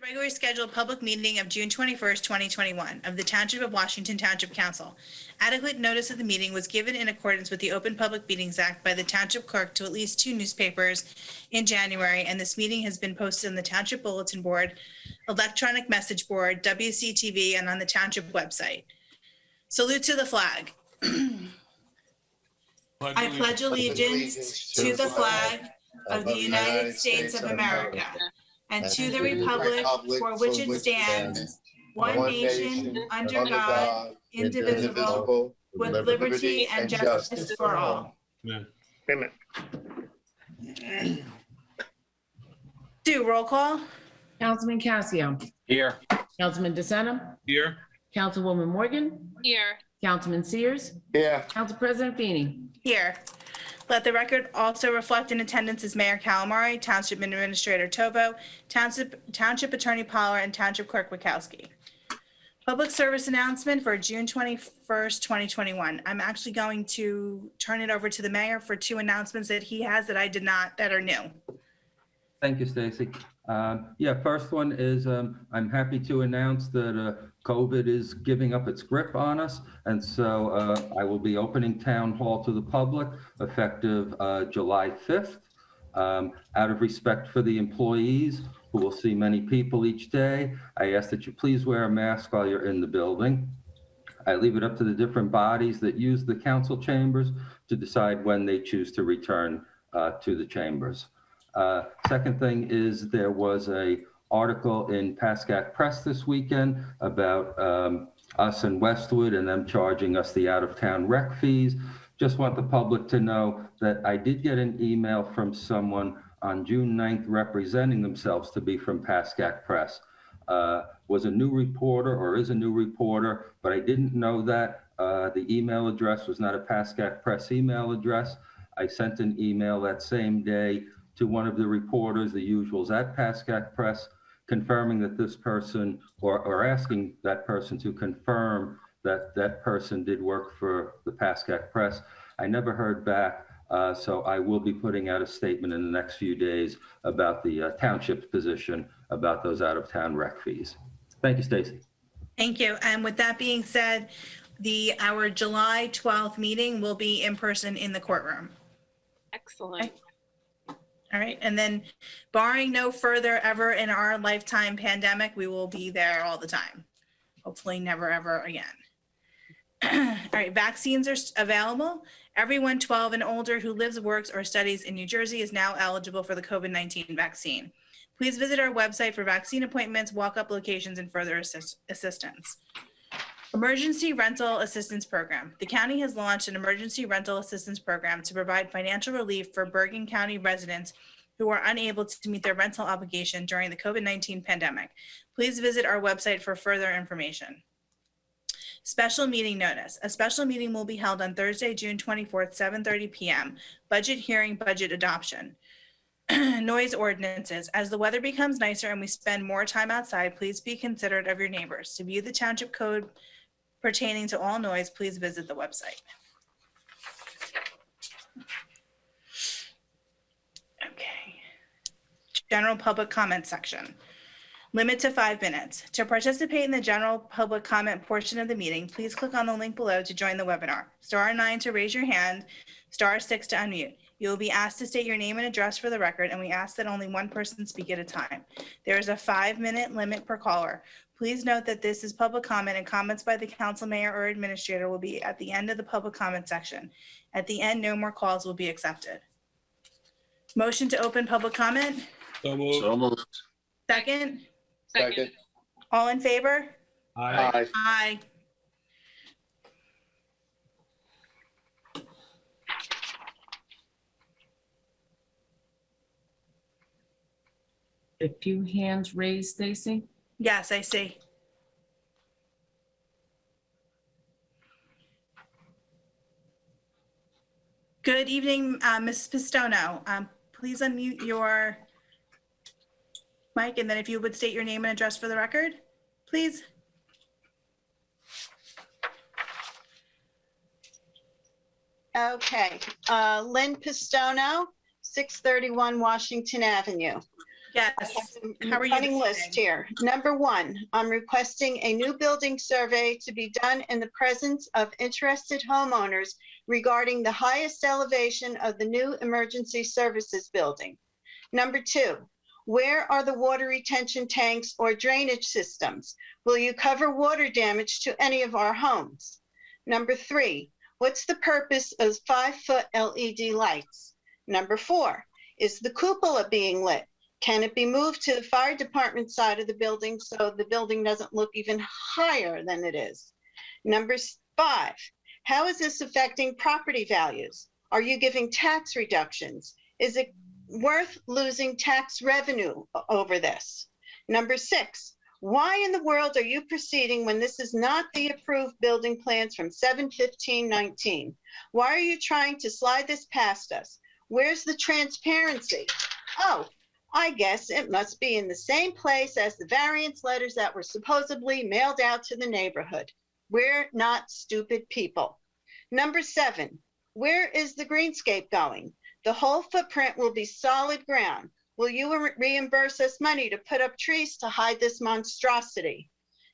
The regularly scheduled public meeting of June 21st, 2021 of the Township of Washington Township Council. Adequate notice of the meeting was given in accordance with the Open Public Meetings Act by the Township Clerk to at least 2 newspapers in January, and this meeting has been posted on the Township Bulletin Board, Electronic Message Board, WCTV, and on the Township website. Salute to the flag. I pledge allegiance to the flag of the United States of America and to the republic for which it stands, one nation, under God, indivisible, with liberty and justice for all. Amen. Do roll call. Councilman Cassio. Here. Councilman DeSena. Here. Councilwoman Morgan. Here. Councilman Sears. Yeah. Council President Feeney. Here. Let the record also reflect in attendance is Mayor Calamari, Township Administrator Tovo, Township Attorney Poller, and Township Clerk Wachowski. Public service announcement for June 21st, 2021. I'm actually going to turn it over to the mayor for 2 announcements that he has that I did not, that are new. Thank you, Stacy. First one is I'm happy to announce that COVID is giving up its grip on us. And so I will be opening Town Hall to the public effective July 5th. Out of respect for the employees who will see many people each day, I ask that you please wear a mask while you're in the building. I leave it up to the different bodies that use the council chambers to decide when they choose to return to the chambers. Second thing is there was a article in Pascack Press this weekend about us in Westwood and them charging us the out-of-town rec fees. Just want the public to know that I did get an email from someone on June 9th representing themselves to be from Pascack Press. Was a new reporter or is a new reporter, but I didn't know that. The email address was not a Pascack Press email address. I sent an email that same day to one of the reporters, the usuals at Pascack Press, confirming that this person, or asking that person to confirm that that person did work for the Pascack Press. I never heard back, so I will be putting out a statement in the next few days about the township's position about those out-of-town rec fees. Thank you, Stacy. Thank you. And with that being said, our July 12th meeting will be in person in the courtroom. Excellent. Okay. All right. And then barring no further ever in our lifetime pandemic, we will be there all the time. Hopefully never, ever again. All right. Vaccines are available. Everyone 12 and older who lives, works, or studies in New Jersey is now eligible for the COVID-19 vaccine. Please visit our website for vaccine appointments, walk-up locations, and further assistance. Emergency Rental Assistance Program. The county has launched an emergency rental assistance program to provide financial relief for Bergen County residents who are unable to meet their rental obligation during the COVID-19 pandemic. Please visit our website for further information. Special meeting notice. A special meeting will be held on Thursday, June 24th, 7:30 p.m. Budget hearing, budget adoption. Noise ordinances. As the weather becomes nicer and we spend more time outside, please be considerate of your neighbors. To view the township code pertaining to all noise, please visit the website. Okay. General public comment section. Limit to 5 minutes. To participate in the general public comment portion of the meeting, please click on the link below to join the webinar. *9 to raise your hand, *6 to unmute. You will be asked to state your name and address for the record, and we ask that only one person speak at a time. There is a 5-minute limit per caller. Please note that this is public comment, and comments by the council, mayor, or administrator will be at the end of the public comment section. At the end, no more calls will be accepted. Motion to open public comment? So moved. Second? Second. All in favor? Aye. Aye. A few hands raised, Stacy. Yes, I see. Good evening, Ms. Pistono. Please unmute your mic, and then if you would state your name and address for the record, please. Okay, Lynn Pistono, 631 Washington Avenue. Yes. I have some How are you running this list evening? here. Number one, I'm requesting a new building survey to be done in the presence of interested homeowners regarding the highest elevation of the new emergency services building. Number two, where are the water retention tanks or drainage systems? Will you cover water damage to any of our homes? Number three, what's the purpose of 5-foot LED lights? Number four, is the cupola being lit? Can it be moved to the fire department side of the building so the building doesn't look even higher than it is? Number five, how is this affecting property values? Are you giving tax reductions? Is it worth losing tax revenue over this? Number six, why in the world are you proceeding when this is not the approved building plans from 7/15/19? Why are you trying to slide this past us? Where's the transparency? Oh, I guess it must be in the same place as the variance letters that were supposedly mailed out to the neighborhood. We're not stupid people. Number seven, where is the greenscape going? The whole footprint will be solid ground. Will you reimburse us money to put up trees to hide this monstrosity?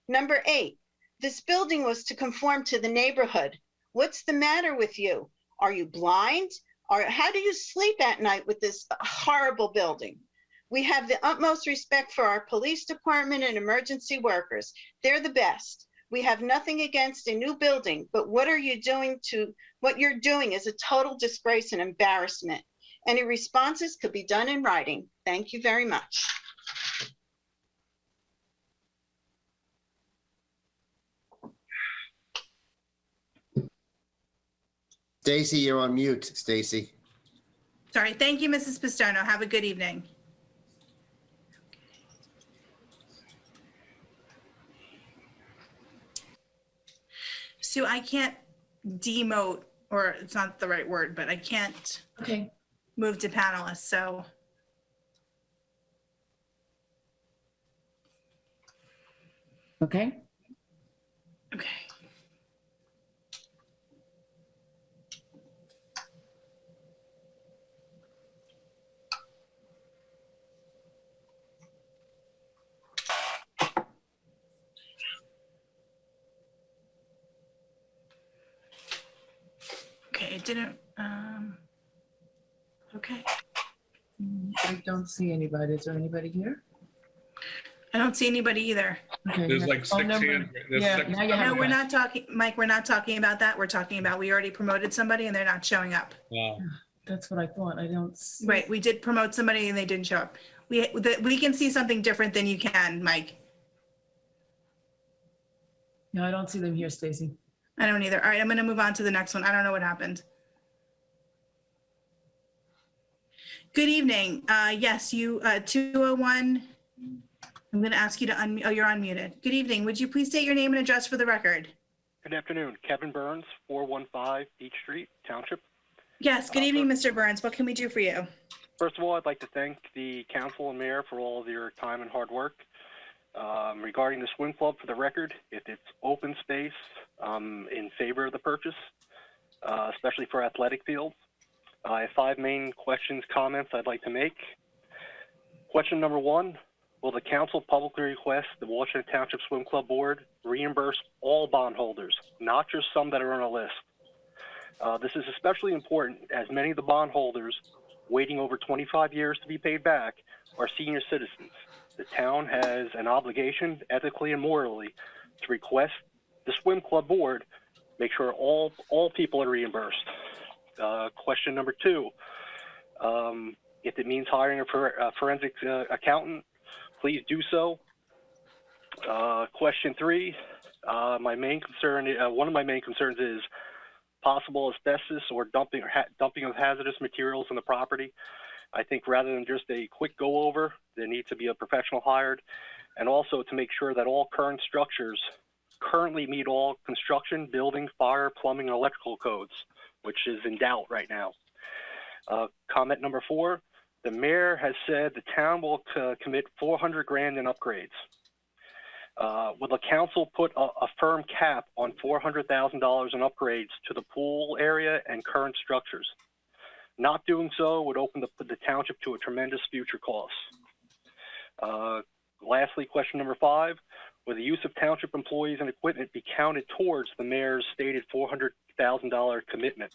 Number eight, this building was to conform to the neighborhood. What's the matter with you? Are you blind? Or how do you sleep at night with this horrible building? We have the utmost respect for our police department and emergency workers. They're the best. We have nothing against a new building, but what you're doing is a total disgrace and embarrassment. Any responses could be done in writing. Thank you very much. Stacy, you're on mute, Stacy. Sorry. Thank you, Mrs. Pistono. Have a good evening. Sue, I can't demote, or it's not the right word, but I can't Okay. move to panelists, so. Okay. Okay. Okay, it didn't, okay. I don't see anybody. Is there anybody here? I don't see anybody either. Okay. There's your like phone six number- hands. There's Yeah, six. now you have No, it we're back. not talking, Mike, we're not talking about that. We're talking about, we already promoted somebody and they're not showing up. Wow. That's what I thought. I don't see. Right, we did promote somebody and they didn't show up. We can see something different than you can, Mike. No, I don't see them here, Stacy. I don't either. All right, I'm gonna move on to the next one. I don't know what happened. Good evening. Yes, you, 201. I'm gonna ask you to unmute. Oh, you're unmuted. Good evening. Would you please state your name and address for the record? Good afternoon. Kevin Burns, 415 Beach Street, Township. Yes, good evening, Mr. Burns. What can we do for you? First of all, I'd like to thank the council and mayor for all of your time and hard work. Regarding the swim club, for the record, if it's open space, in favor of the purchase, especially for athletic fields. I have 5 main comments I'd like to make. Question number 1, will the council publicly request the Washington Township Swim Club Board reimburse all bondholders, not just some that are on a list? This is especially important as many of the bondholders waiting over 25 years to be paid back are senior citizens. The town has an obligation, ethically and morally, to request the swim club board make sure all people are reimbursed. Question number 2, if it means hiring a forensic accountant, please do so. Question 3, one of my main concerns is possible asbestos or dumping of hazardous materials on the property. I think rather than just a quick go over, there needs to be a professional hired, and also to make sure that all current structures currently meet all construction, building, fire, plumbing, and electrical codes, which is in doubt right now. Comment number 4, the mayor has said the town will commit $400,000 in upgrades. Will the council put a firm cap on $400,000 in upgrades to the pool area and current structures? Not doing so would open the township to a tremendous future cost. Lastly, question number 5, will the use of township employees and equipment be counted towards the mayor's stated $400,000 commitment?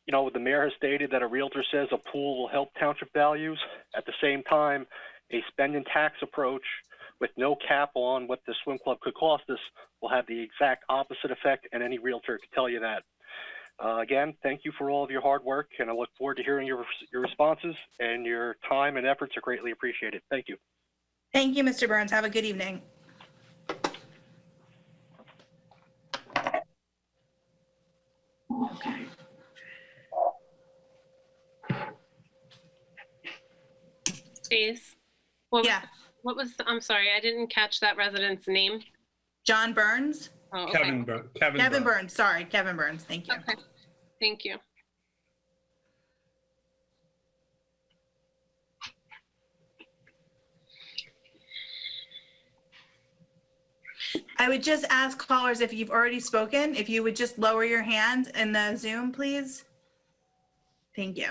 You know, the mayor has stated that a realtor says a pool will help township values. At the same time, a spend and tax approach with no cap on what the swim club could cost us will have the exact opposite effect, and any realtor can tell you that. Again, thank you for all of your hard work, and I look forward to hearing your responses, and your time and efforts are greatly appreciated. Thank you. Thank you, Mr. Burns. Have a good evening. Okay. Please. Yeah, What was, I'm sorry, I didn't catch that resident's name. John Burns. Oh, okay. Kevin Burns. Sorry, Kevin Burns. Thank you. Okay. Thank you. I would just ask callers, if you've already spoken, if you would just lower your hand in the Zoom, please. Thank you.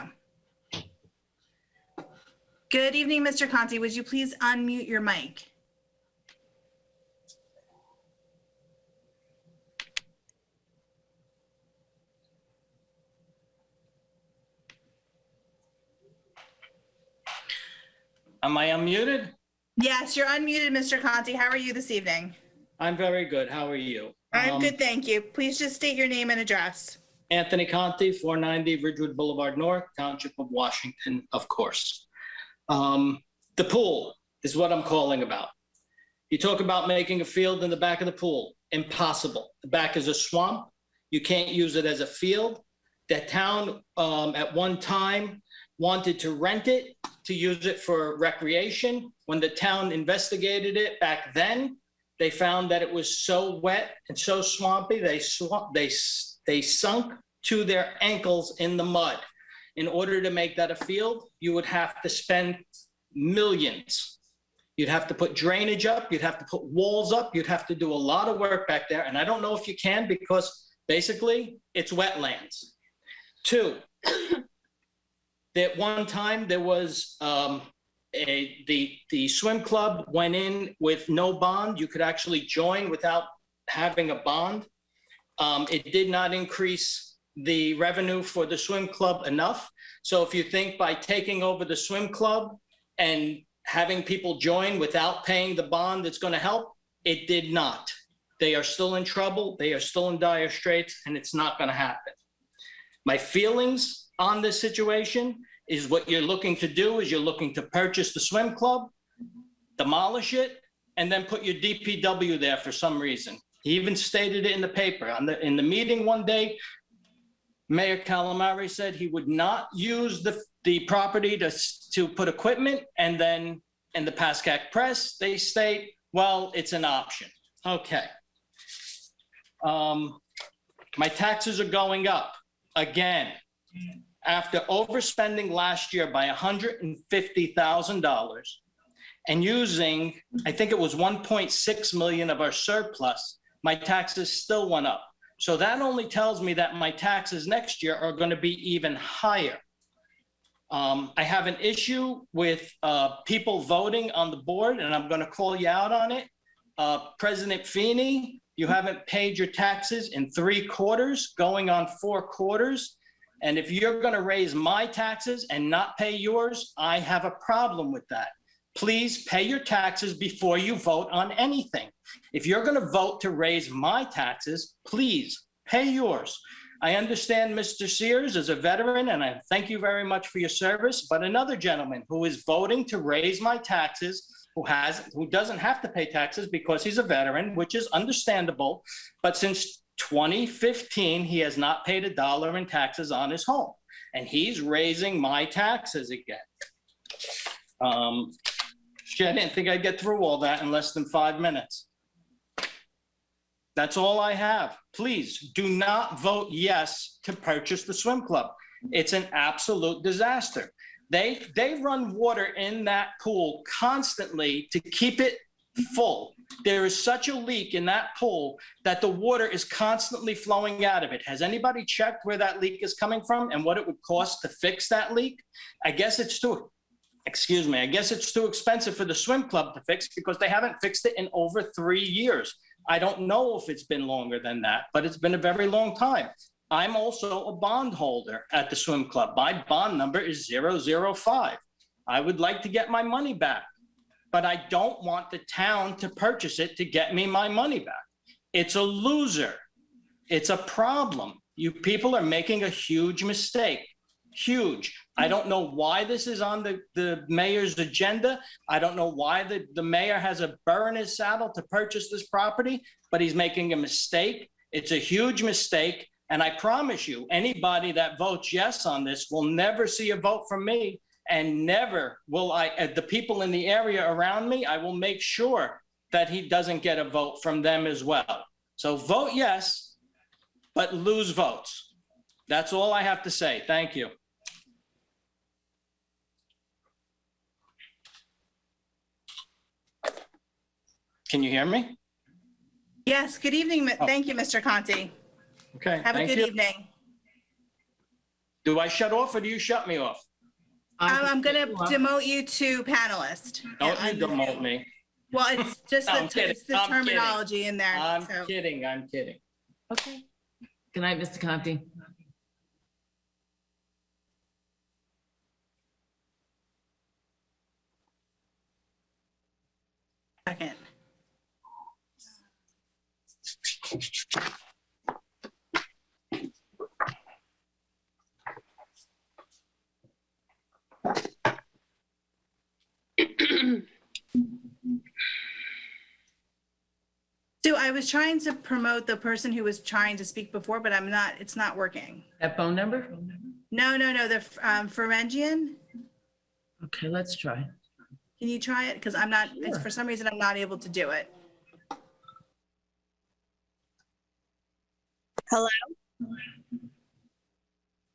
Good evening, Mr. Conti. Would you please unmute your mic? Am I unmuted? Yes, you're unmuted, Mr. Conti. How are you this evening? I'm very good. How are you? I'm good, thank you. Please just state your name and address. Anthony Conti, 490 Ridgewood Boulevard North, Township of Washington, of course. The pool is what I'm calling about. You talk about making a field in the back of the pool. Impossible. The back is a swamp. You can't use it as a field. The town at one time wanted to rent it to use it for recreation. When the town investigated it back then, they found that it was so wet and so swampy, they sunk to their ankles in the mud. In order to make that a field, you would have to spend millions. You'd have to put drainage up, you'd have to put walls up, you'd have to do a lot of work back there. And I don't know if you can, because basically it's wetlands. 2, at one time there was the swim club went in with no bond. You could actually join without having a bond. It did not increase the revenue for the swim club enough. So if you think by taking over the swim club and having people join without paying the bond, it's going to help, it did not. They are still in trouble. They are still in dire straits, and it's not going to happen. My feelings on this situation is what you're looking to do is you're looking to purchase the swim club, demolish it, and then put your DPW there for some reason. He even stated it in the paper. In the meeting one day, Mayor Calamari said he would not use the property to put equipment, and then in the Pascack Press, they state, well, it's an option. Okay. My taxes are going up again. After overspending last year by $150,000 and using, I think it was 1.6 million of our surplus, my taxes still went up. So that only tells me that my taxes next year are going to be even higher. I have an issue with people voting on the board, and I'm going to call you out on it. President Feeney, you haven't paid your taxes in 3 quarters, going on 4 quarters. And if you're going to raise my taxes and not pay yours, I have a problem with that. Please pay your taxes before you vote on anything. If you're going to vote to raise my taxes, please pay yours. I understand Mr. Sears is a veteran, and I thank you very much for your service, but another gentleman who is voting to raise my taxes, who doesn't have to pay taxes because he's a veteran, which is understandable, but since 2015, he has not paid $1 in taxes on his home, and he's raising my taxes again. I didn't think I'd get through all that in less than 5 minutes. That's all I have. Please do not vote yes to purchase the swim club. It's an absolute disaster. They run water in that pool constantly to keep it full. There is such a leak in that pool that the water is constantly flowing out of it. Has anybody checked where that leak is coming from and what it would cost to fix that leak? I guess it's too expensive for the swim club to fix because they haven't fixed it in over 3 years. I don't know if it's been longer than that, but it's been a very long time. I'm also a bond holder at the swim club. My bond number is 005. I would like to get my money back, but I don't want the town to purchase it to get me my money back. It's a loser. It's a problem. You people are making a huge mistake. Huge. I don't know why this is on the mayor's agenda. I don't know why the mayor has a burr in his saddle to purchase this property, but he's making a mistake. It's a huge mistake. And I promise you, anybody that votes yes on this will never see a vote from me, and never will the people in the area around me, I will make sure that he doesn't get a vote from them as well. So vote yes, but lose votes. That's all I have to say. Thank you. Can you hear me? Yes, good evening. Thank you, Mr. Conti. Okay. Have a good evening. Do I shut off or do you shut me off? I'm going to demote you to panelist. Don't you demote me. Well, it's just I'm the, kidding. it's the I'm terminology in there. I'm so. kidding. I'm kidding. Okay. Good night, Mr. Conti. Second. So I was trying to promote the person who was trying to speak before, but it's not working. That phone number? No, the Ferengian. Okay, let's try. Can you try it? Because I'm not, it's for some reason I'm not able to do it. Hello?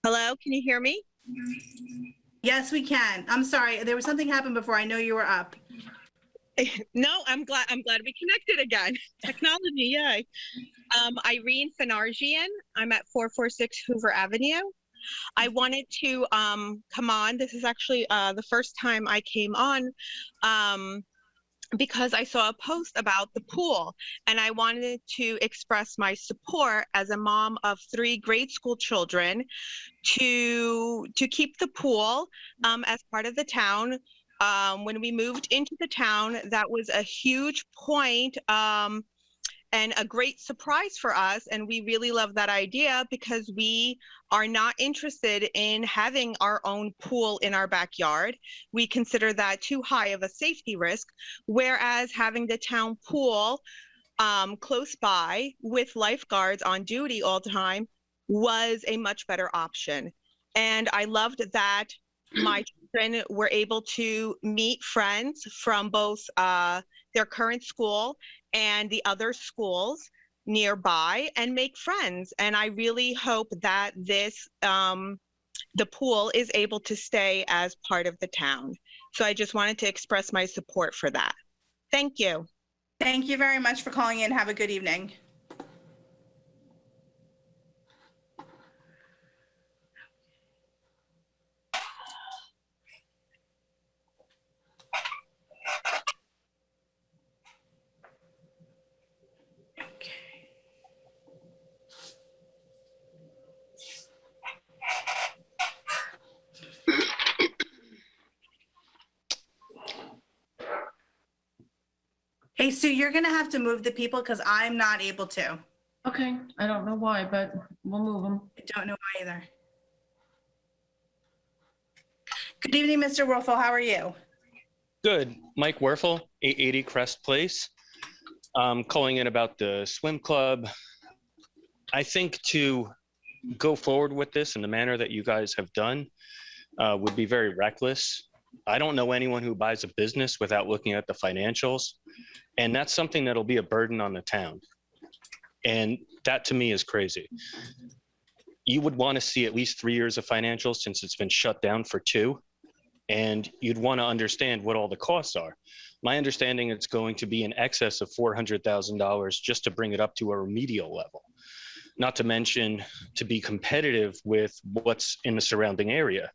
Hello, can you hear me? Yes, we can. I'm sorry. There was something happened before. I know you were up. No, I'm glad we connected again. Technology, yay. Irene Fenarjian. I'm at 446 Hoover Avenue. I wanted to come on. This is actually the first time I came on because I saw a post about the pool, and I wanted to express my support as a mom of 3 grade school children to keep the pool as part of the town. When we moved into the town, that was a huge point and a great surprise for us. And we really love that idea because we are not interested in having our own pool in our backyard. We consider that too high of a safety risk, whereas having the town pool close by with lifeguards on duty all the time was a much better option. And I loved that my children were able to meet friends from both their current school and the other schools nearby and make friends. And I really hope that this, the pool is able to stay as part of the town. So I just wanted to express my support for that. Thank you. Thank you very much for calling in. Have a good evening. Hey, Sue, you're going to have to move the people because I'm not able to. Okay, I don't know why, but we'll move them. I don't know why either. Good evening, Mr. Werfel. How are you? Good. Mike Werfel, 880 Crest Place. Calling in about the swim club. I think to go forward with this in the manner that you guys have done would be very reckless. I don't know anyone who buys a business without looking at the financials. And that's something that'll be a burden on the town. And that to me is crazy. You would want to see at least 3 years of financials since it's been shut down for 2. and you'd want to understand what all the costs are. My understanding, it's going to be in excess of $400,000 just to bring it up to a remedial level. Not to mention to be competitive with what's in the surrounding area.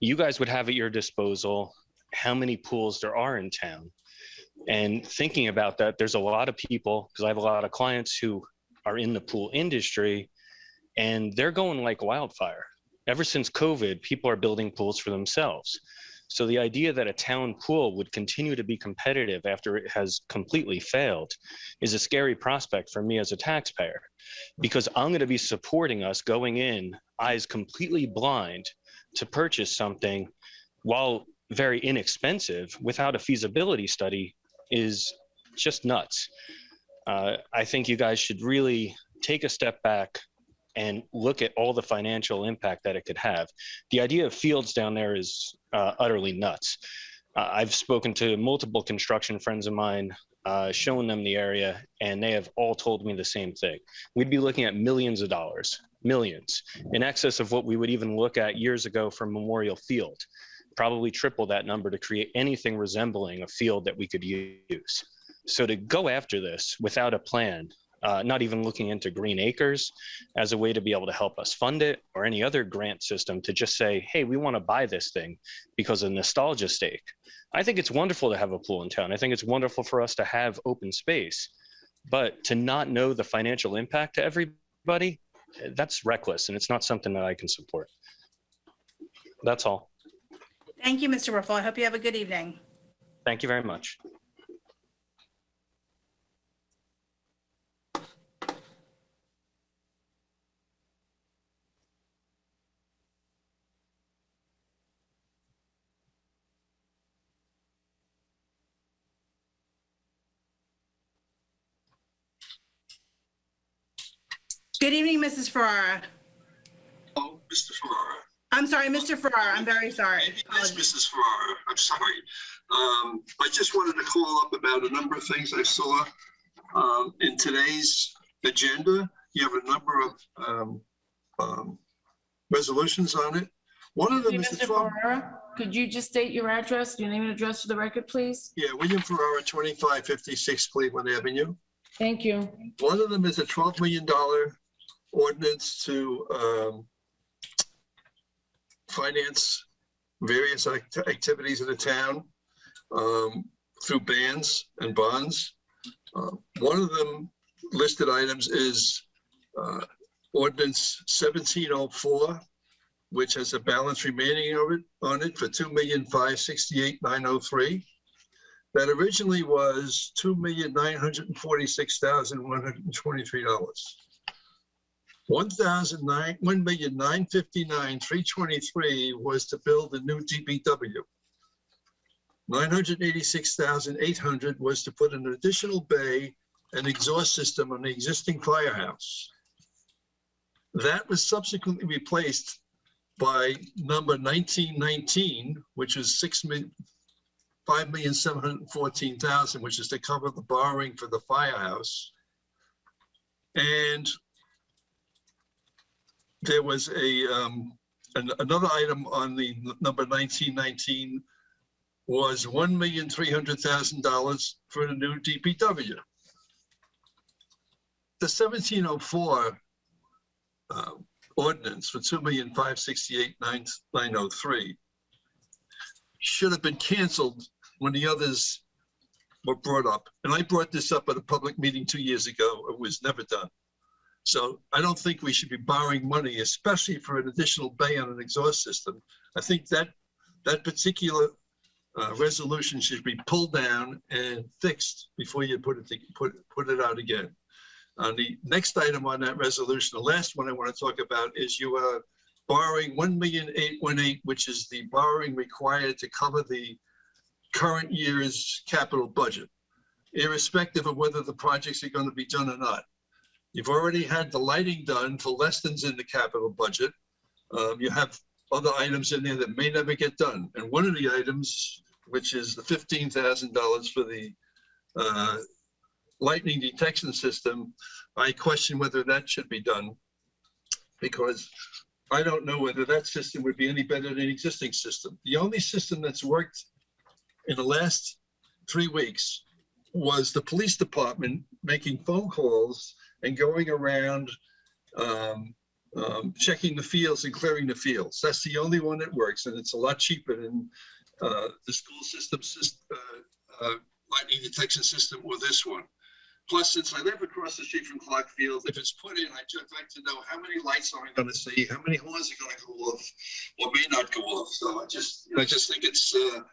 You guys would have at your disposal how many pools there are in town. And thinking about that, there's a lot of people, because I have a lot of clients who are in the pool industry, and they're going like wildfire. Ever since COVID, people are building pools for themselves. So the idea that a town pool would continue to be competitive after it has completely failed is a scary prospect for me as a taxpayer, because I'm going to be supporting us going in eyes completely blind to purchase something, while very inexpensive, without a feasibility study is just nuts. I think you guys should really take a step back and look at all the financial impact that it could have. The idea of fields down there is utterly nuts. I've spoken to multiple construction friends of mine, showing them the area, and they have all told me the same thing. We'd be looking at millions of dollars, millions, in excess of what we would even look at years ago for Memorial Field. Probably triple that number to create anything resembling a field that we could use. So to go after this without a plan, not even looking into Green Acres as a way to be able to help us fund it, or any other grant system to just say, hey, we want to buy this thing because of nostalgia stake. I think it's wonderful to have a pool in town. I think it's wonderful for us to have open space, but to not know the financial impact to everybody, that's reckless, and it's not something that I can support. That's all. Thank you, Mr. Werfel. I hope you have a good evening. Thank you very much. Good evening, Mrs. Ferrara. Oh, Mr. Ferrara. I'm sorry, Mr. Ferrara. I'm very sorry. Maybe that's Mrs. Ferrara. I'm sorry. I just wanted to call up about a number of things I saw in today's agenda. You have a number of resolutions on it. One of them is Mr. Ferrara, could you just state your address, your name and address for the record, please? Yeah, William Ferrara, 2556 Cleveland Avenue. Thank you. One of them is a $12 million ordinance to finance various activities in the town through bans and bonds. One of them listed items is ordinance 1704, which has a balance remaining on it for $2,568,903. That originally was $2,946,123. $1,959,323 was to build a new DPW. $986,800 was to put an additional bay and exhaust system on the existing firehouse. That was subsequently replaced by number 1919, which is $5,714,000, which is to cover the borrowing for the firehouse. And there was another item on the number 1919 was $1,300,000 for the new DPW. The 1704 ordinance for $2,568,903 should have been canceled when the others were brought up. And I brought this up at a public meeting 2 years ago. It was never done. So I don't think we should be borrowing money, especially for an additional bay on an exhaust system. I think that particular resolution should be pulled down and fixed before you put it out again. The next item on that resolution, the last one I want to talk about, is you are borrowing $1,818,000, which is the borrowing required to cover the current year's capital budget, irrespective of whether the projects are going to be done or not. You've already had the lighting done for less than's in the capital budget. You have other items in there that may never get done. And one of the items, which is the $15,000 for the lightning detection system, I question whether that should be done, because I don't know whether that system would be any better than the existing system. The only system that's worked in the last 3 weeks was the police department making phone calls and going around checking the fields and clearing the fields. That's the only one that works, and it's a lot cheaper than the school system lightning detection system or this one. Plus, since I live across the street from Clark Field, if it's put in, I'd just like to know how many lights are I going to see, how many horns are going to go off or may not go off. So I just think it's a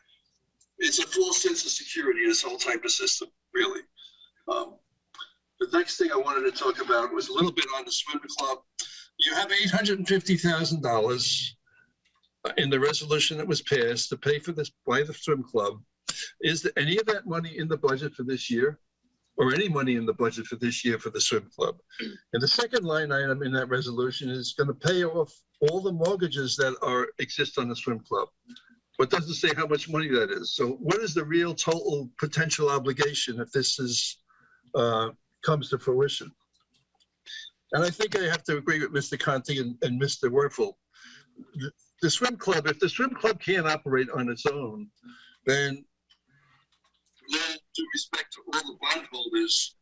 false sense of security, this whole type of system, really. The next thing I wanted to talk about was a little bit on the swim club. You have $850,000 in the resolution that was passed to pay for this by the swim club. Is there any of that money in the budget for this year? Or any money in the budget for this year for the swim club? And the second line item in that resolution is going to pay off all the mortgages that exist on the swim club. But doesn't say how much money that is. So what is the real total potential obligation if this comes to fruition? And I think I have to agree with Mr. Conti and Mr. Werfel. The swim club, if the swim club can't operate on its own, then due respect to all the bondholders,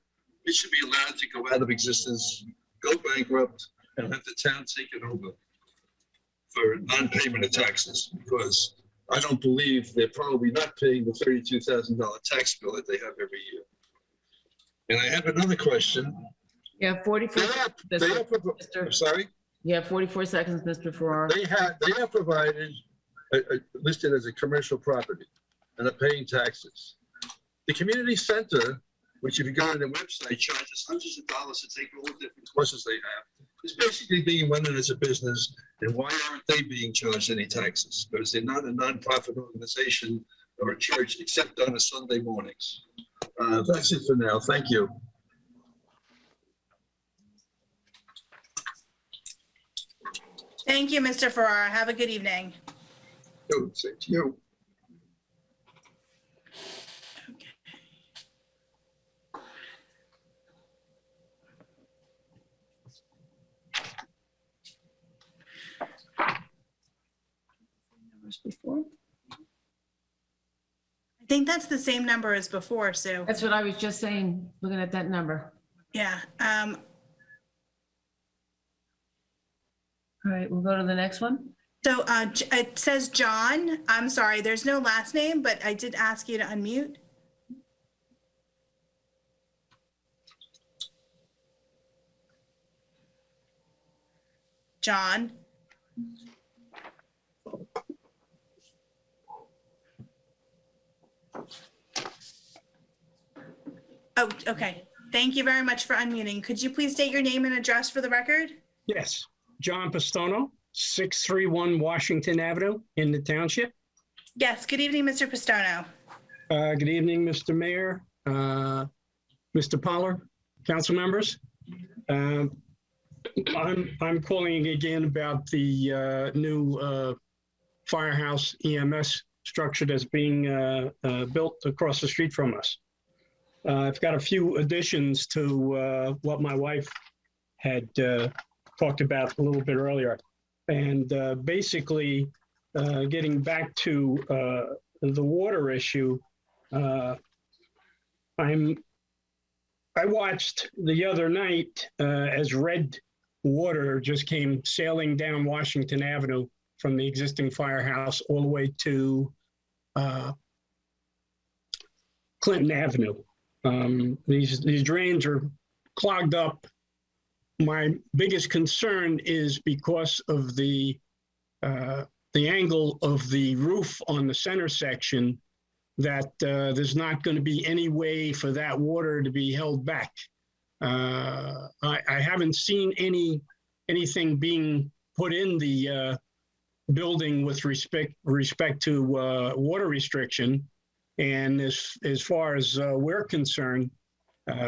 it should be allowed to go out of existence, go bankrupt, and have the town take it over for non-payment of taxes, because I don't believe they're probably not paying the $32,000 tax bill that they have every year. And I have another question. Yeah, 44 seconds. I'm sorry? Yeah, 44 seconds, Mr. Farrar. They have provided, listed as a commercial property, and are paying taxes. The community center, which if you go on their website, charges hundreds of dollars to take all the different courses they have. It's basically being run as a business, and why aren't they being charged any taxes? Because they're not a nonprofit organization or a church, except on a Sunday mornings. That's it for now. Thank you. Thank you, Mr. Farrar. Have a good evening. Same to you. Before? I think that's the same number as before, Sue. That's what I was just saying, looking at that number. Yeah. All right, we'll go to the next one. So it says John. I'm sorry, there's no last name, but I did ask you to unmute. John. Oh, okay. Thank you very much for unmuting. Could you please state your name and address for the record? Yes, John Pistono, 631 Washington Avenue in the township. Yes, good evening, Mr. Pistono. Good evening, Mr. Mayor, Mr. Poller, council members. I'm calling again about the new firehouse EMS structure that's being built across the street from us. I've got a few additions to what my wife had talked about a little bit earlier. And basically, getting back to the water issue, I watched the other night as red water just came sailing down Washington Avenue from the existing firehouse all the way to Clinton Avenue. These drains are clogged up. My biggest concern is because of the angle of the roof on the center section, that there's not going to be any way for that water to be held back. I haven't seen anything being put in the building with respect to water restriction. And as far as we're concerned,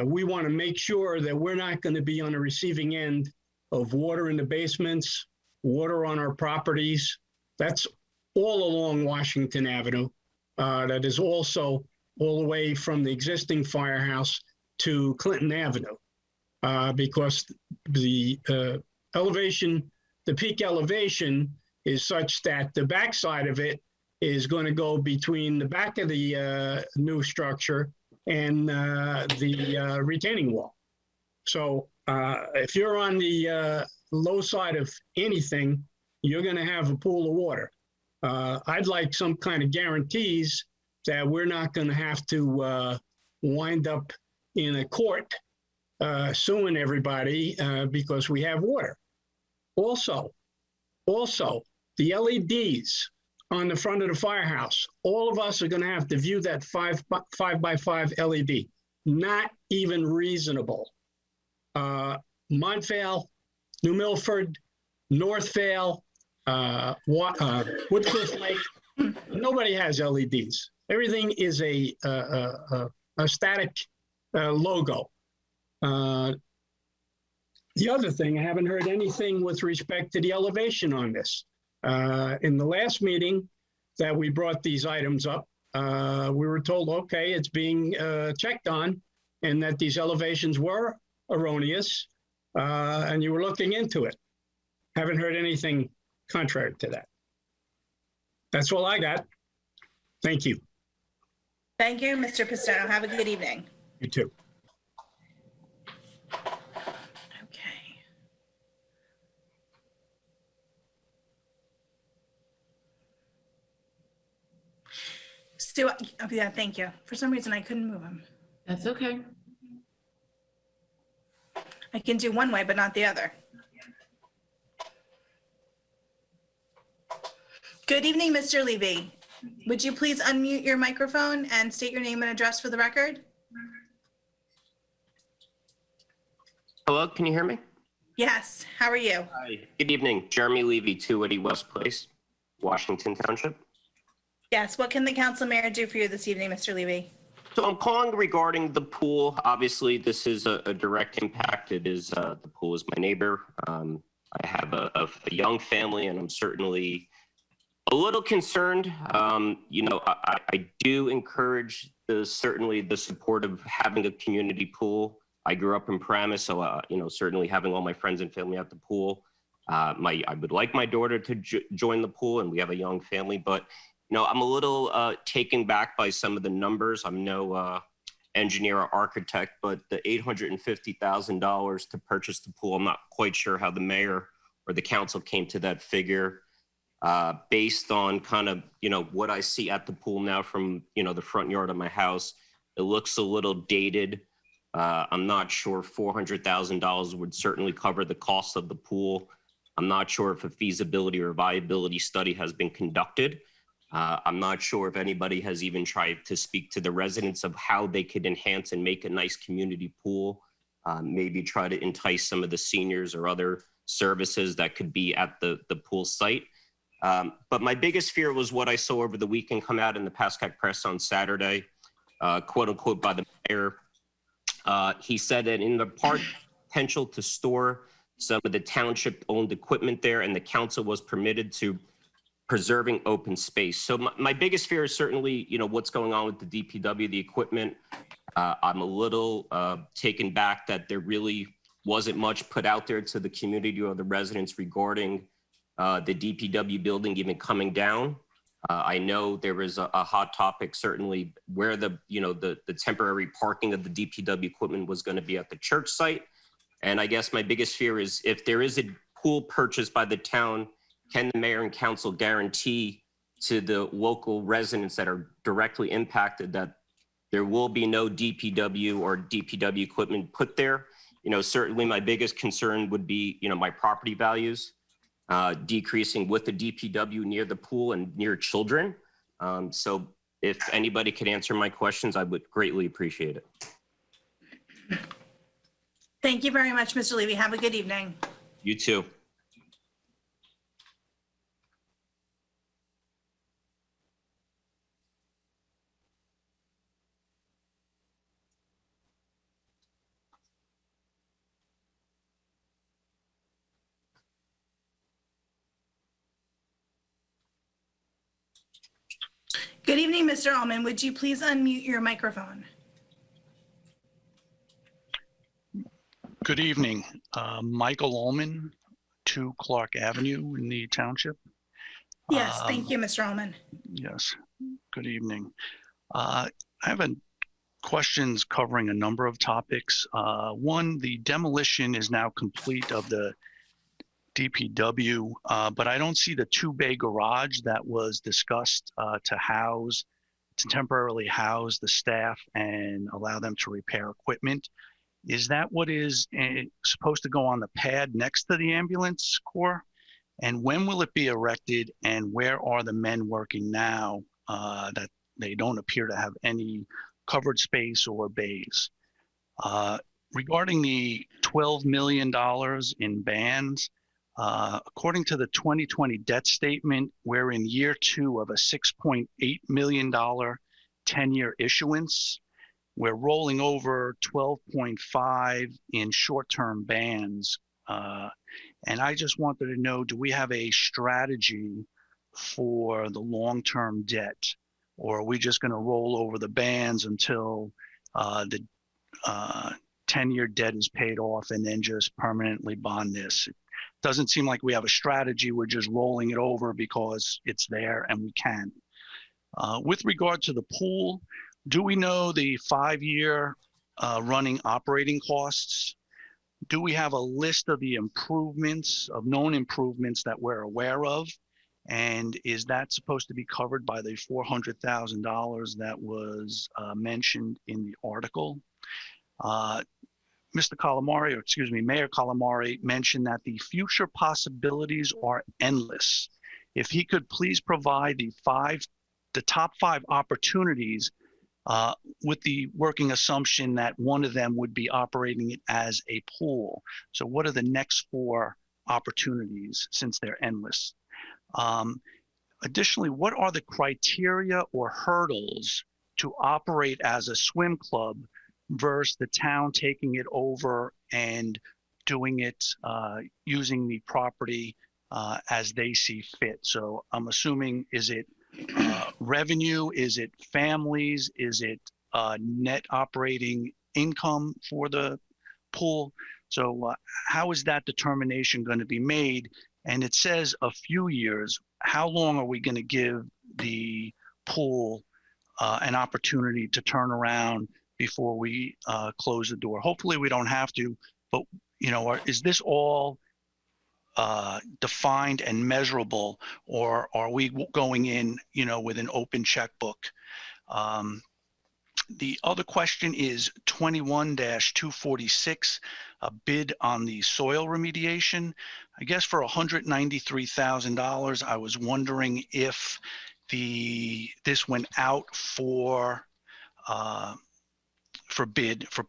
we want to make sure that we're not going to be on the receiving end of water in the basements, water on our properties. That's all along Washington Avenue. That is also all the way from the existing firehouse to Clinton Avenue, because the elevation the peak elevation is such that the backside of it is going to go between the back of the new structure and the retaining wall. So if you're on the low side of anything, you're going to have a pool of water. I'd like some kind of guarantees that we're not going to have to wind up in a court suing everybody because we have water. Also, the LEDs on the front of the firehouse, all of us are going to have to view that 5x5 LED. Not even reasonable. Montvale, New Milford, Northvale, Woodcliff Lake, nobody has LEDs. Everything is a static logo. The other thing, I haven't heard anything with respect to the elevation on this. In the last meeting that we brought these items up, we were told, okay, it's being checked on and that these elevations were erroneous and you were looking into it. Haven't heard anything contrary to that. That's all I got. Thank you. Thank you, Mr. Pistono. Have a good evening. You too. Okay. Stu, oh, yeah, thank you. For some reason, I couldn't move him. That's okay. I can do one way, but not the other. Good evening, Mr. Levy. Would you please unmute your microphone and state your name and address for the record? Hello, can you hear me? Yes, how are you? Hi. Good evening, Jeremy Levy, 280 West Place, Washington Township. Yes, what can the council mayor do for you this evening, Mr. Levy? So I'm calling regarding the pool. Obviously, this is a direct impact. It is, the pool is my neighbor. I have a young family and I'm certainly a little concerned. You know, I do encourage certainly the support of having a community pool. I grew up in Paramus, so, you know, certainly having all my friends and family at the pool. I would like my daughter to join the pool, and we have a young family, but, you know, I'm a little taken back by some of the numbers. I'm no engineer or architect, but the $850,000 to purchase the pool, I'm not quite sure how the mayor or the council came to that figure. Based on kind of, you know, what I see at the pool now from, you know, the front yard of my house, it looks a little dated. I'm not sure $400,000 would certainly cover the cost of the pool. I'm not sure if a feasibility or viability study has been conducted. I'm not sure if anybody has even tried to speak to the residents of how they could enhance and make a nice community pool. Maybe try to entice some of the seniors or other services that could be at the pool site. But my biggest fear was what I saw over the weekend come out in the Pascack Press on Saturday, quote unquote, by the mayor. He said that in the part potential to store some of the township owned equipment there, and the council was permitted to preserving open space. So my biggest fear is certainly, you know, what's going on with the DPW, the equipment. I'm a little taken back that there really wasn't much put out there to the community or the residents regarding the DPW building even coming down. I know there was a hot topic, certainly, where the temporary parking of the DPW equipment was going to be at the church site. And I guess my biggest fear is if there is a pool purchased by the town, can the mayor and council guarantee to the local residents that are directly impacted that there will be no DPW or DPW equipment put there? You know, certainly my biggest concern would be, you know, my property values decreasing with the DPW near the pool and near children. So if anybody could answer my questions, I would greatly appreciate it. Thank you very much, Mr. Levy. Have a good evening. You too. Good evening, Mr. Allman. Would you please unmute your microphone? Good evening. Michael Ullman, 2 Clark Avenue in the township. Yes, thank you, Mr. Ullman. Yes, good evening. I have questions covering a number of topics. One, the demolition is now complete of the DPW, but I don't see the 2-bay garage that was discussed to temporarily house the staff and allow them to repair equipment. Is that what is supposed to go on the pad next to the ambulance corps? And when will it be erected? And where are the men working now that they don't appear to have any covered space or bays? Regarding the $12 million in bans, according to the 2020 debt statement, we're in year 2 of a $6.8 million 10-year issuance. We're rolling over 12.5 in short-term bans. And I just wanted to know, do we have a strategy for the long-term debt? Or are we just going to roll over the bans until the 10-year debt is paid off and then just permanently bond this? It doesn't seem like we have a strategy. We're just rolling it over because it's there and we can. With regard to the pool, do we know the 5-year running operating costs? Do we have a list of the improvements, of known improvements that we're aware of? And is that supposed to be covered by the $400,000 that was mentioned in the article? Mr. Calamari, or excuse me, Mayor Calamari mentioned that the future possibilities are endless. If he could please provide the top 5 opportunities with the working assumption that one of them would be operating it as a pool. So what are the next 4 opportunities, since they're endless? Additionally, what are the criteria or hurdles to operate as a swim club versus the town taking it over and doing it using the property as they see fit? So I'm assuming, is it revenue? Is it families? Is it net operating income for the pool? So how is that determination going to be made? And it says a few years. How long are we going to give the pool an opportunity to turn around before we close the door? Hopefully we don't have to, but is this all defined and measurable, or are we going in, with an open checkbook? The other question is 21-246, a bid on the soil remediation. I guess for $193,000. I was wondering if this went out for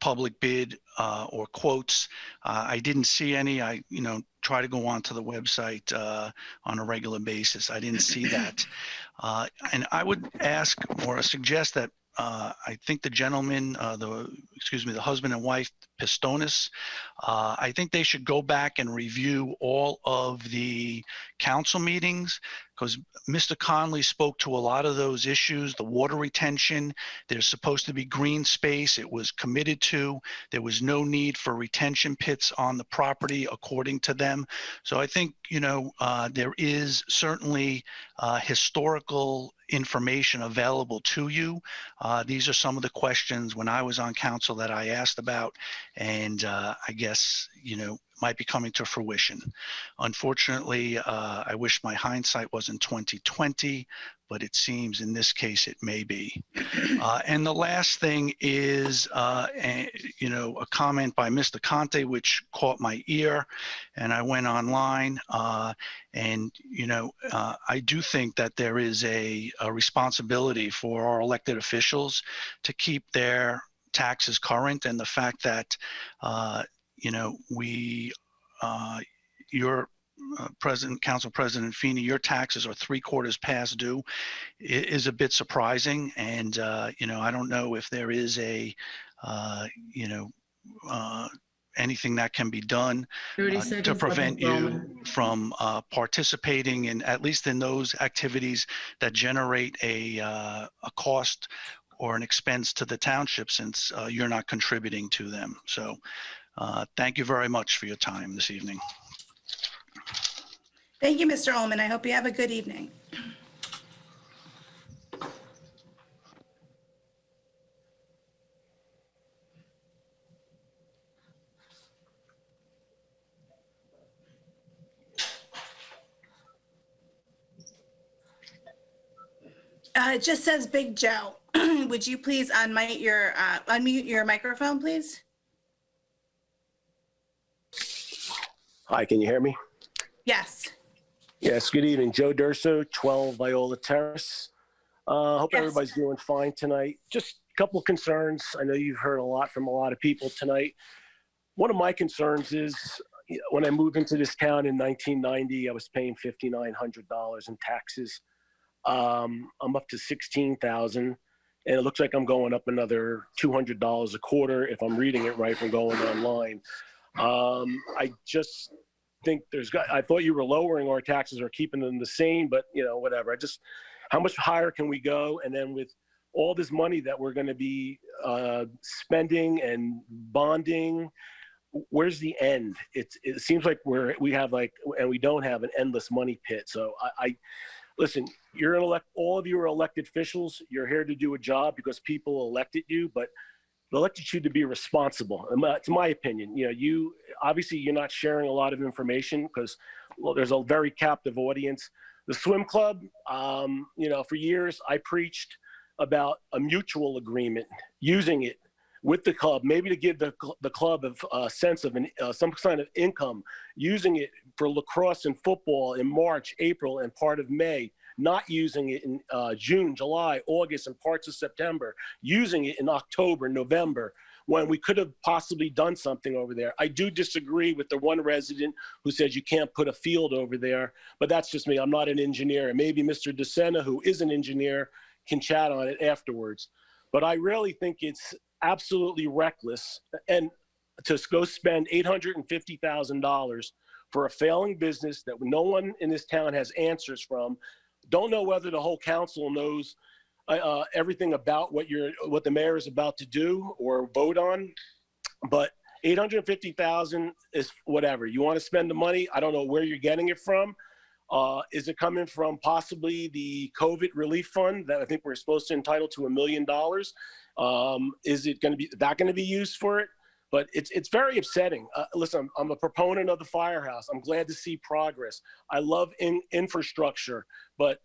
public bid or quotes. I didn't see any. I try to go onto the website on a regular basis. I didn't see that. And I would ask or suggest that I think the gentleman, the husband and wife, Pistonis, I think they should go back and review all of the council meetings, because Mr. Conley spoke to a lot of those issues, the water retention. There's supposed to be green space. It was committed to. There was no need for retention pits on the property, according to them. So I think, there is certainly historical information available to you. These are some of the questions when I was on council that I asked about, and I guess, might be coming to fruition. Unfortunately, I wish my hindsight was in 2020, but it seems in this case it may be. And the last thing is, a comment by Mr. Conte, which caught my ear, and I went online, and I do think that there is a responsibility for our elected officials to keep their taxes current, and the fact that your Council President Feeney, your taxes are 3/4 past due is a bit surprising. And, I don't know if there is anything that can be done to prevent you from participating in, at least in those activities that generate a cost or an expense to the township, since you're not contributing to them. So thank you very much for your time this evening. Thank you, Mr. Ullman. I hope you have a good evening. It just says Big Joe. Would you please unmute your microphone, please? Hi, can you hear me? Yes. Yes, good evening. Joe Durso, 12 Viola Terrace. Hope Yes. everybody's doing fine tonight. Just a couple of concerns. I know you've heard a lot from a lot of people tonight. One of my concerns is when I moved into this town in 1990, I was paying $5,900 in taxes. I'm up to $16,000, and it looks like I'm going up another $200 a quarter if I'm reading it right from going online. I just think I thought you were lowering our taxes or keeping them the same, but whatever. How much higher can we go? And then with all this money that we're going to be spending and bonding, where's the end? It seems like we don't have an endless money pit. So listen, all of you are elected officials. You're here to do a job because people elected you, but they elected you to be responsible. It's my opinion. Obviously you're not sharing a lot of information because, there's a very captive audience. The swim club, for years I preached about a mutual agreement, using it with the club, maybe to give the club a sense of some kind of income, using it for lacrosse and football in March, April, and part of May, not using it in June, July, August, and parts of September, using it in October, November, when we could have possibly done something over there. I do disagree with the one resident who says you can't put a field over there, but that's just me. I'm not an engineer. And maybe Mr. DeSena, who is an engineer, can chat on it afterwards. But I really think it's absolutely reckless and to go spend $850,000 for a failing business that no one in this town has answers from. Don't know whether the whole council knows everything about what the mayor is about to do or vote on, but $850,000 is whatever. You want to spend the money? I don't know where you're getting it from. Is it coming from possibly the COVID relief fund that I think we're supposed to entitle to $1 million? Is it going to be used for it? But it's very upsetting. Listen, I'm a proponent of the firehouse. I'm glad to see progress. I love infrastructure, but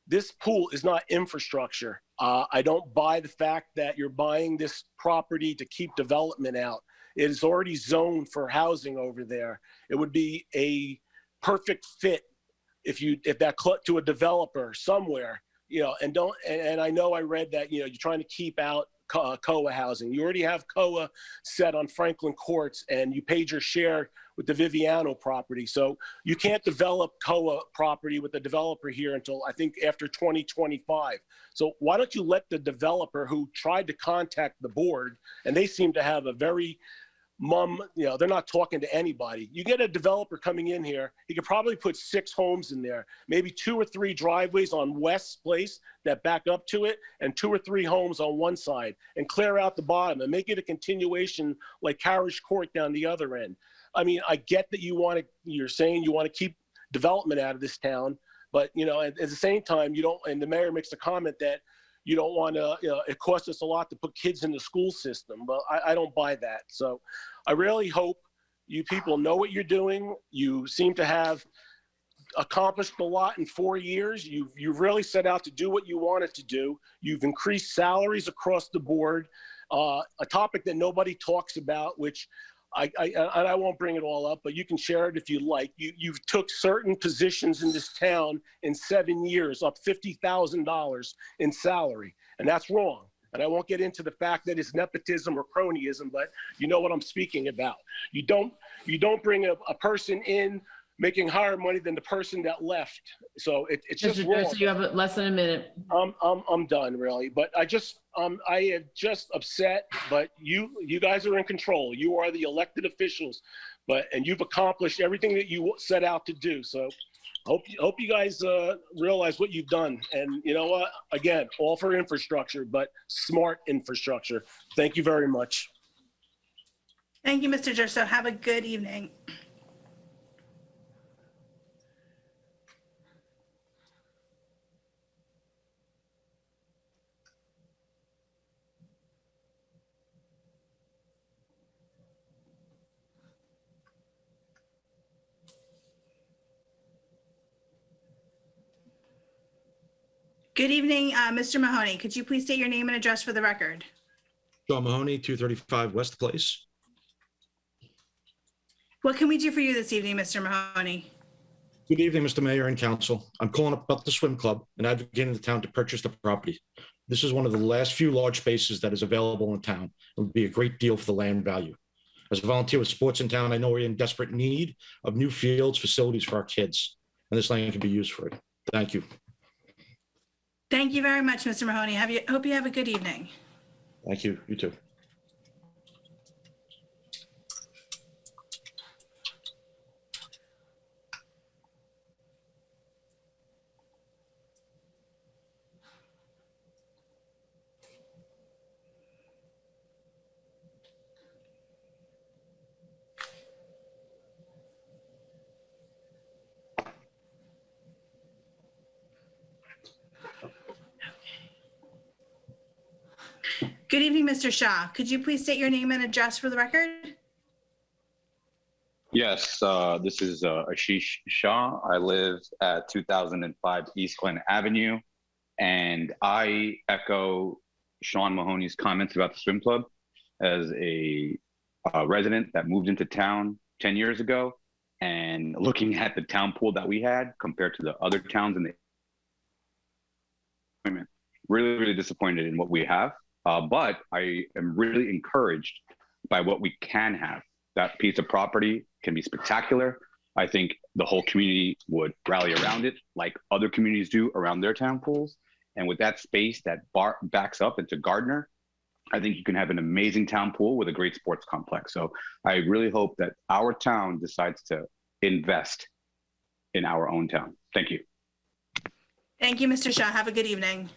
this pool is not infrastructure. I don't buy the fact that you're buying this property to keep development out. It is already zoned for housing over there. It would be a perfect fit if that to a developer somewhere, and I know I read that, you're trying to keep out COA housing. You already have COA set on Franklin Courts and you paid your share with the Viviano property. So you can't develop COA property with the developer here until I think after 2025. So why don't you let the developer who tried to contact the board, and they seem to have a very they're not talking to anybody. You get a developer coming in here, he could probably put 6 homes in there, maybe 2 or 3 driveways on West Place that back up to it, and 2 or 3 homes on one side, and clear out the bottom and make it a continuation like Carriage Court down the other end. I mean, I get that you're saying you want to keep development out of this town, but at the same time, you don't, and the mayor makes a comment that you don't want to, it costs us a lot to put kids in the school system, but I don't buy that. So I really hope you people know what you're doing. You seem to have accomplished a lot in 4 years. You've really set out to do what you wanted to do. You've increased salaries across the board, a topic that nobody talks about, which I won't bring it all up, but you can share it if you like. You've took certain positions in this town in 7 years, up $50,000 in salary, and that's wrong. And I won't get into the fact that it's nepotism or cronyism, but you know what I'm speaking about. You don't bring a person in making higher money than the person that left. So it's just wrong. You have less than a minute. I'm done, really. But I am just upset. But you guys are in control. You are the elected officials, and you've accomplished everything that you set out to do. So hope you guys realize what you've done. And you know what? Again, all for infrastructure, but smart infrastructure. Thank you very much. Thank you, Mr. Durso. Have a good evening. Good evening, Mr. Mahoney. Could you please state your name and address for the record? Sean Mahoney, 235 West Place. What can we do for you this evening, Mr. Mahoney? Good evening, Mr. Mayor and Council. I'm calling up about the swim club and advocating the town to purchase the property. This is one of the last few large spaces that is available in town. It would be a great deal for the land value. As a volunteer with sports in town, I know we're in desperate need of new fields, facilities for our kids, and this land can be used for it. Thank you. Thank you very much, Mr. Mahoney. Hope you have a good evening. Thank you. You too. Good evening, Mr. Shaw. Could you please state your name and address for the record? Yes, this is Ashish Shah. I live at 2005 East Glen Avenue, and I echo Sean Mahoney's comments about the swim club. As a resident that moved into town 10 years ago, and looking at the town pool that we had compared to the other towns in the really disappointed in what we have. But I am really encouraged by what we can have. That piece of property can be spectacular. I think the whole community would rally around it like other communities do around their town pools. And with that space that backs up into Gardner, I think you can have an amazing town pool with a great sports complex. So I really hope that our town decides to invest in our own town. Thank you. Thank you, Mr. Shaw. Have a good evening.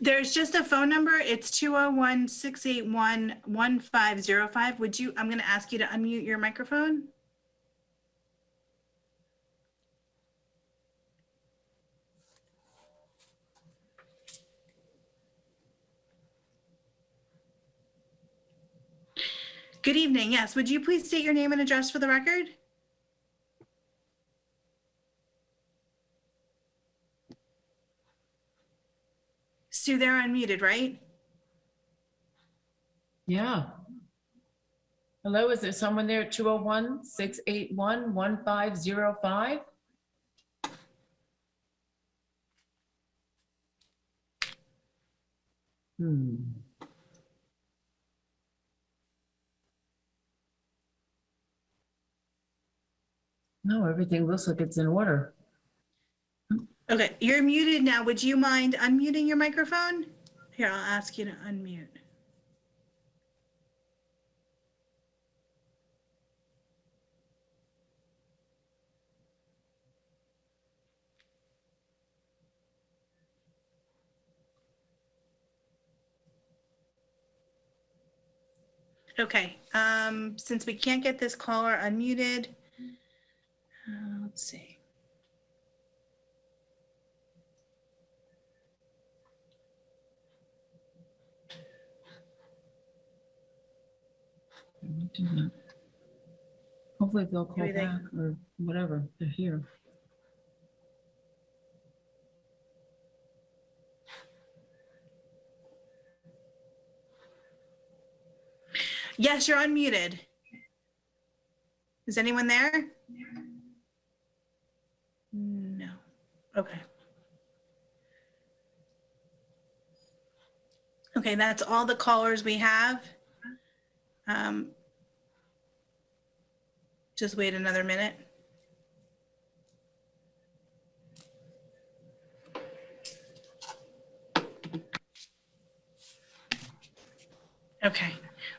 There's just a phone number. It's 201-681-1505. I'm going to ask you to unmute your microphone. Good evening. Yes, would you please state your name and address for the record? Sue, they're unmuted, right? Yeah. Hello, is there someone there at 201-681-1505? No, everything looks like it's in order. Okay, you're muted now. Would you mind unmuting your microphone? Here, I'll ask you to unmute. Okay, since we can't get this caller unmuted, let's see. Hopefully they'll call back or whatever, they're here. Yes, you're unmuted. Is anyone there? No. Okay. Okay, that's all the callers we have. Just wait another minute. Okay.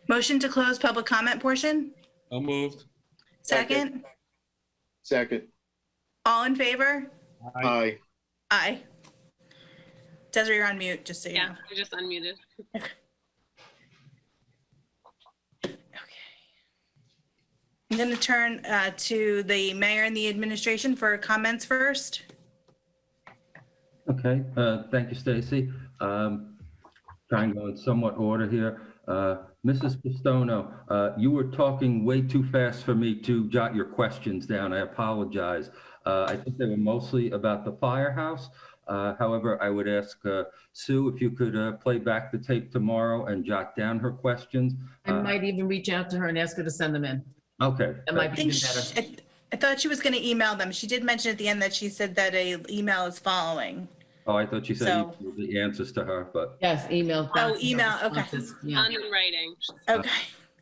Motion to close public comment portion? So moved. Second? Second. All in favor? Aye. Aye. Desiree, you're on mute, just so you know. Yeah, I just unmuted. I'm going to turn to the mayor and the administration for comments first. Okay, thank you, Stacy. Trying to go in somewhat order here. Mrs. Pistono, you were talking way too fast for me to jot your questions down. I apologize. I think they were mostly about the firehouse. However, I would ask Sue if you could play back the tape tomorrow and jot down her questions. I might even reach out to her and ask her to send them in. Okay. That might be even better. I thought she was going to email them. She did mention at the end that she said that a email is following. Oh, I thought you said So- you knew the answers to her, but Yes, email. Oh, email, okay. Yeah. On in writing. Okay.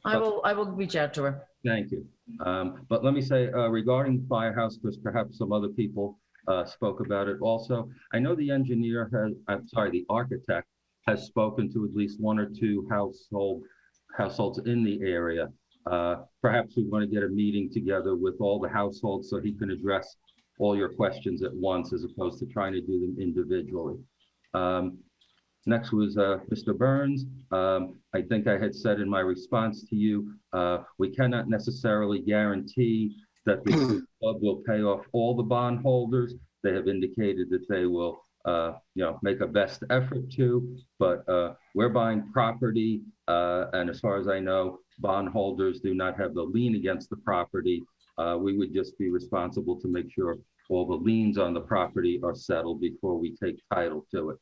I will reach out to her. thank you. But let me say regarding the firehouse, because perhaps some other people spoke about it also. I know the engineer the architect has spoken to at least one or two households in the area. Perhaps we want to get a meeting together with all the households so he can address all your questions at once as opposed to trying to do them individually. Next was Mr. Burns. I think I had said in my response to you, we cannot necessarily guarantee that the club will pay off all the bondholders. They have indicated that they will make a best effort to, but we're buying property, and as far as I know, bondholders do not have the lien against the property. We would just be responsible to make sure all the liens on the property are settled before we take title to it.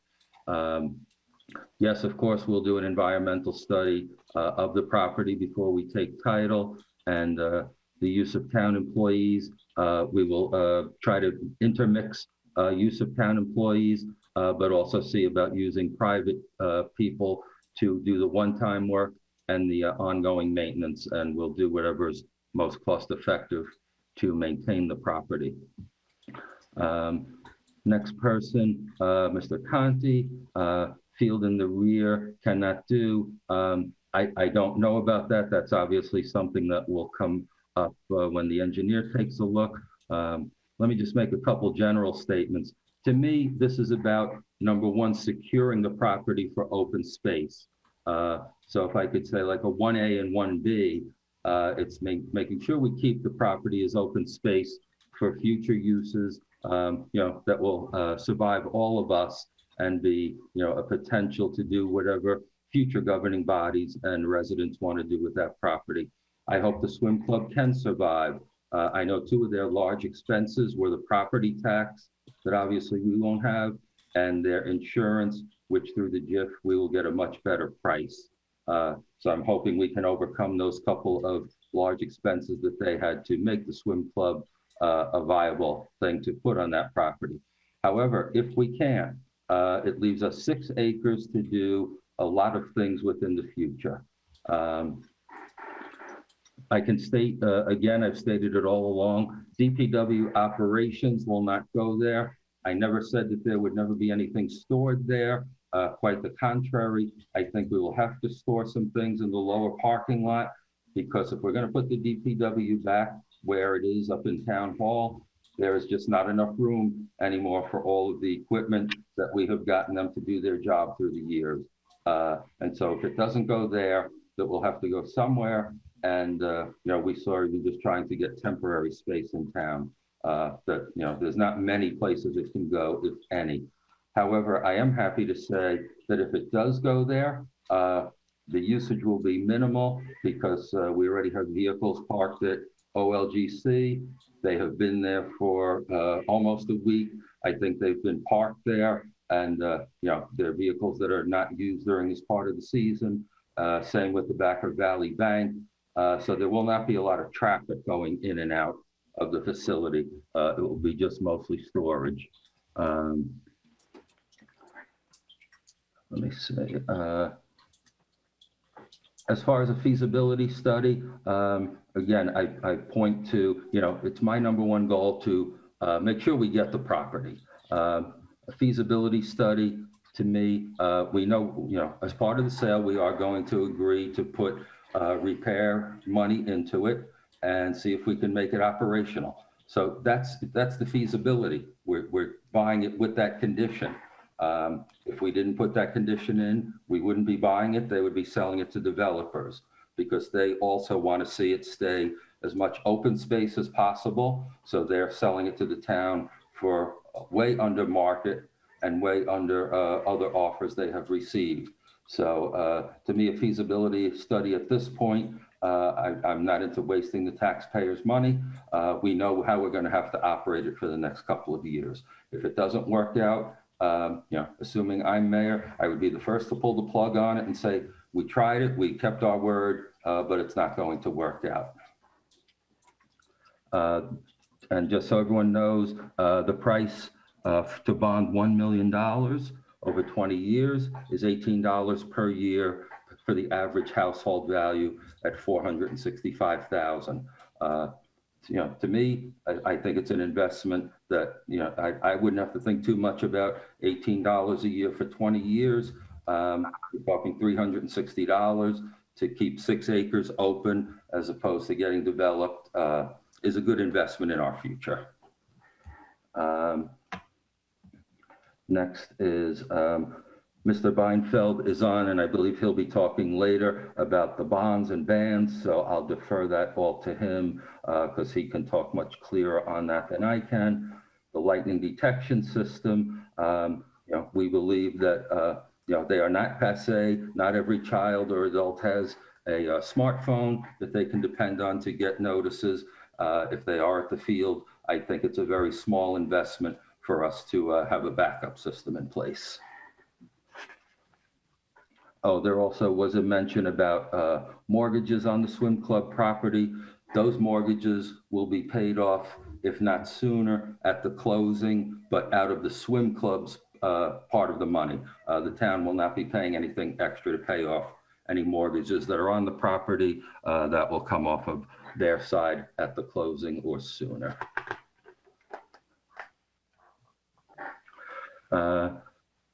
Yes, of course, we'll do an environmental study of the property before we take title, and the use of town employees. We will try to intermix use of town employees, but also see about using private people to do the one-time work and the ongoing maintenance, and we'll do whatever is most cost-effective to maintain the property. Next person, Mr. Conti, field in the rear cannot do. I don't know about that. That's obviously something that will come up when the engineer takes a look. Let me just make a couple general statements. To me, this is about, number one, securing the property for open space. So if I could say like a 1A and 1B, it's making sure we keep the property as open space for future uses, that will survive all of us and be, a potential to do whatever future governing bodies and residents want to do with that property. I hope the swim club can survive. I know two of their large expenses were the property tax that obviously we won't have, and their insurance, which through the JIF, we will get a much better price. So I'm hoping we can overcome those couple of large expenses that they had to make the swim club a viable thing to put on that property. However, if we can, it leaves us 6 acres to do a lot of things within the future. I can state, again, I've stated it all along, DPW operations will not go there. I never said that there would never be anything stored there. Quite the contrary. I think we will have to store some things in the lower parking lot, because if we're going to put the DPW back where it is up in Town Hall, there is just not enough room anymore for all of the equipment that we have gotten them to do their job through the years. And so if it doesn't go there, that we'll have to go somewhere. And, we saw even just trying to get temporary space in town, that, there's not many places it can go, if any. However, I am happy to say that if it does go there, the usage will be minimal, because we already have vehicles parked at OLGC. They have been there for almost a week. I think they've been parked there, and they're vehicles that are not used during this part of the season. Same with the back of Valley Bank. So there will not be a lot of traffic going in and out of the facility. It will be just mostly storage. Let me see. As far as a feasibility study, again, I point to, it's my #1 goal to make sure we get the property. A feasibility study, to me, we know, as part of the sale, we are going to agree to put repair money into it and see if we can make it operational. So that's the feasibility. We're buying it with that condition. If we didn't put that condition in, we wouldn't be buying it. They would be selling it to developers, because they also want to see it stay as much open space as possible. So they're selling it to the town for way under market. and way under other offers they have received. So to me, a feasibility study at this point, I'm not into wasting the taxpayers' money. We know how we're going to have to operate it for the next couple of years. If it doesn't work out, assuming I'm mayor, I would be the first to pull the plug on it and say, we tried it, we kept our word, but it's not going to work out. And just so everyone knows, the price to bond $1 million over 20 years is $18 per year for the average household value at $465,000. To me, I think it's an investment that, I wouldn't have to think too much about. $18 a year for 20 years. You're talking $360 to keep 6 acres open as opposed to getting developed is a good investment in our future. Next is Mr. Beinfeld is on, and I believe he'll be talking later about the bonds and bans, so I'll defer that all to him because he can talk much clearer on that than I can. The lightning detection system, we believe that they are not passé. Not every child or adult has a smartphone that they can depend on to get notices. If they are at the field, I think it's a very small investment for us to have a backup system in place. Oh, there also was a mention about mortgages on the swim club property. Those mortgages will be paid off, if not sooner, at the closing, but out of the swim club's part of the money. The town will not be paying anything extra to pay off any mortgages that are on the property. That will come off of their side at the closing or sooner.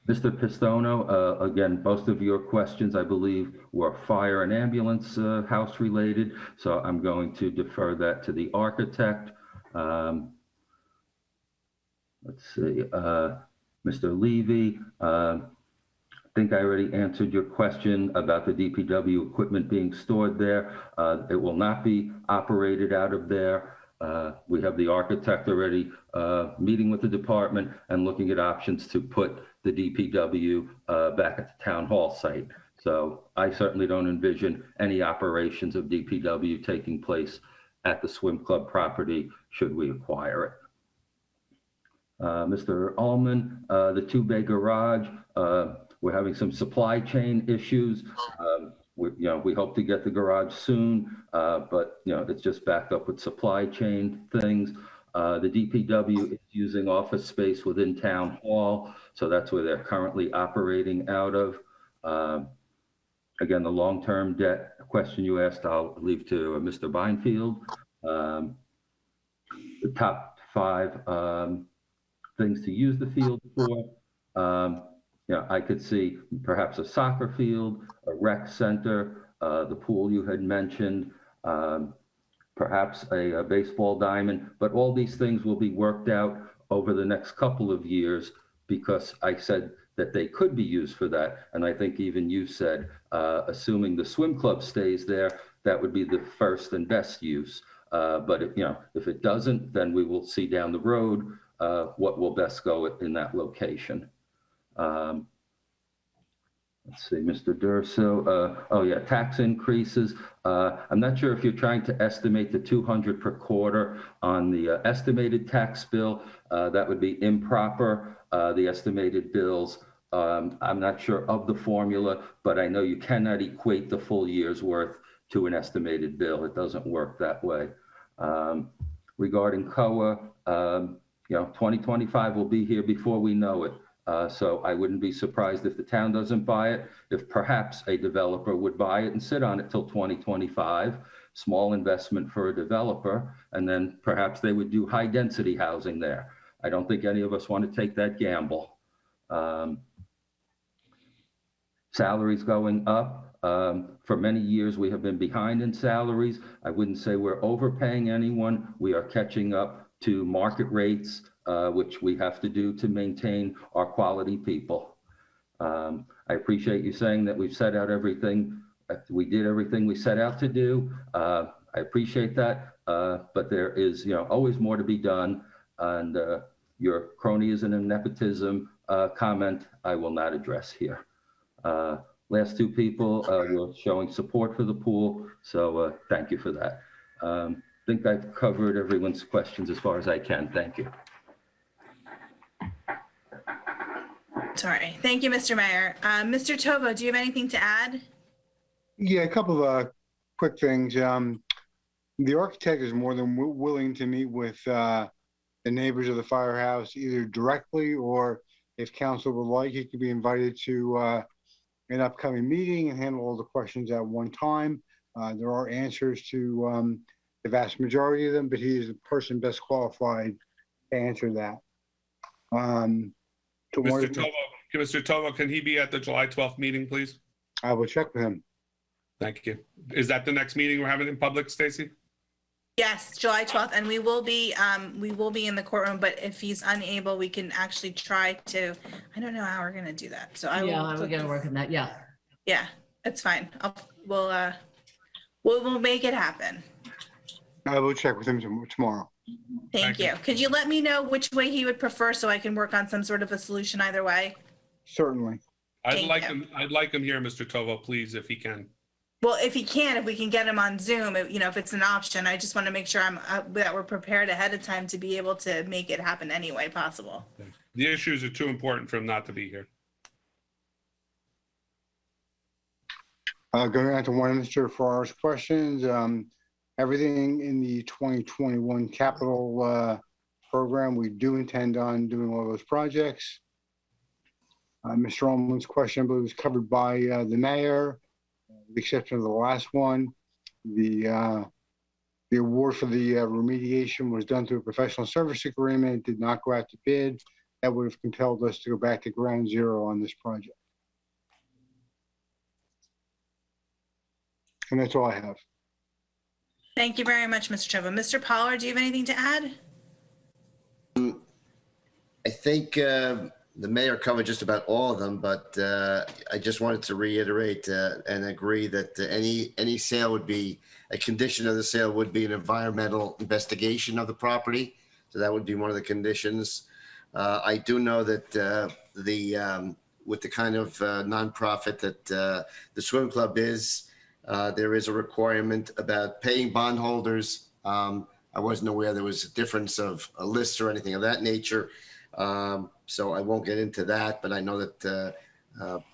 Mr. Pistono, again, most of your questions, I believe, were fire and ambulance house related, so I'm going to defer that to the architect. Let's see, Mr. Levy, I think I already answered your question about the DPW equipment being stored there. It will not be operated out of there. We have the architect already meeting with the department and looking at options to put the DPW back at the town hall site. So I certainly don't envision any operations of DPW taking place at the swim club property should we acquire it. Mr. Ullman, the 2-bay garage, we're having some supply chain issues. We hope to get the garage soon, but it's just backed up with supply chain things. The DPW is using office space within town hall, so that's where they're currently operating out of. Again, the long-term debt question you asked, I'll leave to Mr. Beinfeld. The top 5 things to use the field for. I could see perhaps a soccer field, a rec center, the pool you had mentioned, perhaps a baseball diamond, but all these things will be worked out over the next couple of years because I said that they could be used for that. And I think even you said, assuming the swim club stays there, that would be the first and best use. But if it doesn't, then we will see down the road what will best go in that location. Let's see, Mr. Durso. Oh yeah, tax increases. I'm not sure if you're trying to estimate the 200 per quarter on the estimated tax bill. That would be improper. The estimated bills. I'm not sure of the formula, but I know you cannot equate the full year's worth to an estimated bill. It doesn't work that way. Regarding COA, 2025 will be here before we know it. So I wouldn't be surprised if the town doesn't buy it, if perhaps a developer would buy it and sit on it till 2025, small investment for a developer, and then perhaps they would do high density housing there. I don't think any of us want to take that gamble. Salaries going up. For many years, we have been behind in salaries. I wouldn't say we're overpaying anyone. We are catching up to market rates, which we have to do to maintain our quality people. I appreciate you saying that we've set out everything. We did everything we set out to do. I appreciate that, but there is always more to be done. And your cronyism and nepotism comment I will not address here. Last two people were showing support for the pool, so thank you for that. I think I've covered everyone's questions as far as I can. Thank you. Sorry. Thank you, Mr. Mayor. Mr. Tovo, do you have anything to add? Yeah, a couple of quick things. The architect is more than willing to meet with the neighbors of the firehouse, either directly or if council would like, he could be invited to an upcoming meeting and handle all the questions at one time. There are answers to the vast majority of them, but he is the person best qualified to answer that. Mr. Tovo, can he be at the July 12th meeting, please? I will check with him. Thank you. Is that the next meeting we're having in public, Stacy? Yes, July 12th, and we will be in the courtroom, but if he's unable, we can actually try to, I don't know how we're gonna do that, so I will. Yeah, we're gonna work on that, yeah. Yeah, it's fine. We'll make it happen. I will check with him tomorrow. Thank you. Could you let me know which way he would prefer so I can work on some sort of a solution either way? Certainly. I'd like him here, Mr. Tovo, please, if he can. Well, if he can, if we can get him on Zoom, if it's an option, I just want to make sure that we're prepared ahead of time to be able to make it happen any way possible. The issues are too important for him not to be here. Going on to one of Mr. Farrar's questions, everything in the 2021 capital program, we do intend on doing all those projects. Mr. Ullman's question, I believe, was covered by the mayor, with the exception of the last one. The award for the remediation was done through a professional service agreement, did not go out to bid. That would have compelled us to go back to ground zero on this project. And that's all I have. Thank you very much, Mr. Tovo. Mr. Pollard, do you have anything to add? I think the mayor covered just about all of them, but I just wanted to reiterate and agree that any sale would be, a condition of the sale would be an environmental investigation of the property. So that would be one of the conditions. I do know that with the kind of nonprofit that the swim club is, there is a requirement about paying bondholders. I wasn't aware there was a difference of a list or anything of that nature. So I won't get into that, but I know that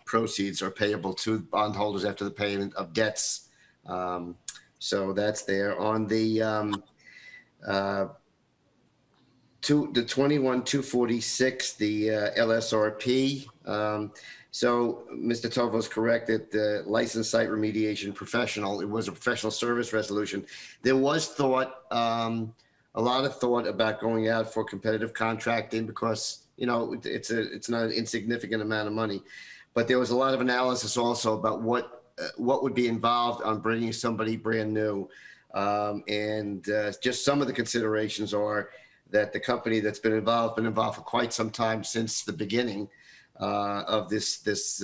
proceeds are payable to bondholders after the payment of debts. So that's there. On the 21-246, the LSRP. So Mr. Tovo is correct that the licensed site remediation professional, it was a professional service resolution. There was thought, a lot of thought about going out for competitive contracting because, it's not an insignificant amount of money. But there was a lot of analysis also about what would be involved on bringing somebody brand new. Just some of the considerations are that the company that's been involved for quite some time since the beginning of this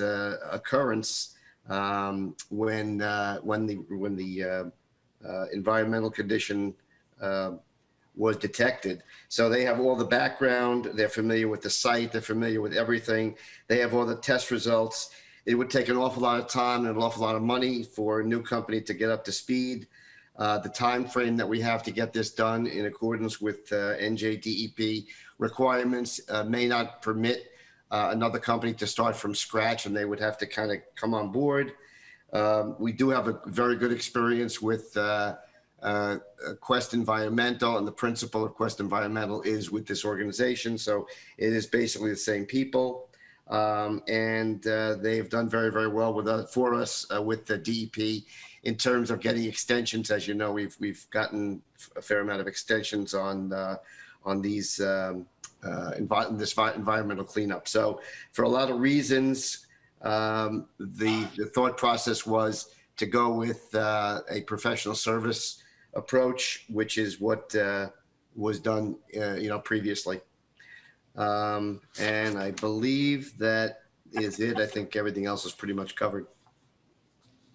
occurrence, when the environmental condition was detected. So they have all the background, they're familiar with the site, they're familiar with everything. They have all the test results. It would take an awful lot of time and an awful lot of money for a new company to get up to speed. The time frame that we have to get this done in accordance with NJDEP requirements may not permit another company to start from scratch, and they would have to kind of come on board. We do have a very good experience with Quest Environmental, and the principal of Quest Environmental is with this organization. So it is basically the same people. They've done very, very well for us with the DEP in terms of getting extensions. As you know, we've gotten a fair amount of extensions on these this environmental cleanup. So for a lot of reasons, the thought process was to go with a professional service approach, which is what was done, previously. And I believe that is it. I think everything else is pretty much covered.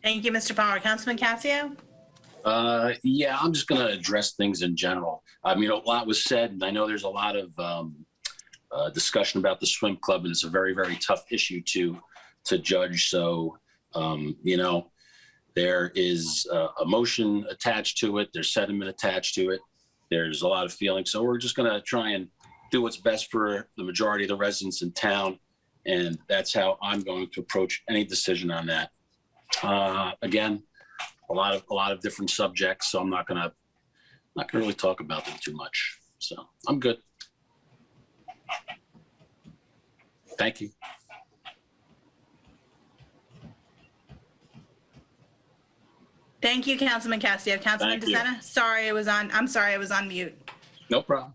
Thank you, Mr. Pollard. Councilman Cassio? Yeah, I'm just going to address things in general. I mean, a lot was said, and I know there's a lot of discussion about the swim club, and it's a very, very tough issue to judge. So, you know, there is a motion attached to it. There's sentiment attached to it. There's a lot of feeling. So we're just going to try and do what's best for the majority of the residents in town. And that's how I'm going to approach any decision on that. Again, a lot of different subjects. So I'm not going to really talk about them too much. So I'm good. Thank you. Thank you, Councilman Castillo. Councilman Thank you. DeSena? I'm sorry, I was on mute. No problem.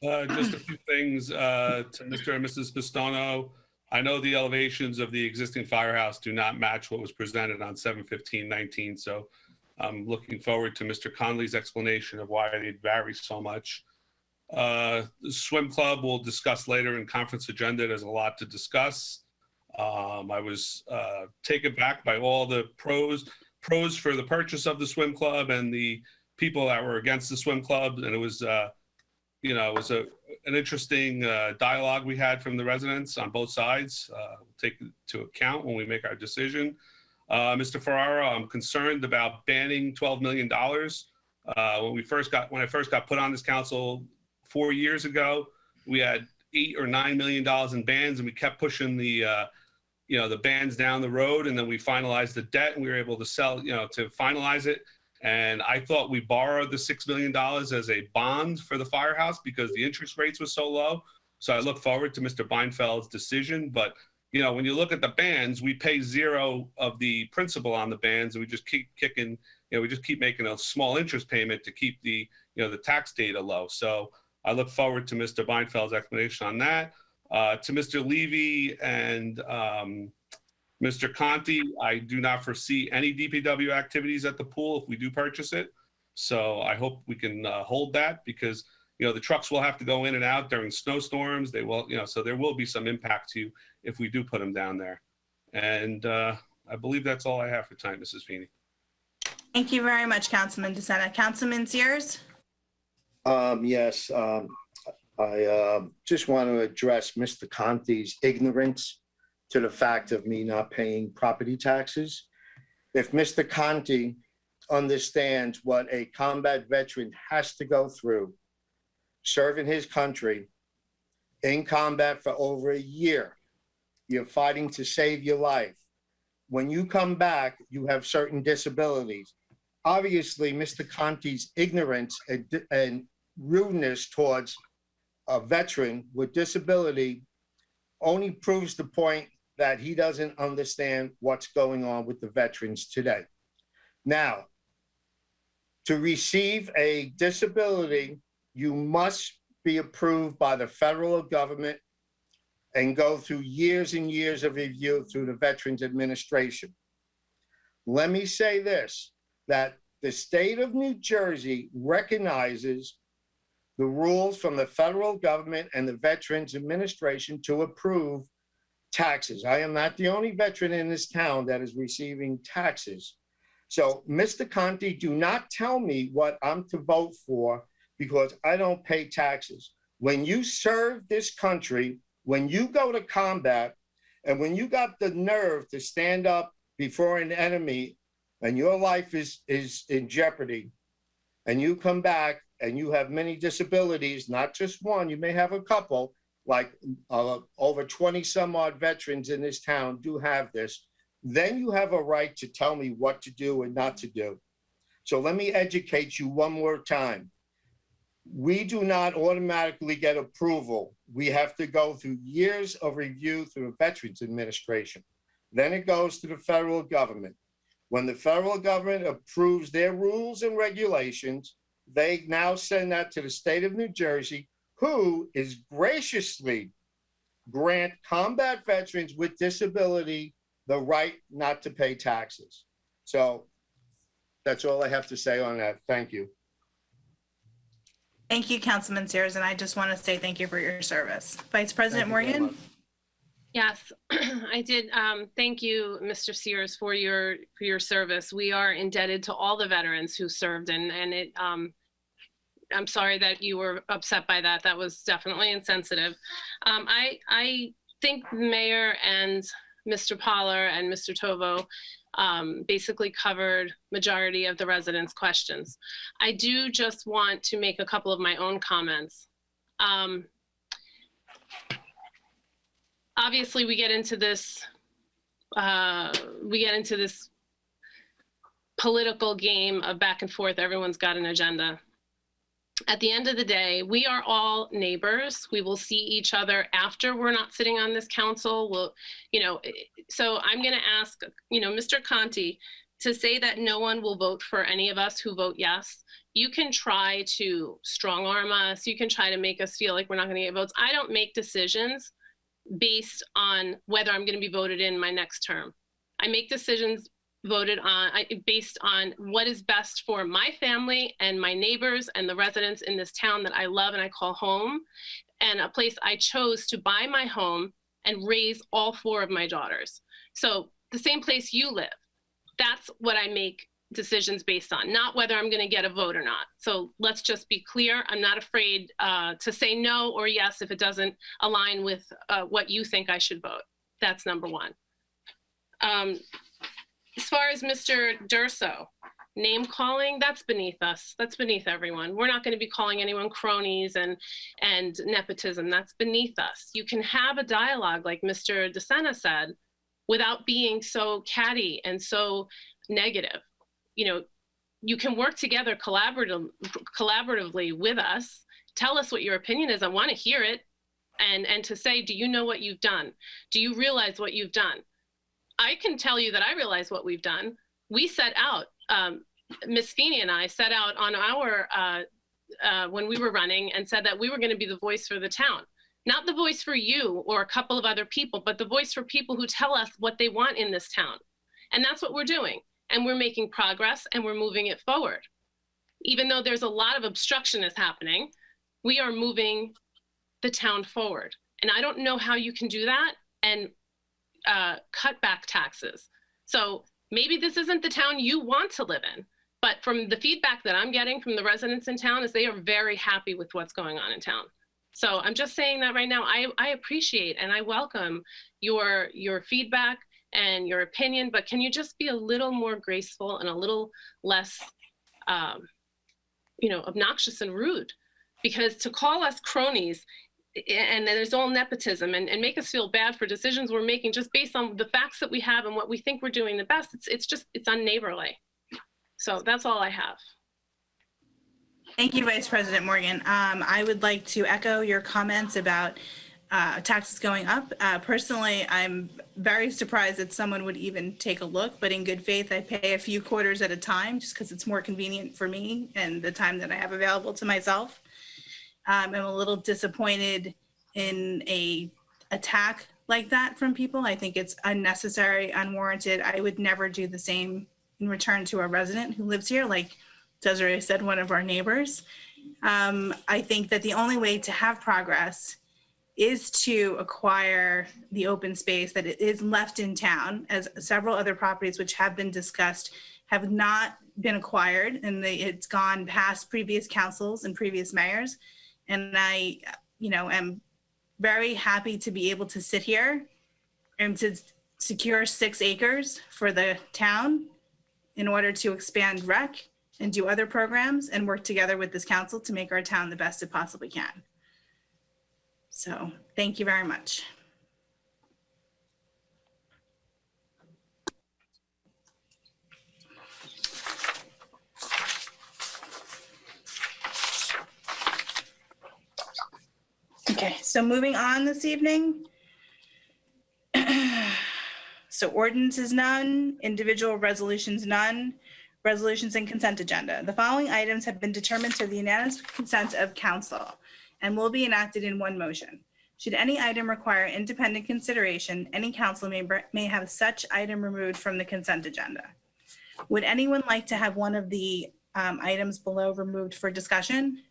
Just a few things to Mr. and Mrs. Pistono. I know the elevations of the existing firehouse do not match what was presented on 7/15/19, so I'm looking forward to Mr. Conley's explanation of why they vary so much. The swim club we'll discuss later in conference agenda. There's a lot to discuss. I was taken back by all the pros for the purchase of the swim club and the people that were against the swim club, and it was you know, it was an interesting dialogue we had from the residents on both sides. We'll take it to account when we make our decision. Mr. Ferraro, I'm concerned about banning $12 million. When I first got put on this council 4 years ago, we had $8 or $9 million in bans, and we kept pushing the you know, the bans down the road, and then we finalized the debt, and we were able to sell, you know, to finalize it. And I thought we borrowed the $6 million as a bond for the firehouse because the interest rates were so low. So I look forward to Mr. Beinfeld's decision. But, you know, when you look at the bans, we pay zero of the principal on the bans, and we just keep kicking, you know, we just keep making a small interest payment to keep the, you know, the tax data low. So I look forward to Mr. Beinfeld's explanation on that. To Mr. Levy and Mr. Conti, I do not foresee any DPW activities at the pool if we do purchase it. So I hope we can hold that because, you know, the trucks will have to go in and out during snowstorms. They will, you know, so there will be some impact to you if we do put them down there. And I believe that's all I have for time, Mrs. Feeney. Thank you very much, Councilman DeSena. Councilman Sears? Yes, I just want to address Mr. Conti's ignorance to the fact of me not paying property taxes. If Mr. Conti understands what a combat veteran has to go through, serving his country in combat for over a year, you're fighting to save your life. When you come back, you have certain disabilities. Obviously, Mr. Conti's ignorance and rudeness towards a veteran with disability only proves the point that he doesn't understand what's going on with the veterans today. Now, to receive a disability, you must be approved by the federal government and go through years and years of review through the Veterans Administration. Let me say this, that the state of New Jersey recognizes the rules from the federal government and the Veterans Administration to approve taxes. I am not the only veteran in this town that is receiving taxes. So, Mr. Conti, do not tell me what I'm to vote for because I don't pay taxes. When you serve this country, when you go to combat, and when you got the nerve to stand up before an enemy and your life is in jeopardy, and you come back and you have many disabilities, not just one, you may have a couple, like over 20 some odd veterans in this town do have this, then you have a right to tell me what to do and not to do. So let me educate you one more time. We do not automatically get approval. We have to go through years of review through the Veterans Administration. Then it goes to the federal government. When the federal government approves their rules and regulations, they now send that to the state of New Jersey, who is graciously grant combat veterans with disability the right not to pay taxes. So that's all I have to say on that. Thank you. Thank you, Councilman Sears, and I just want to say thank you for your service. Vice President Morgan? Yes, I did. Thank you, Mr. Sears, for your service. We are indebted to all the veterans who served, and it I'm sorry that you were upset by that. That was definitely insensitive. I think the mayor and Mr. Poller and Mr. Tovo basically covered majority of the residents' questions. I do just want to make a couple of my own comments. Obviously, we get into this political game of back and forth. Everyone's got an agenda. At the end of the day, we are all neighbors. We will see each other after we're not sitting on this council. We'll, so I'm going to ask, Mr. Conti, to say that no one will vote for any of us who vote yes. You can try to strong arm us. You can try to make us feel like we're not going to get votes. I don't make decisions based on whether I'm going to be voted in my next term. I make decisions based on what is best for my family and my neighbors and the residents in this town that I love and I call home, and a place I chose to buy my home and raise all 4 of my daughters. So the same place you live, that's what I make decisions based on, not whether I'm going to get a vote or not. So let's just be clear. I'm not afraid to say no or yes if it doesn't align with what you think I should vote. That's number one. As far as Mr. Durso, name calling, that's beneath us. That's beneath everyone. We're not going to be calling anyone cronies and nepotism. That's beneath us. You can have a dialogue like Mr. DeSena said without being so catty and so negative. You can work together collaboratively with us. Tell us what your opinion is. I want to hear it. And to say, do you know what you've done? Do you realize what you've done? I can tell you that I realize what we've done. We set out, Ms. Feeney and I set out on our, when we were running and said that we were going to be the voice for the town. Not the voice for you or a couple of other people, but the voice for people who tell us what they want in this town. And that's what we're doing. And we're making progress and we're moving it forward. Even though there's a lot of obstruction is happening, we are moving the town forward. And I don't know how you can do that and cut back taxes. So maybe this isn't the town you want to live in, but from the feedback that I'm getting from the residents in town is they are very happy with what's going on in town. So I'm just saying that right now, I appreciate and I welcome your feedback and your opinion, but can you just be a little more graceful and a little less, obnoxious and rude? Because to call us cronies and there's all nepotism and make us feel bad for decisions we're making just based on the facts that we have and what we think we're doing the best, it's unneighborly. So that's all I have. Thank you, Vice President Morgan. I would like to echo your comments about taxes going up. Personally, I'm very surprised that someone would even take a look, but in good faith, I pay a few quarters at a time just because it's more convenient for me and the time that I have available to myself. I'm a little disappointed in a attack like that from people. I think it's unnecessary, unwarranted. I would never do the same in return to a resident who lives here, like Desiree said, one of our neighbors. I think that the only way to have progress is to acquire the open space that is left in town, as several other properties which have been discussed have not been acquired, and it's gone past previous councils and previous mayors. And I, am very happy to be able to sit here and to secure 6 acres for the town in order to expand rec and do other programs and work together with this council to make our town the best it possibly can. So thank you very much. Okay, so moving on this evening. So ordinances none, individual resolutions none, resolutions and consent agenda. The following items have been determined to the unanimous consent of council and will be enacted in one motion. Should any item require independent consideration, any council member may have such item removed from the consent agenda. Would anyone like to have one of the items below removed for discussion?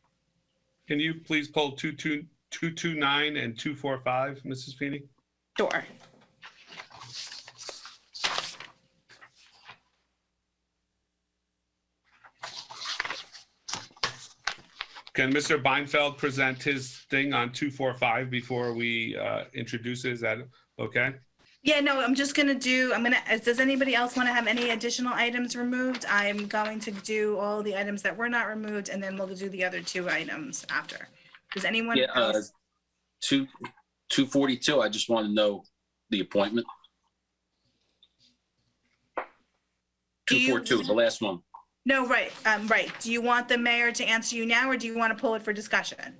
Can you please pull 229 and 245, Mrs. Feeney? Sure. Can Mr. Beinfeld present his thing on 245 before we introduce it? Is that okay? Yeah, no, does anybody else want to have any additional items removed? I'm going to do all the items that were not removed, and then we'll do the other 2 items after. Does anyone Yeah, else? 242, I just want to know the appointment. 242, the last one. No, right, right. Do you want the mayor to answer you now, or do you want to pull it for discussion?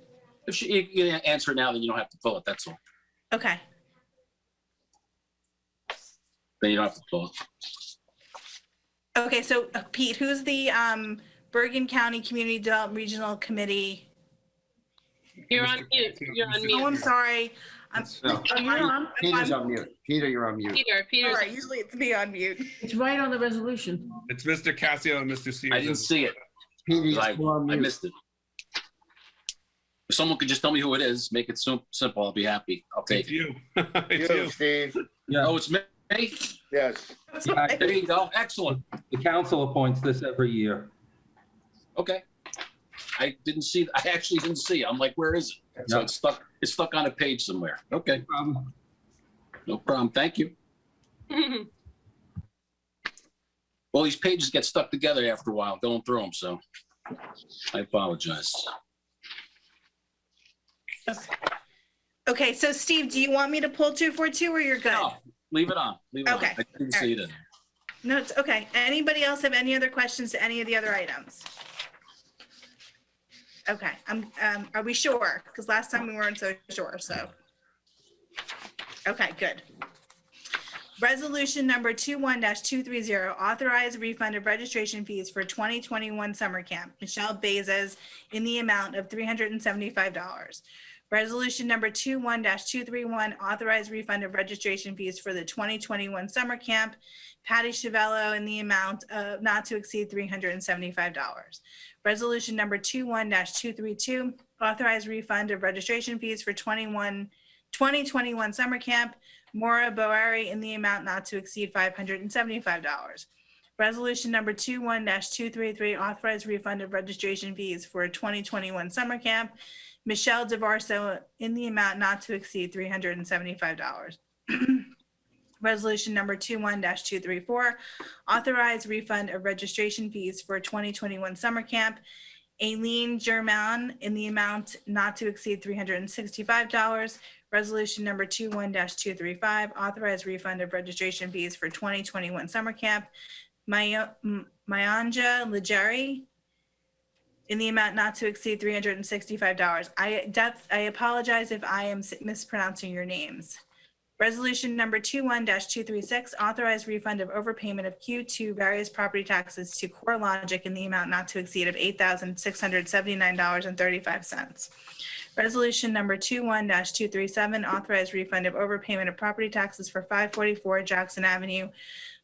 If you answer it now, then you don't have to pull it, that's all. Okay. Then you don't have to pull it. Okay, so Pete, who's the Bergen County Community Development Regional Committee? You're on mute. You're on mute. Oh, I'm sorry. Peter's on mute. Peter, you're on mute. Peter's All right, usually it's me on mute. It's right on the resolution. It's Mr. Cassio and Mr. Sears. I didn't see it. Peter's I on mute. missed it. If someone could just tell me who it is, make it simple, I'll be happy. I'll take It's you. it. It's you. Steve. Yeah, Oh, it's me? Yes. yeah, There you go. Excellent. the council appoints this every year. Okay. I actually didn't see it. I'm like, where is it? So No. it's stuck on a page somewhere. Okay. No problem. Thank you. Well, these pages get stuck together after a while, going through them, so I apologize. Okay, so Steve, do you want me to pull 242 or you're good? No, leave it on. Leave it Okay. on. I didn't All see right. it. No, it's okay. Anybody else have any other questions to any of the other items? Okay, are we sure? Because last time we weren't so sure, so. Okay, good. Resolution number 21-230, authorize refund of registration fees for 2021 summer camp. Michelle Bezos in the amount of $375. Resolution number 21-231, authorize refund of registration fees for the 2021 summer camp. Patty Chavello in the amount of not to exceed $375. Resolution number 21-232, authorize refund of registration fees for 2021 summer camp. Maura Boari in the amount not to exceed $575. Resolution number 21-233, authorize refund of registration fees for 2021 summer camp. Michelle DeVarso in the amount not to exceed $375. Resolution number 21-234, authorize refund of registration fees for 2021 summer camp. Aileen German in the amount not to exceed $365. Resolution number 21-235, authorize refund of registration fees for 2021 summer camp. Mayanja Legeri in the amount not to exceed $365. I apologize if I am mispronouncing your names. Resolution number 21-236, authorize refund of overpayment of Q2 various property taxes to CoreLogic in the amount not to exceed of $8,679.35. Resolution number 21-237, authorize refund of overpayment of property taxes for 544 Jackson Avenue,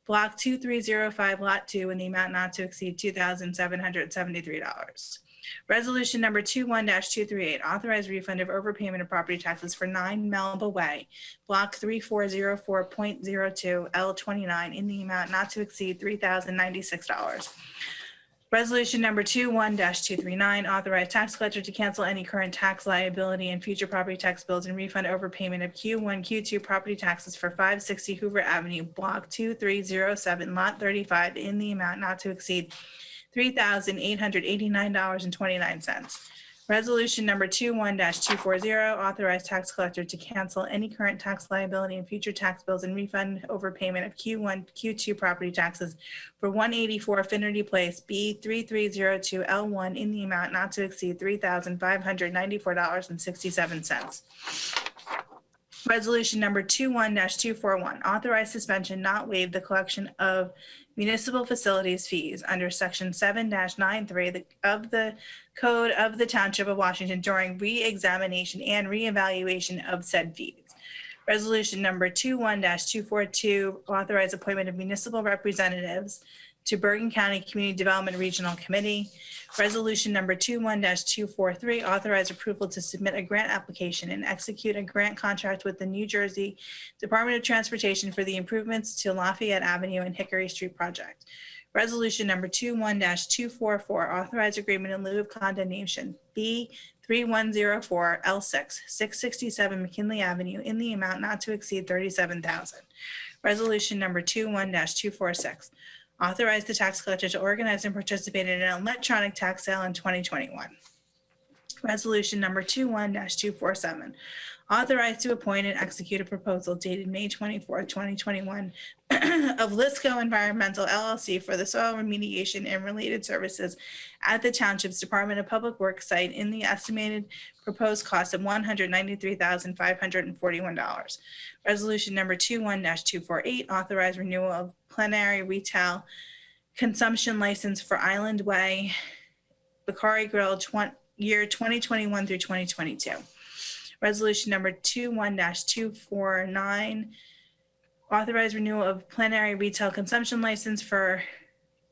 Block 2305, Lot 2, in the amount not to exceed $2,773. Resolution number 21-238, authorize refund of overpayment of property taxes for 9 Melba Way, Block 3404.02, L29, in the amount not to exceed $3,096. Resolution number 21-239, authorize tax collector to cancel any current tax liability and future property tax bills and refund overpayment of Q1, Q2 property taxes for 560 Hoover Avenue, Block 2307, Lot 35, in the amount not to exceed $3,889.29. Resolution number 21-240, authorize tax collector to cancel any current tax liability and future tax bills and refund overpayment of Q1, Q2 property taxes for 184 Affinity Place, B3302 L1, in the amount not to exceed $3,594.67. Resolution number 21-241, authorize suspension, not waive the collection of municipal facilities fees under section 7-93 of the Code of the Township of Washington during re-examination and re-evaluation of said fees. Resolution number 21-242, authorize appointment of municipal representatives to Bergen County Community Development Regional Committee. Resolution number 21-243, authorize approval to submit a grant application and execute a grant contract with the New Jersey Department of Transportation for the improvements to Lafayette Avenue and Hickory Street project. Resolution number 21-244, authorized agreement in lieu of condemnation, B 3104 L6, 667 McKinley Avenue, in the amount not to exceed $37,000. Resolution number 21-246, authorize the tax collector to organize and participate in an electronic tax sale in 2021. Resolution number 21-247, authorized to appoint and execute a proposal dated May 24th, 2021 of Lisco Environmental LLC for the soil remediation and related services at the Township's Department of Public Works site in the estimated proposed cost of $193,541. Resolution number 21-248, authorized renewal of plenary retail consumption license for Island Way Bakari Grill year 2021 through 2022. Resolution number 21-249, authorized renewal of plenary retail consumption license for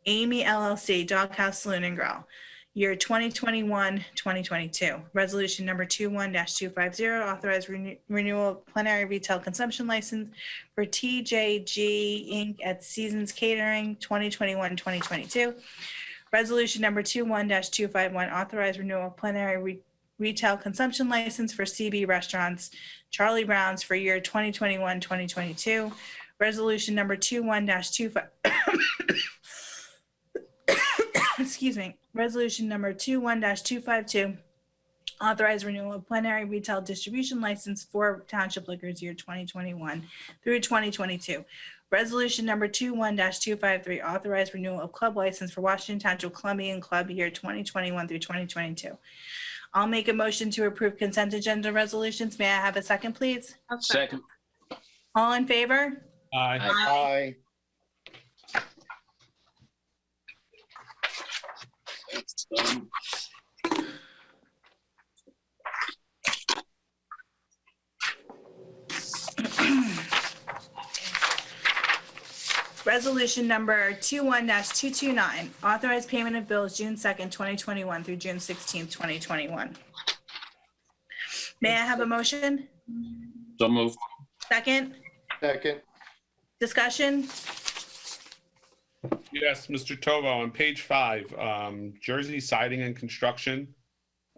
Amy LLC Doghouse Saloon and Grill, year 2021-2022. Resolution number 21-250, authorized renewal of plenary retail consumption license for TJG Inc. at Seasons Catering, 2021-2022. Resolution number 21-251, authorized renewal of plenary retail consumption license for CB Restaurants, Charlie Brown's for year 2021-2022. Resolution number 21-25, excuse me. Resolution number 21-252, authorized renewal of plenary retail distribution license for Township Liquors year 2021 through 2022. Resolution number 21-253, authorized renewal of club license for Washington Township Columbian Club year 2021 through 2022. I'll make a motion to approve consent agenda resolutions. May I have a second, please? Second. All in favor? Aye. Aye. That's done. Resolution number 21-229, authorized payment of bills June 2nd, 2021 through June 16th, 2021. May I have a motion? So moved. Second? Second. Discussion? Yes, Mr. Tovo, on page 5, Jersey Siding and Construction,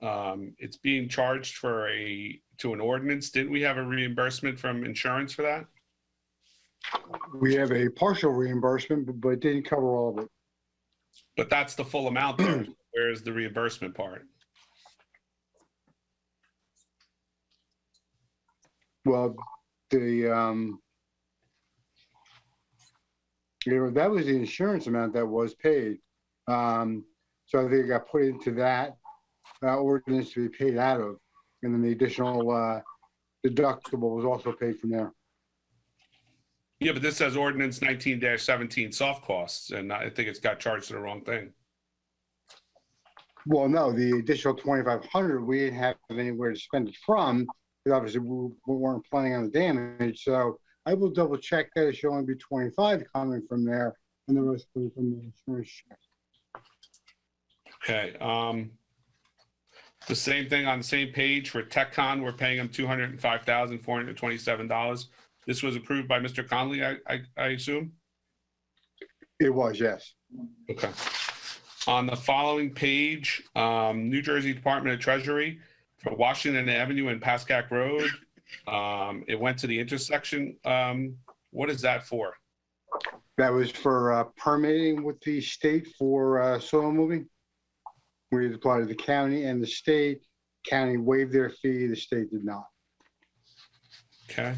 it's being charged to an ordinance. Didn't we have a reimbursement from insurance for that? We have a partial reimbursement, but it didn't cover all of it. But that's the full amount there. Where's the reimbursement part? Well, that was the insurance amount that was paid. So I think it got put into that ordinance to be paid out of, and then the additional deductible was also paid from there. Yeah, but this says ordinance 19-17 soft costs, and I think it's got charged to the wrong thing. Well, no, the additional 2,500 we didn't have anywhere to spend it from, because obviously we weren't planning on the damage. So I will double check that. It should only be 25 coming from there, and the rest coming from the insurance check. Okay. The same thing on the same page for TechCon, we're paying them $205,427. This was approved by Mr. Conley, I assume? It was, yes. Okay. On the following page, New Jersey Department of Treasury for Washington Avenue and Pascack Road. It went to the intersection. What is that for? That was for permitting with the state for soil moving. We applied to the county and the state. County waived their fee, the state did not. Okay.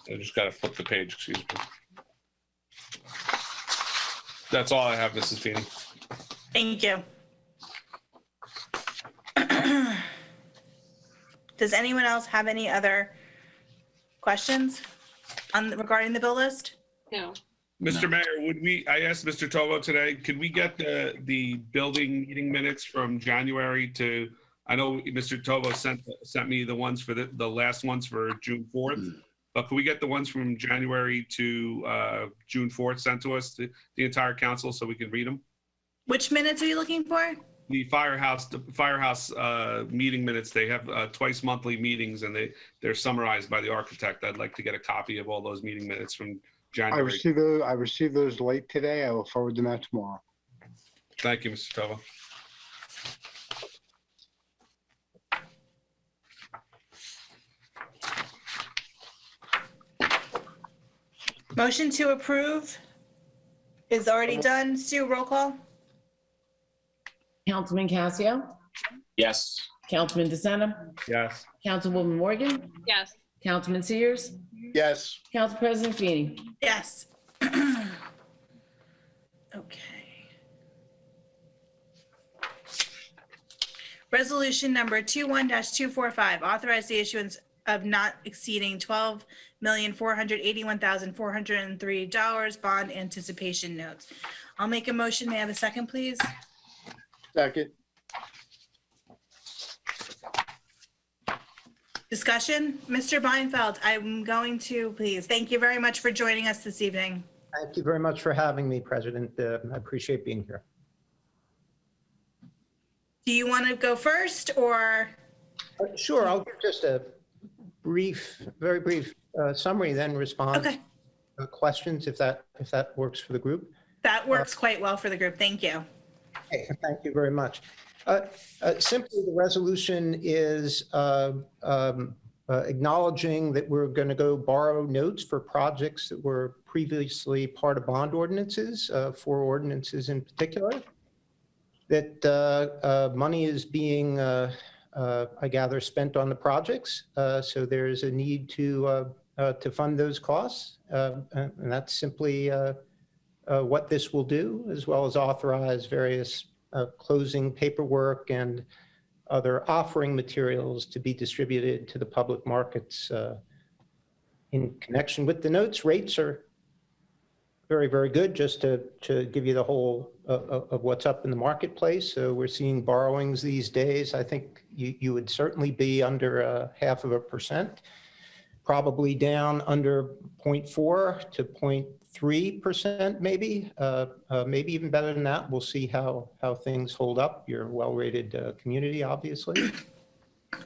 I just got to flip the page, excuse me. That's all I have, Mrs. Feeney. Thank you. Does anyone else have any other questions regarding the bill list? No. Mr. Mayor, I asked Mr. Tovo today, could we get the building meeting minutes from January to, I know Mr. Tovo sent me the ones for the last ones for June 4th, but could we get the ones from January to June 4th sent to us, the entire council, so we can read them? Which minutes are you looking for? the firehouse meeting minutes. They have twice monthly meetings, and they're summarized by the architect. I'd like to get a copy of all those meeting minutes from January. I received those late today. I will forward them out tomorrow. Thank you, Mr. Tova. Motion to approve is already done. Sue, roll call? Councilman Casio, Yes. Councilman DeSena, Yes. Councilwoman Morgan, Yes. Councilman Sears, Yes. Council President Feeney. Yes. Okay. Resolution number 21-245, authorize the issuance of not exceeding $12,481,403 bond anticipation notes. I'll make a motion. May I have a second, please? Second. Discussion? Mr. Beinfeld, I'm going to, please. Thank you very much for joining us this evening. Thank you very much for having me, President. I appreciate being here. Do you want to go first, or? Sure, I'll give just a very brief summary, then respond to questions if that works for the group. That works quite well for the group. Thank you. Okay, thank you very much. Simply, the resolution is acknowledging that we're going to go borrow notes for projects that were previously part of bond ordinances, 4 ordinances in particular, that money is being, I gather, spent on the projects. So there's a need to fund those costs. And that's simply what this will do, as well as authorize various closing paperwork and other offering materials to be distributed to the public markets in connection with the notes. Rates are very, very good, just to give you the whole of what's up in the marketplace. So we're seeing borrowings these days. I think you would certainly be under 0.5%, probably down under 0.4 to 0.3%, maybe, maybe even better than that. We'll see how things hold up. You're a well-rated community, obviously.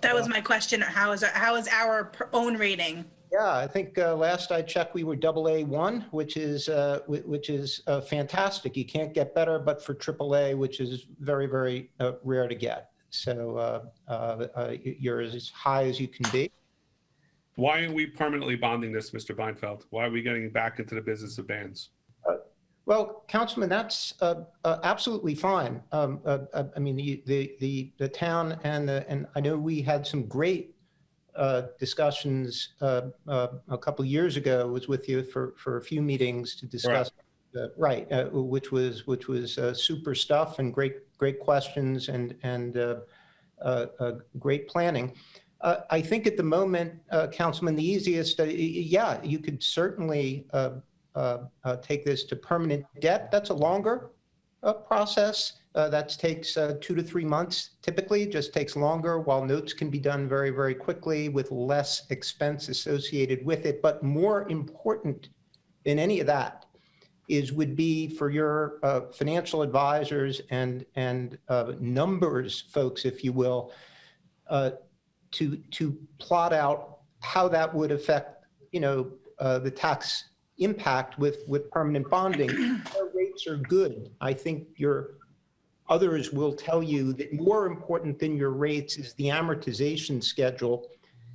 That was my question. How is our own rating? Yeah, I think last I checked, we were AA1, which is fantastic. You can't get better, but for AAA, which is very, very rare to get. So you're as high as you can be. Why are we permanently bonding this, Mr. Beinfeld? Why are we getting back into the business of bans? Well, Councilman, that's absolutely fine. I mean, the town and I know we had some great discussions a couple of years ago. Was with you for a few meetings to discuss, which was super stuff and great questions and great planning. I think at the moment, Councilman, the easiest, yeah, you could certainly take this to permanent debt. That's a longer process. That takes 2 to 3 months. Typically, it just takes longer, while notes can be done very, very quickly with less expense associated with it. But more important than any of that would be for your financial advisors and numbers folks, if you will, to plot out how that would affect, the tax impact with permanent bonding. Our rates are good. I think others will tell you that more important than your rates is the amortization schedule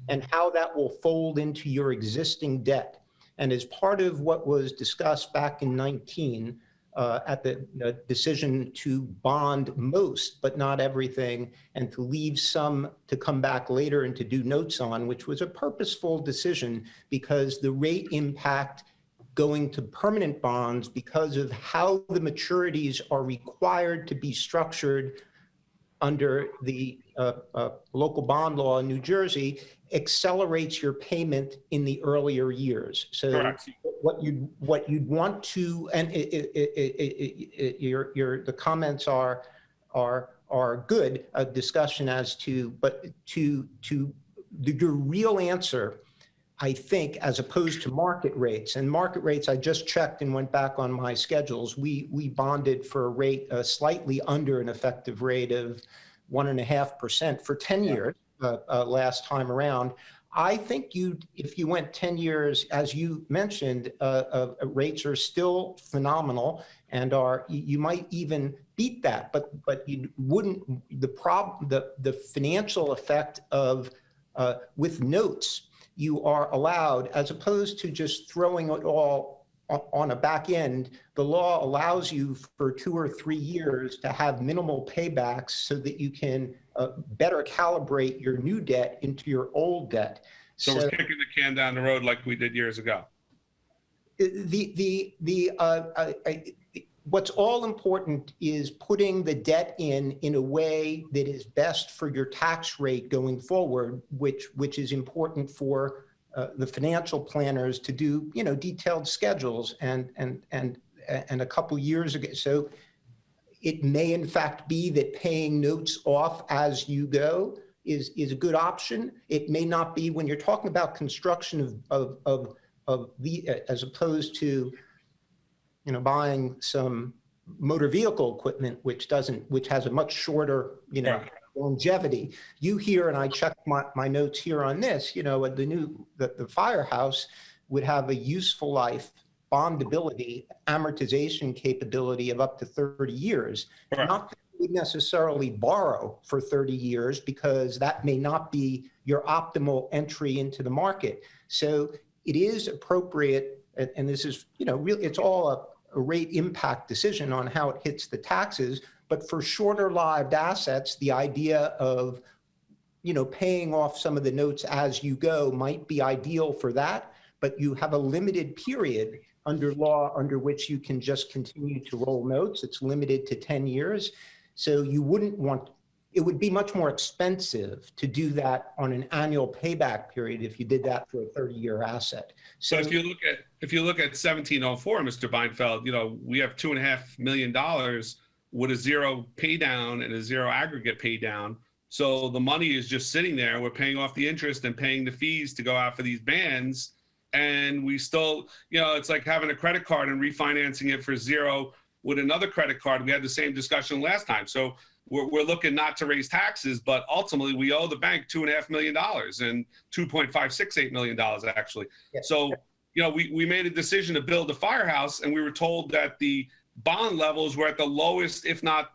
and how that will fold into your existing debt. And as part of what was discussed back in 19 at the decision to bond most, but not everything, and to leave some to come back later and to do notes on, which was a purposeful decision because the rate impact going to permanent bonds, because of how the maturities are required to be structured under the local bond law in New Jersey, accelerates your payment in the earlier years. So correct. What you'd want to, and the comments are good, a discussion as to, but your real answer I think, as opposed to market rates. And market rates, I just checked and went back on my schedules. We bonded for a rate slightly under an effective rate of 1.5% for 10 years last time around. I think if you went 10 years, as you mentioned, rates are still phenomenal and you might even beat that, but you wouldn't. The financial effect of with notes, you are allowed, as opposed to just throwing it all on a back end, the law allows you for 2 or 3 years to have minimal paybacks so that you can better calibrate your new debt into your old debt. So we're kicking the can down the road like we did years ago. What's all important is putting the debt in a way that is best for your tax rate going forward, which is important for the financial planners to do, detailed schedules and a couple years ago. So it may in fact be that paying notes off as you go is a good option. It may not be when you're talking about construction of as opposed to buying some motor vehicle equipment, which has a much shorter, longevity. You hear, and I checked my notes here on this, the firehouse would have a useful life, bondability, amortization capability of up to 30 years. Right. Not that you would necessarily borrow for 30 years because that may not be your optimal entry into the market. So it is appropriate, and this is, really, it's all a rate impact decision on how it hits the taxes. But for shorter lived assets, the idea of, paying off some of the notes as you go might be ideal for that. But you have a limited period under law under which you can just continue to roll notes. It's limited to 10 years. So you wouldn't want, it would be much more expensive to do that on an annual payback period if you did that for a 30-year asset. So if you look at 1704, Mr. Beinfeld, we have $2.5 million with a zero pay down and a zero aggregate pay down. So the money is just sitting there. We're paying off the interest and paying the fees to go out for these bands. And we still, it's like having a credit card and refinancing it for zero with another credit card. We had the same discussion last time. So we're looking not to raise taxes, but ultimately we owe the bank $2.5 million and $2.568 million actually. Yes. So, we made a decision to build a firehouse, and we were told that the bond levels were at the lowest, if not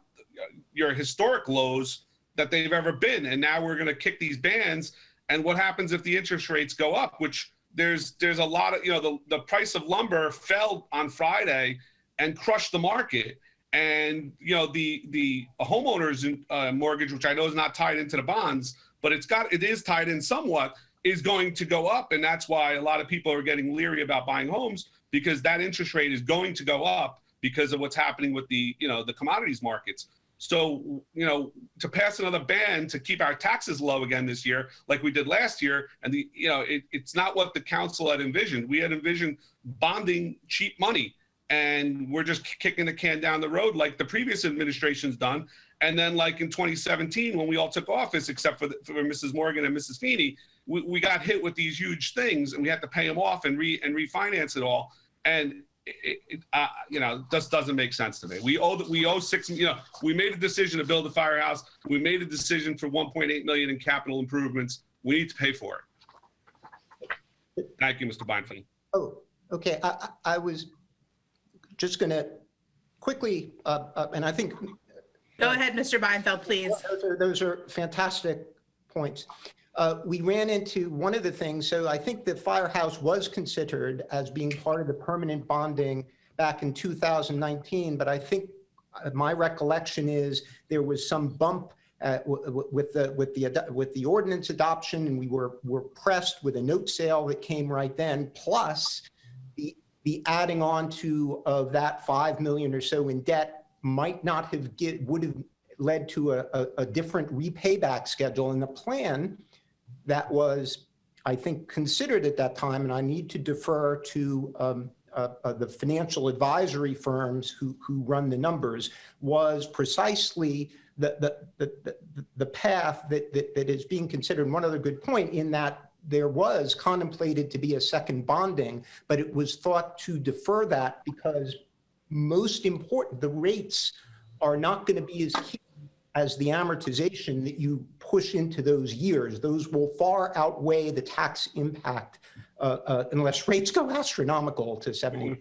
your historic lows that they've ever been. And now we're going to kick these bans. And what happens if the interest rates go up, which there's a lot of, the price of lumber fell on Friday and crushed the market. And, the homeowner's mortgage, which I know is not tied into the bonds, but it is tied in somewhat, is going to go up. And that's why a lot of people are getting leery about buying homes, because that interest rate is going to go up because of what's happening with the commodities markets. So, to pass another ban to keep our taxes low again this year, like we did last year, and it's not what the council had envisioned. We had envisioned bonding cheap money, and we're just kicking the can down the road like the previous administration's done. And then, like in 2017, when we all took office, except for Mrs. Morgan and Mrs. Feeney, we got hit with these huge things, and we had to pay them off and refinance it all. And it just doesn't make sense to me. We owe we made a decision to build a firehouse. We made a decision for $1.8 million in capital improvements. We need to pay for it. Thank you, Mr. Beinfeld. Oh, okay. I was just going to quickly, and I think. Go ahead, Mr. Beinfeld, please. Those are fantastic points. We ran into one of the things, so I think the firehouse was considered as being part of the permanent bonding back in 2019, but I think my recollection is there was some bump with the ordinance adoption, and we were pressed with a note sale that came right then, plus the adding on to of that $5 million or so in debt might not have would have led to a different repayback schedule in the plan that was, I think, considered at that time, and I need to defer to the financial advisory firms who run the numbers, was precisely the path that is being considered. And one other good point in that there was contemplated to be a second bonding, but it was thought to defer that because most important, the rates are not going to be as key as the amortization that you push into those years. Those will far outweigh the tax impact unless rates go astronomical to 70%.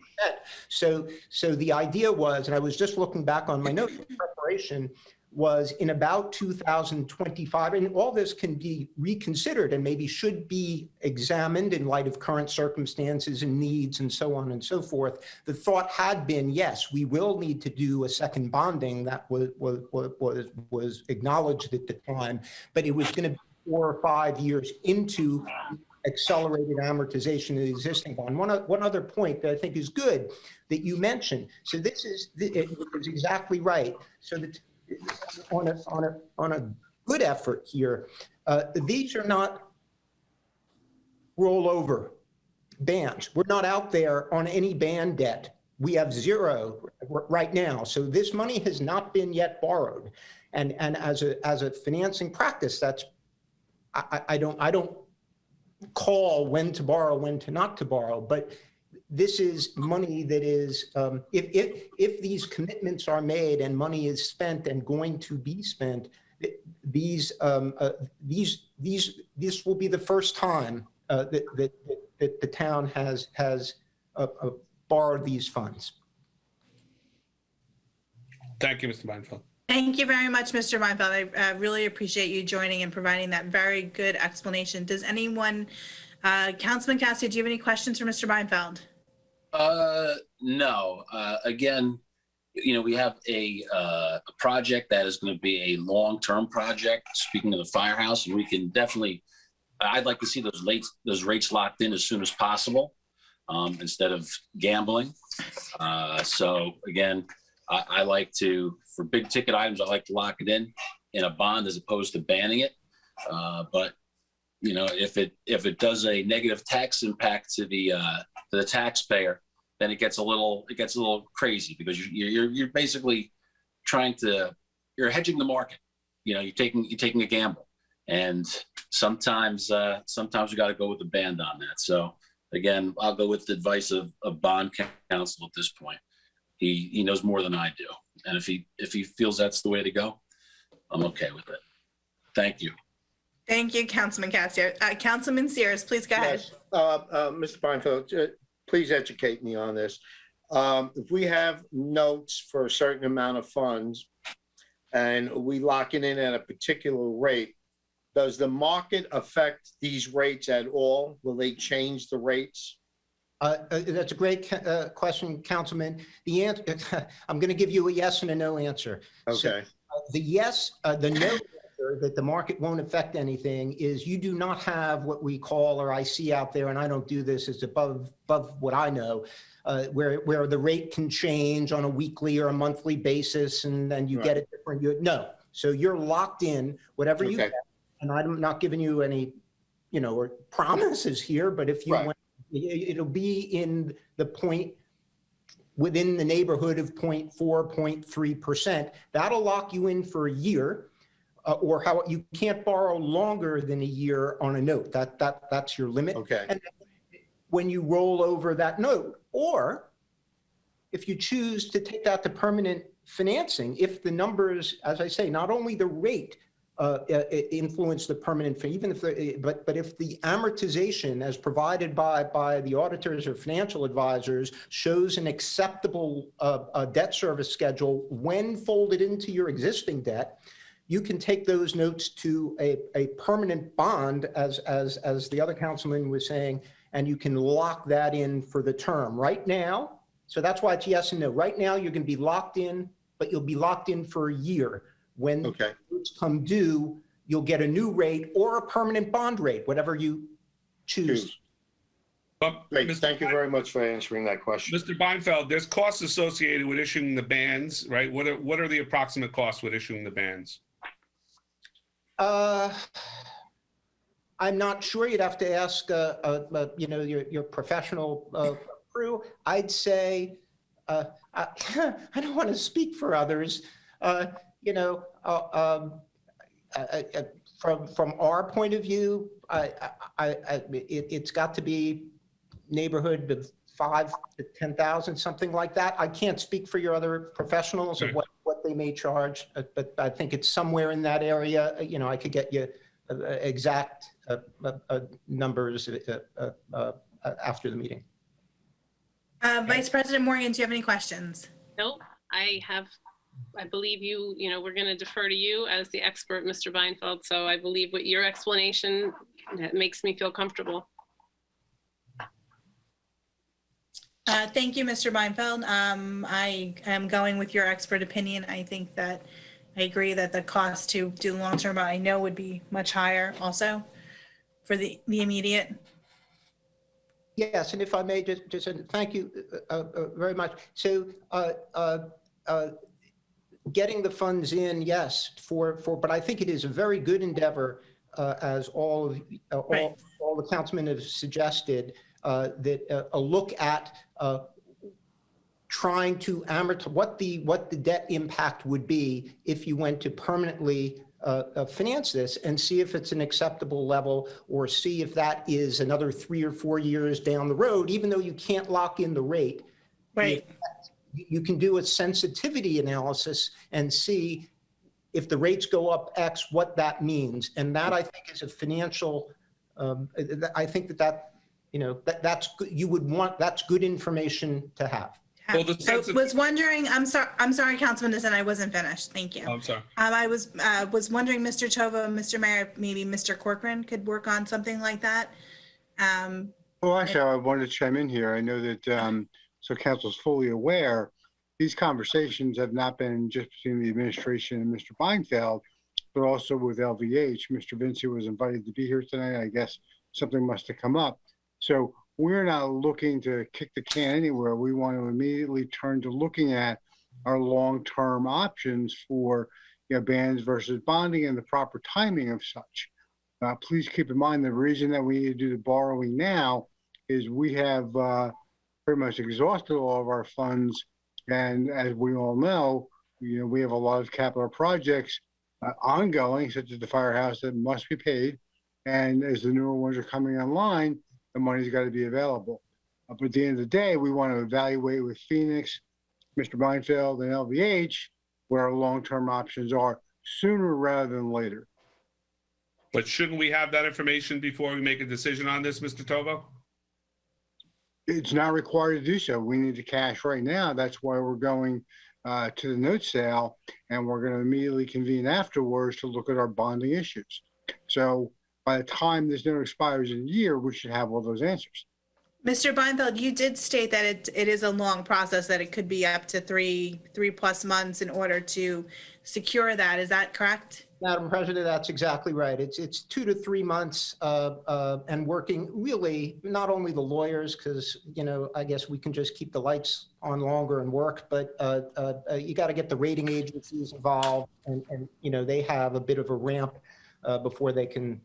So the idea was, and I was just looking back on my notes in preparation, was in about 2025, and all this can be reconsidered and maybe should be examined in light of current circumstances and needs and so on and so forth. The thought had been, yes, we will need to do a second bonding. That was acknowledged at the time, but it was going to be 4 or 5 years into accelerated amortization of the existing bond. One other point that I think is good that you mentioned. So this is exactly right. So that on a good effort here, these are not rollover bans. We're not out there on any ban debt. We have zero right now. So this money has not been yet borrowed. And as a financing practice, that's I don't call when to borrow, when to not to borrow, but this is money that is, if these commitments are made and money is spent and going to be spent, this will be the first time that the town has borrowed these funds. Thank you, Mr. Beinfeld. Thank you very much, Mr. Beinfeld. I really appreciate you joining and providing that very good explanation. Does anyone, Councilman Cassidy, do you have any questions for Mr. Beinfeld? No. Again, we have a project that is going to be a long-term project. Speaking of the firehouse, and we can definitely, I'd like to see those rates locked in as soon as possible, instead of gambling. So again, I like to, for big ticket items, I like to lock it in a bond as opposed to banning it. But if it does a negative tax impact to the taxpayer, then it gets a little crazy, because you're basically you're hedging the market. You're taking a gamble, and sometimes we got to go with the band on that. So again, I'll go with the advice of bond counsel at this point. He knows more than I do, and if he feels that's the way to go, I'm okay with it. Thank you. Thank you, Councilman Cassidy. Councilman Sears, please go ahead. Mr. Beinfeld, please educate me on this. If we have notes for a certain amount of funds and we lock it in at a particular rate, does the market affect these rates at all? Will they change the rates? That's a great question, Councilman. The answer, I'm going to give you a yes and a no answer. Okay. So, the yes, the no answer that the market won't affect anything is you do not have what we call, or I see out there, and I don't do this, it's above what I know, where the rate can change on a weekly or a monthly basis, and then you get it different. No. So you're locked in, whatever you get, and I'm not giving you any, or promises here, but if you went, it'll be in the point, within the neighborhood of 0.4, 0.3%. That'll lock you in for a year, or how you can't borrow longer than a year on a note. That's your limit. Okay. And when you roll over that note, or if you choose to take out the permanent financing, if the numbers, as I say, not only the rate influence the permanent, even if but if the amortization as provided by the auditors or financial advisors shows an acceptable debt service schedule when folded into your existing debt, you can take those notes to a permanent bond, as the other councilman was saying, and you can lock that in for the term. Right now, so that's why it's yes and no. Right now, you're going to be locked in, but you'll be locked in for a year. When notes come due, you'll get a new rate or a permanent bond rate, whatever you choose. Great. Thank you very much for answering that question. Mr. Beinfeld, there's costs associated with issuing the bans, right? What are the approximate costs with issuing the bans? I'm not sure. You'd have to ask, your professional crew. I'd say, I don't want to speak for others. from our point of view, it's got to be neighborhood of 5 to 10,000, something like that. I can't speak for your other professionals of what they may charge, but I think it's somewhere in that area. You know, I could get you exact numbers after the meeting. Vice President Morgan, do you have any questions? Nope. I believe you know, we're going to defer to you as the expert, Mr. Beinfeld. So I believe what your explanation that makes me feel comfortable. Thank you, Mr. Beinfeld. I am going with your expert opinion. I think that I agree that the cost to do long-term, I know would be much higher also for the immediate. Yes, and if I may just thank you very much. So getting the funds in, yes, but I think it is a very good endeavor, as all the councilmen have suggested, that a look at trying to amortize what the debt impact would be if you went to permanently finance this, and see if it's an acceptable level, or see if that is another 3 or 4 years down the road, even though you can't lock in the rate. Right. You can do a sensitivity analysis and see if the rates go up X, what that means. And that, I think, is a financial, I think that, you know, that's good. You would want, that's good information to have. Well, I was wondering, I'm sorry, Councilman Dissent, I wasn't finished. Thank you. Oh, I'm sorry. I was wondering, Mr. Tova, Mr. Mayor, maybe Mr. Corcoran could work on something like that. Well, actually, I wanted to chime in here. I know that, so council's fully aware, these conversations have not been just between the administration and Mr. Beinfeld, but also with LVH. Mr. Vinci was invited to be here tonight. I guess something must have come up. So we're not looking to kick the can anywhere. We want to immediately turn to looking at our long-term options for, you know, bans versus bonding and the proper timing of such. Please keep in mind the reason that we need to do the borrowing now is we have pretty much exhausted all of our funds. And as we all know, you know, we have a lot of capital projects ongoing, such as the firehouse, that must be paid. And as the newer ones are coming online, the money's got to be available. But at the end of the day, we want to evaluate with Phoenix, Mr. Beinfeld, and LVH what our long-term options are sooner rather than later. But shouldn't we have that information before we make a decision on this, Mr. Tovo? It's not required to do so. We need the cash right now. That's why we're going to the note sale, and we're going to immediately convene afterwards to look at our bonding issues. So by the time this note expires in a year, we should have all those answers. Mr. Beinfeld, you did state that it is a long process, that it could be up to three plus months in order to secure that. Is that correct? Madam President, that's exactly right. It's 2 to 3 months and working really not only the lawyers, because, you know, I guess we can just keep the lights on longer and work, but you got to get the rating agencies involved, and you know, they have a bit of a ramp before they can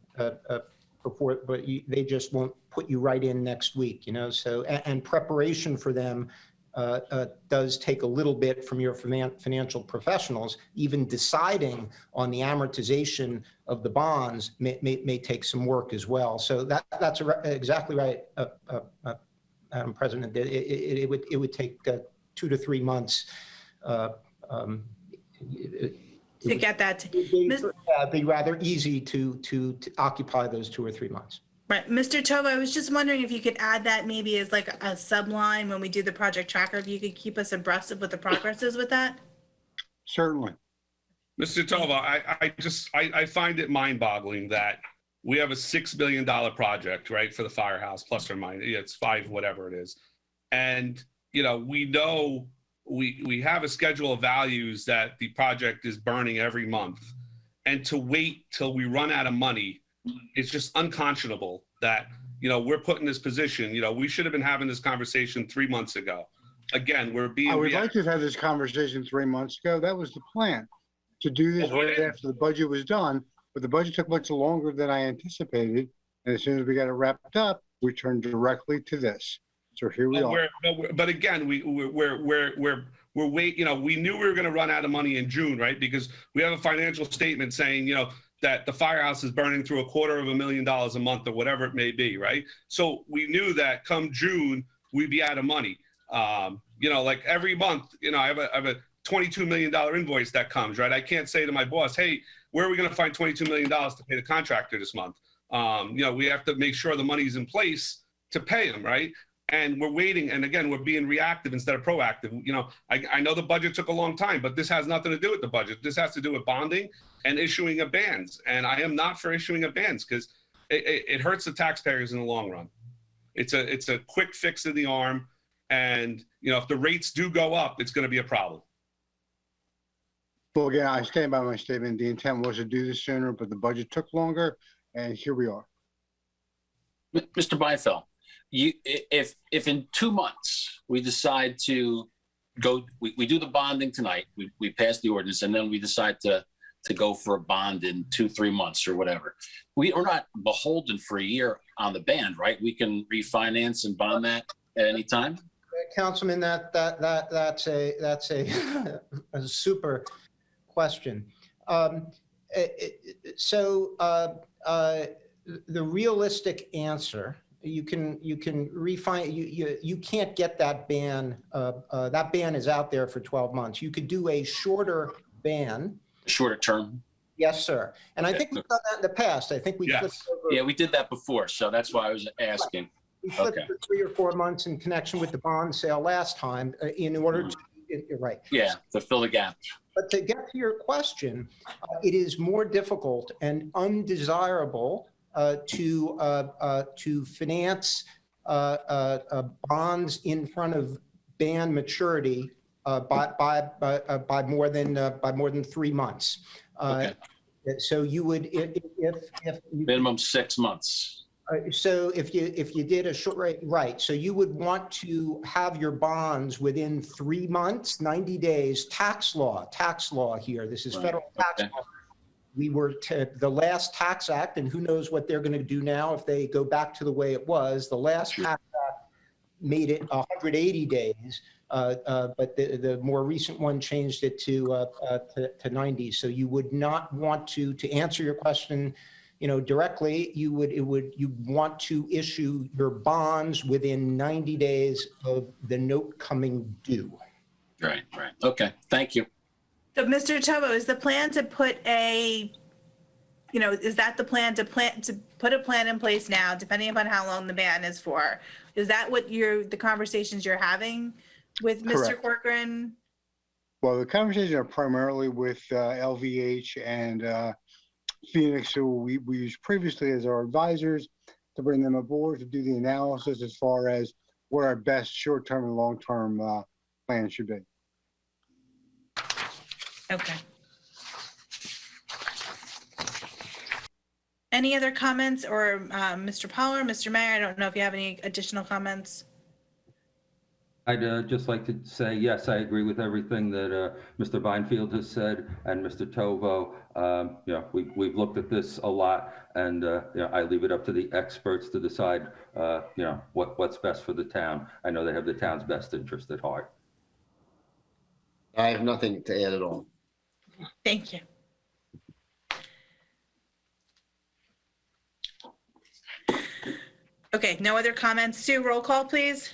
they just won't put you right in next week, you know. So and preparation for them does take a little bit from your financial professionals. Even deciding on the amortization of the bonds may take some work as well. So that's exactly right, Madam President. It would take 2 to 3 months. To get that. It'd be rather easy to occupy those 2 or 3 months. Right. Mr. Tova, I was just wondering if you could add that maybe as like a subline when we do the project tracker, if you could keep us abreast of what the progress is with that. Certainly. Mr. Tova, I find it mind-boggling that we have a $6 billion project, right, for the firehouse, plus or minus, it's 5, whatever it is. And, you know we have a schedule of values that the project is burning every month. And to wait till we run out of money, it's just unconscionable that, you know, we're put in this position. You know, we should have been having this conversation 3 months ago. Again, we're being. I would like to have had this conversation 3 months ago. That was the plan, to do this right after the budget was done. But the budget took much longer than I anticipated. And as soon as we got it wrapped up, we turned directly to this. So here we are. But again, we're wait. You know, we knew we were going to run out of money in June, right? Because we have a financial statement saying, you know, that the firehouse is burning through $250,000 a month or whatever it may be, right? So we knew that come June, we'd be out of money. You know, like every month, you know, I have a $22 million invoice that comes, right? I can't say to my boss, hey, where are we going to find $22 million to pay the contractor this month? You know, we have to make sure the money's in place to pay him, right? And we're waiting. And again, we're being reactive instead of proactive. You know, I know the budget took a long time, but this has nothing to do with the budget. This has to do with bonding and issuing of bans. And I am not for issuing of bans because it hurts the taxpayers in the long run. It's a quick fix of the arm. And, you know, if the rates do go up, it's going to be a problem. Well, again, I stand by my statement. The intent was to do this sooner, but the budget took longer, and here we are. Mr. Beinfeld, if in 2 months we decide to go, we do the bonding tonight, we pass the ordinance, and then we decide to go for a bond in 2-3 months or whatever. We're not beholden for a year on the band, right? We can refinance and bond that at any time. Councilman, that's a a super question. The realistic answer, you can you can't get that ban. That ban is out there for 12 months. You could do a shorter ban. Shorter term. Yes, sir. And I think we've done that in the past. I think we flipped over. Yeah, we did that before, so that's why I was asking. We flipped for 3 or 4 months in connection with the bond sale last time in order to, right. Yeah, to fill the gap. But to get to your question, it is more difficult and undesirable to finance bonds in front of ban maturity by more than 3 months. Okay. So you would, if minimum 6 months. So if you did a short right, so you would want to have your bonds within 3 months, 90 days. Tax law here. This is federal tax law. We were the last tax act, and who knows what they're going to do now if they go back to the way it was. The last tax act made it 180 days, but the more recent one changed it to 90. So you would not want to answer your question, you know, directly. You want to issue your bonds within 90 days of the note coming due. Right. Okay, thank you. So, Mr. Tovo, is the plan to put is that the plan to put a plan in place now, depending upon how long the ban is for? Is that what the conversations you're having with Mr. Corcoran? Well, the conversations are primarily with LVH and Phoenix, who we used previously as our advisors, to bring them aboard to do the analysis as far as what our best short-term and long-term plan should be. Okay. Any other comments, or Mr. Power, Mr. Mayor? I don't know if you have any additional comments. I'd just like to say, yes, I agree with everything that Mr. Beinfeld has said and Mr. Tovo. Yeah, we've looked at this a lot, and I leave it up to the experts to decide, what's best for the town. I know they have the town's best interest at heart. I have nothing to add at all. Thank you. Okay, no other comments. Sue, roll call, please.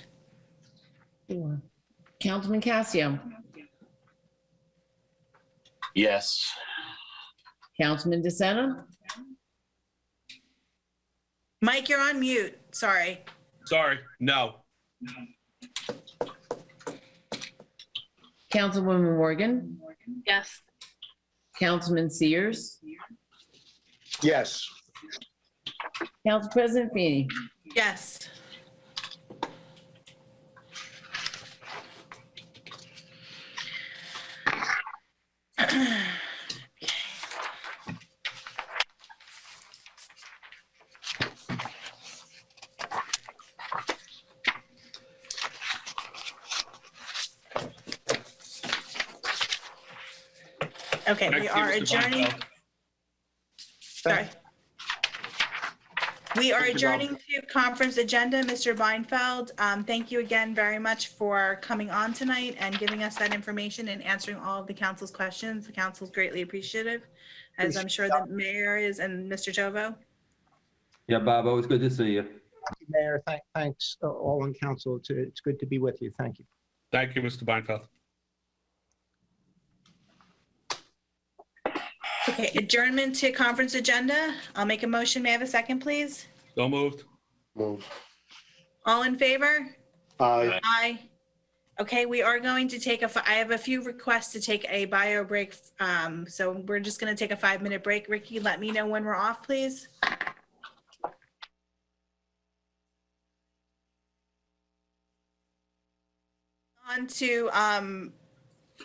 Sure. Councilman Casio. Yes. Councilman DeSena. Mike, you're on mute. Sorry. No. Councilwoman Morgan. Yes. Councilman Sears. Yes. Council President Feeney. Yes. Okay, we are adjourning. Sorry. We are adjourning to conference agenda. Mr. Beinfeld, thank you again very much for coming on tonight and giving us that information and answering all of the council's questions. The council is greatly appreciative as I'm sure the mayor is and Mr. Jovo. Yeah, Bob, always good to see you. Mayor, thanks all on council. It's good to be with you. Thank you. Thank you, Mr. Beinfeld. Okay, adjournment to conference agenda. I'll make a motion. May I have a second, please? So moved. Move. All in favor? Aye. Aye. Okay, we are going to take I have a few requests to take a bio break. So we're just going to take a 5-minute break. Ricky, let me know when we're off, please. On to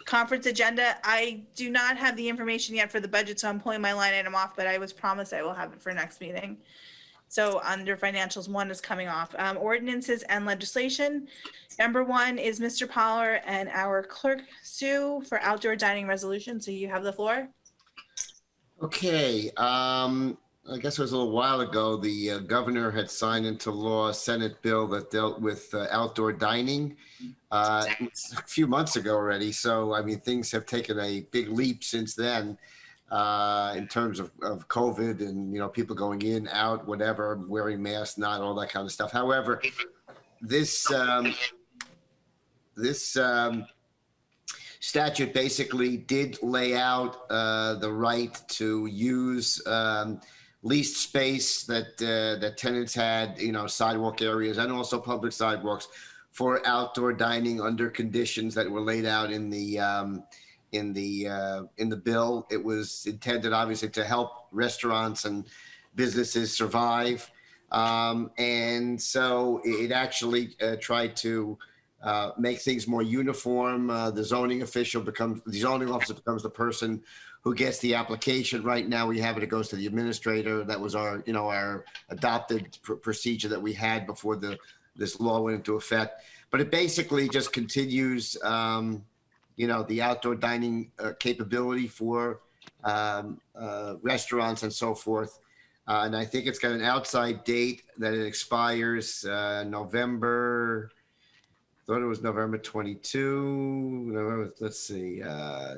conference agenda. I do not have the information yet for the budget, so I'm pulling my line item off, but I was promised I will have it for next meeting. So under financials, 1 is coming off. Ordinances and legislation. Number 1 is Mr. Poller and our clerk Sue for outdoor dining resolution. So you have the floor. Okay, I guess it was a little while ago, the governor had signed into law a Senate bill that dealt with outdoor dining. It was a few months ago already, so I mean, things have taken a big leap since then in terms of COVID and, you know, people going in, out, whatever, wearing masks, not all that kind of stuff. However, this statute basically did lay out the right to use leased space that that tenants had, you know, sidewalk areas and also public sidewalks for outdoor dining under conditions that were laid out in the bill. It was intended, obviously, to help restaurants and businesses survive, and so it actually tried to make things more uniform. The zoning officer becomes the person who gets the application. Right now, we have it goes to the administrator. That was our adopted procedure that we had before this law went into effect. But it basically just continues, the outdoor dining capability for restaurants and so forth. And I think it's got an outside date that it expires November. Thought it was November 22. November, let's see. I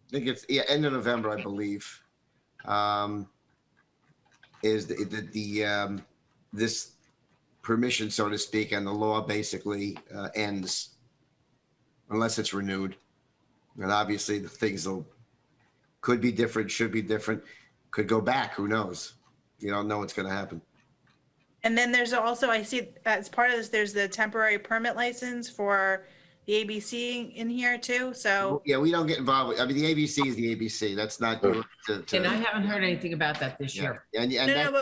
think it's end of November, I believe. Is this permission, so to speak, and the law basically ends unless it's renewed. And obviously, the things could be different, should be different, could go back. Who knows? You don't know what's going to happen. And then there's also, I see as part of this, there's the temporary permit license for the ABC in here too. So yeah, we don't get involved with, I mean, the ABC is the ABC. That's not yours And I haven't heard anything about that this year. no,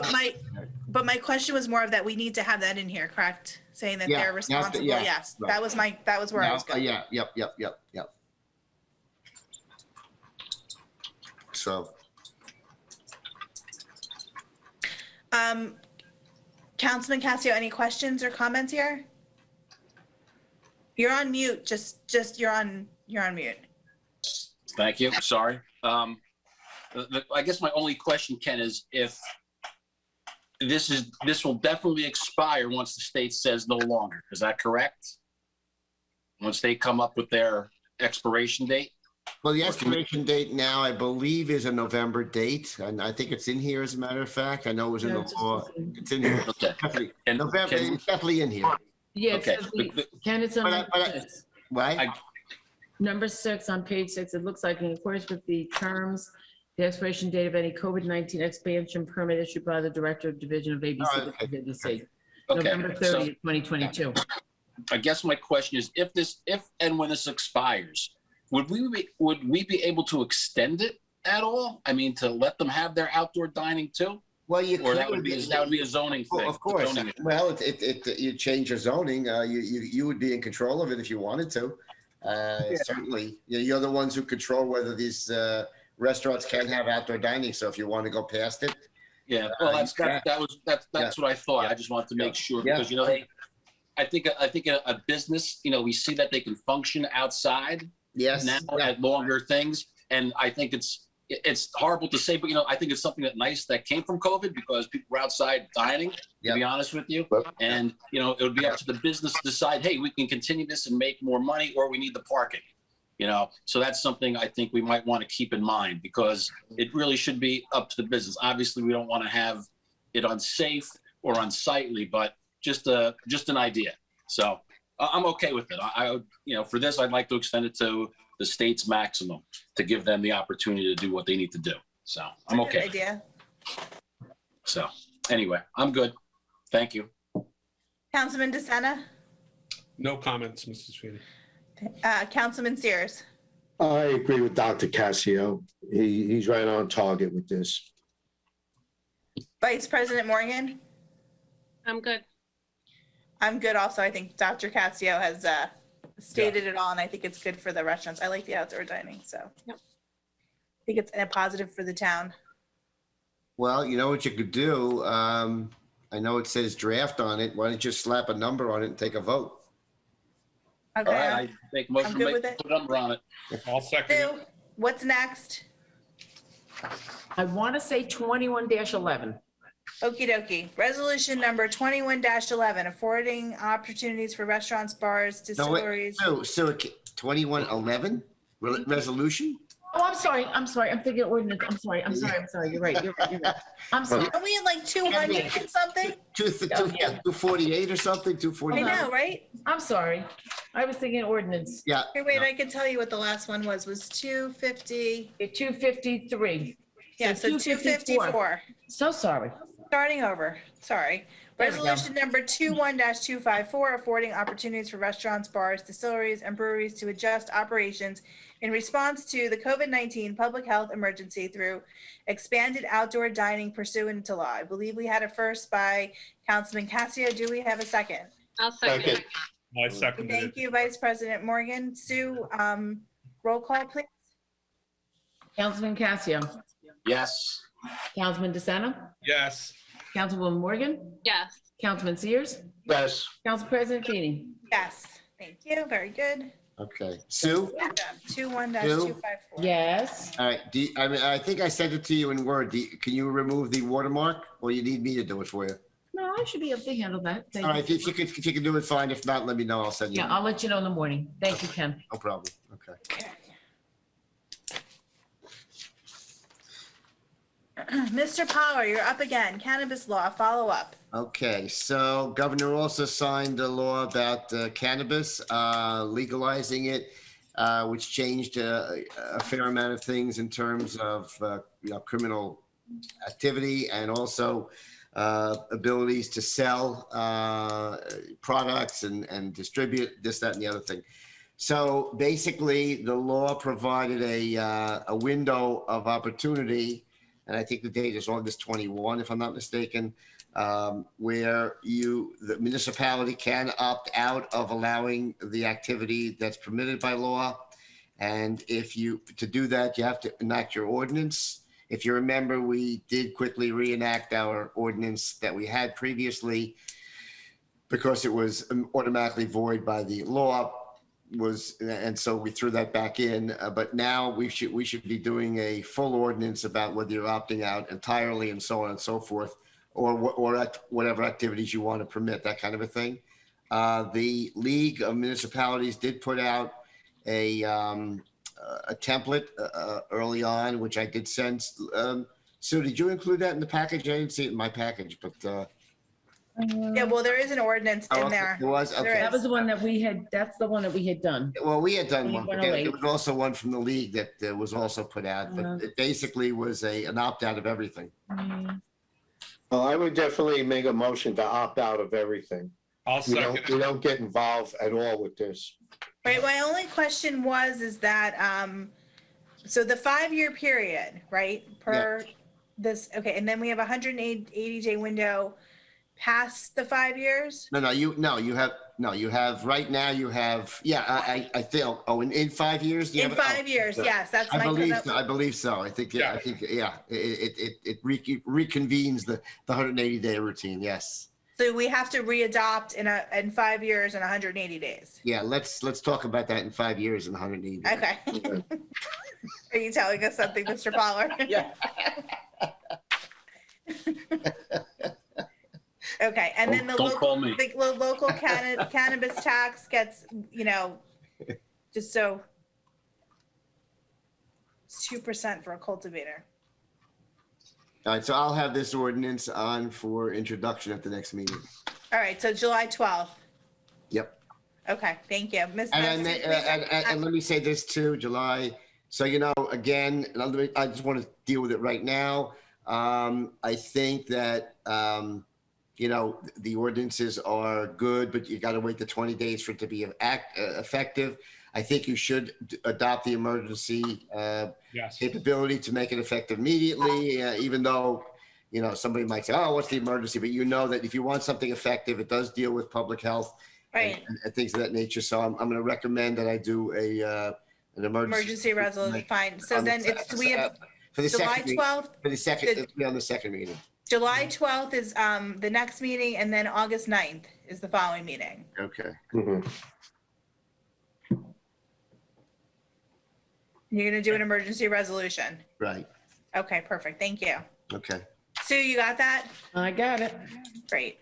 but my question was more of that we need to have that in here, correct? Saying that they're responsible. Yes, right. That was where I was going. Yeah, yep. So. Councilman Casio, any questions or comments here? You're on mute. Just you're on mute. Thank you. Sorry. I guess my only question, Ken, is if this will definitely expire once the state says no longer. Is that correct? Once they come up with their expiration date? Well, the expiration date now, I believe, is a November date, and I think it's in here. As a matter of fact, I know it was in the law. It's in here. Okay. Definitely. November. It's definitely in here. Yeah. Okay. Ken, it's on number 6. Right. Number 6 on page 6. It looks like in accordance with the terms, the expiration date of any COVID-19 expansion permit issued by the Director of Division of ABC. Okay. November 30th, 2022. I guess my question is, if and when this expires, would we be able to extend it at all? I mean, to let them have their outdoor dining too? Well, that would be a zoning thing. Of course. Well, you change your zoning. You would be in control of it if you wanted to. Certainly, you're the ones who control whether these restaurants can have outdoor dining. So if you want to go past it, well, that's what I thought. I just wanted to make sure because I think a business, we see that they can function outside. Yes. Now at longer things, and I think it's horrible to say, but I think it's something that came from COVID because people were outside dining. To be honest with you, and it would be up to the business to decide, hey, we can continue this and make more money, or we need the parking. So that's something I think we might want to keep in mind, because it really should be up to the business. Obviously, we don't want to have it unsafe or unsightly, but just an idea. So I'm okay with it. For this, I'd like to extend it to the state's maximum to give them the opportunity to do what they need to do. So I'm okay. Good idea. So anyway, I'm good. Thank you. Councilman DeSena? No comments, Mrs. Sweeney. Councilman Sears? I agree with Dr. Cassio. He's right on target with this. Vice President Morgan? I'm good. I'm good also. I think Dr. Cassio has stated it all, and I think it's good for the restaurants. I like the outdoor dining, so I think it's a positive for the town. Well, you know what you could do? I know it says draft on it. Why don't you just slap a number on it and take a vote? Okay. All right, I make a motion I'm good to with it. put a number on it. I'll second it. Sue, what's next? I want to say 21-11. Okie dokie. Resolution number 21-11, affording opportunities for restaurants, bars, distilleries. So 2111 resolution? Oh, I'm sorry. I'm thinking ordinance. I'm sorry. You're right. I'm sorry. Are we at like 200 and something? 248 or something, 249. I know, right? I'm sorry. I was thinking ordinance. Yeah. Here, wait, I can tell you what the last one was 250. 253. Yeah, so 254. So sorry. Starting over, sorry. There we go. Resolution number 21-254, affording opportunities for restaurants, bars, distilleries, and breweries to adjust operations in response to the COVID-19 public health emergency through expanded outdoor dining pursuant to law. I believe we had a first by Councilman Cassio. Do we have a second? I'll second it. I seconded Thank it. you, Vice President Morgan. Sue, roll call, please. Councilman Cassio. Yes. Councilman DeSena. Yes. Councilwoman Morgan. Yes. Councilman Sears. Yes. Council President Feeney. Yes, thank you, very good. Okay. Sue? 21-254. Yes. All right. I think I sent it to you in Word. Can you remove the watermark, or you need me to do it for you? No, I should be able to handle that. Thank All you. right. If you can do it, fine. If not, let me know. I'll send you. Yeah, I'll let you know in the morning. Thank you, Ken. No problem. Okay. Mr. Power, you're up again. Cannabis law, follow up. Okay, so Governor also signed a law about cannabis, legalizing it, which changed a fair amount of things in terms of criminal activity and also abilities to sell products and distribute this, that, and the other thing. So basically, the law provided a window of opportunity, and I think the date is August 21, if I'm not mistaken, where the municipality can opt out of allowing the activity that's permitted by law. And to do that, you have to enact your ordinance. If you remember, we did quickly reenact our ordinance that we had previously because it was automatically void by the law. And so we threw that back in, but now we should be doing a full ordinance about whether you're opting out entirely and so on and so forth, or whatever activities you want to permit, that kind of a thing. The League of Municipalities did put out a template early on, which I did send. Sue, did you include that in the package? I didn't see it in my package, but. Yeah, well, there is an ordinance in there. There was? Okay. That was the one that we had, that's the one that we had done. Well, we had done one, but there 2108. was also one from the league that was also put out, but it basically was an opt-out of everything. Well, I would definitely make a motion to opt out of everything. I'll second it. We don't get involved at all with this. Right, my only question is that, so the 5-year period, right, per this, okay, and then we have a 180-day window past the 5 years? You have right now you have, I feel, in 5 years? In 5 years, yes, that's my. I believe so. I think it reconvenes the 180-day routine, yes. So we have to re-adopt in 5 years and 180 days. Yeah, let's talk about that in 5 years and 180 days. Okay. Are you telling us something, Mr. Pollard? Yeah. Okay, and then the local cannabis tax gets, just so 2% for a cultivator. All right, so I'll have this ordinance on for introduction at the next meeting. All right, so July 12th. Yep. Okay, thank you. And let me say this too, July. So, again, I just want to deal with it right now. I think that, the ordinances are good, but you got to wait the 20 days for it to be effective. I think you should adopt the emergency capability to make it effective immediately, even though, somebody might say, oh, what's the emergency? But that if you want something effective, it does deal with public health and things of that nature. So I'm going to recommend that I do an emergency resolution. Fine. So then we have for the July 12th. For the second, it'll be on the second meeting. July 12th is the next meeting, and then August 9th is the following meeting. Okay. You're going to do an emergency resolution. Right. Okay, perfect. Thank you. Okay. Sue, you got that? I got it. Great.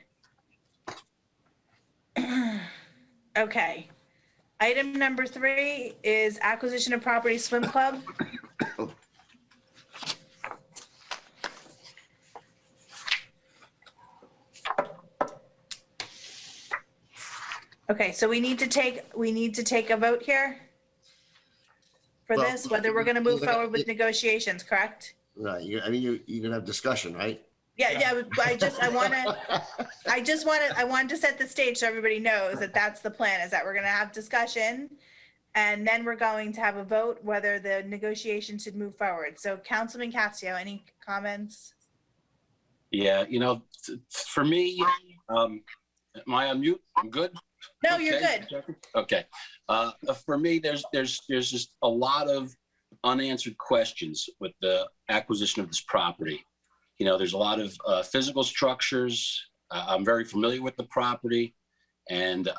Okay. Item number 3 is acquisition of property swim club. Okay, so we need to take a vote here for this, whether we're going to move forward with negotiations, correct? Right. You're going to have discussion, right? Yeah. I wanted to set the stage so everybody knows that that's the plan, is that we're going to have discussion and then we're going to have a vote whether the negotiation should move forward. So Councilman Cascio, any comments? Yeah, for me, am I on mute? I'm good? No, okay. You're good. Okay. For me, there's just a lot of unanswered questions with the acquisition of this property. There's a lot of physical structures. I'm very familiar with the property, and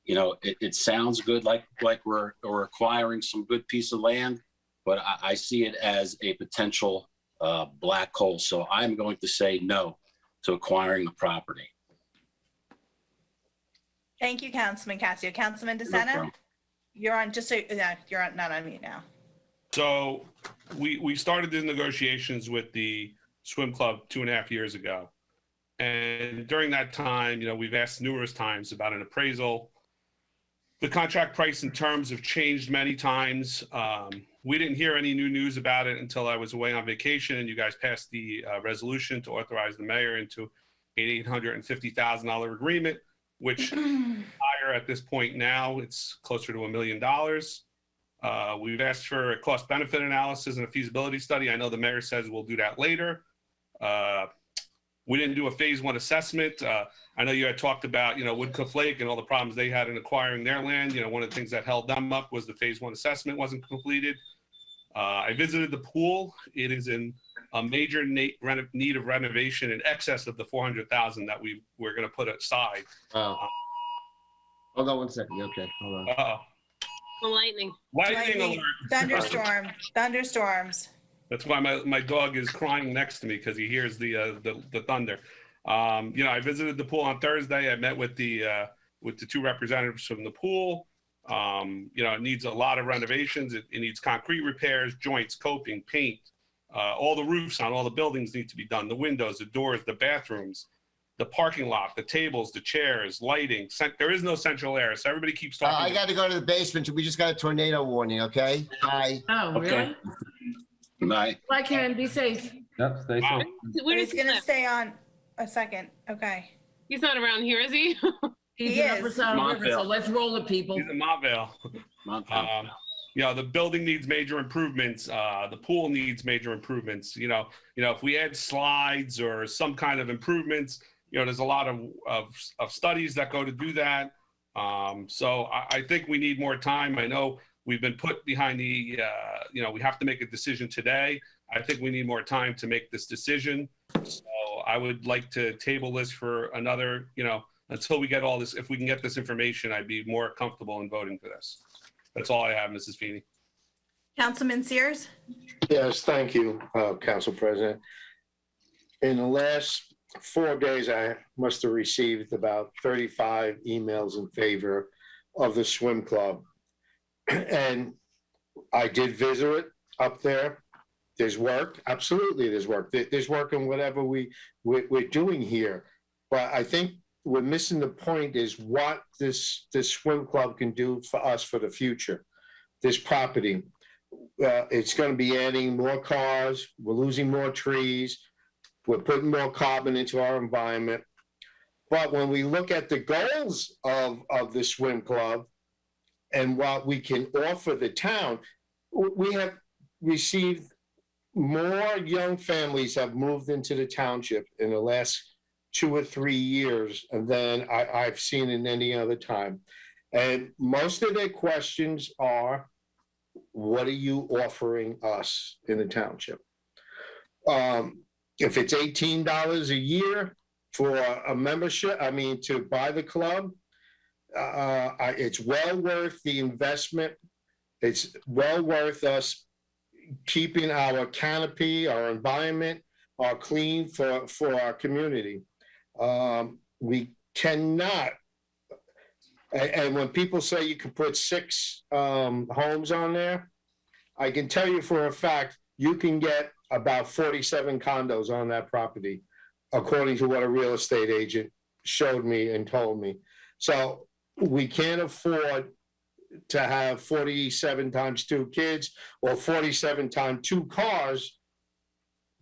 it sounds good, like we're acquiring some good piece of land, but I see it as a potential black hole. So I'm going to say no to acquiring the property. Thank you, Councilman Cascio. Councilman DeSena, you're on. You're not on mute now. So we started the negotiations with the swim club 2.5 years ago. And during that time, we've asked numerous times about an appraisal. The contract price and terms have changed many times. We didn't hear any new news about it until I was away on vacation, and you guys passed the resolution to authorize the mayor into an $850,000 agreement, which higher at this point now. It's closer to $1 million. We've asked for a cost benefit analysis and a feasibility study. I know the mayor says we'll do that later. We didn't do a phase 1 assessment. I know you had talked about, Woodcliff Lake and all the problems they had in acquiring their land. One of the things that held them up was the phase 1 assessment wasn't completed. I visited the pool. It is in a major need of renovation in excess of the $400,000 that we're going to put aside. Wow. Hold on one second. Okay, hold on. Uh-oh. Lightning alert. Thunderstorms. That's why my dog is crying next to me, because he hears the thunder. I visited the pool on Thursday. I met with the 2 representatives from the pool. It needs a lot of renovations. It needs concrete repairs, joints, coping, paint. All the roofs on all the buildings need to be done. The windows, the doors, the bathrooms, the parking lot, the tables, the chairs, lighting. There is no central air, so everybody keeps talking. I got to go to the basement. We just got a tornado warning, okay? Bye. Oh, really? Bye. Bye, Ken. Be safe. Yep, stay safe. He's going to stay on a second. Okay. He's not around here, is he? He is. So let's roll it, people. He's in Montvale. The building needs major improvements. The pool needs major improvements. If we add slides or some kind of improvements, there's a lot of studies that go to do that. So I think we need more time. I know we've been put behind we have to make a decision today. I think we need more time to make this decision. So I would like to table this for another, until we get all this. If we can get this information, I'd be more comfortable in voting for this. That's all I have, Mrs. Feeney. Councilman Sears? Yes, thank you, Council President. In the last 4 days, I must have received about 35 emails in favor of the swim club. And I did visit up there. There's work, absolutely there's work. There's work in whatever we're doing here. But I think we're missing the point is what this swim club can do for us for the future. This property, it's going to be adding more cars, we're losing more trees, we're putting more carbon into our environment. But when we look at the goals of the swim club and what we can offer the town, we have received more young families have moved into the township in the last 2 or 3 years than I've seen in any other time. And most of their questions are, what are you offering us in the township? If it's $18 a year for a membership, I mean, to buy the club, it's well worth the investment. It's well worth us keeping our canopy, our environment, clean for our community. We cannot, and when people say you can put 6 homes on there, I can tell you for a fact, you can get about 47 condos on that property, according to what a real estate agent showed me and told me. So we can't afford to have 47 times 2 kids or 47 times 2 cars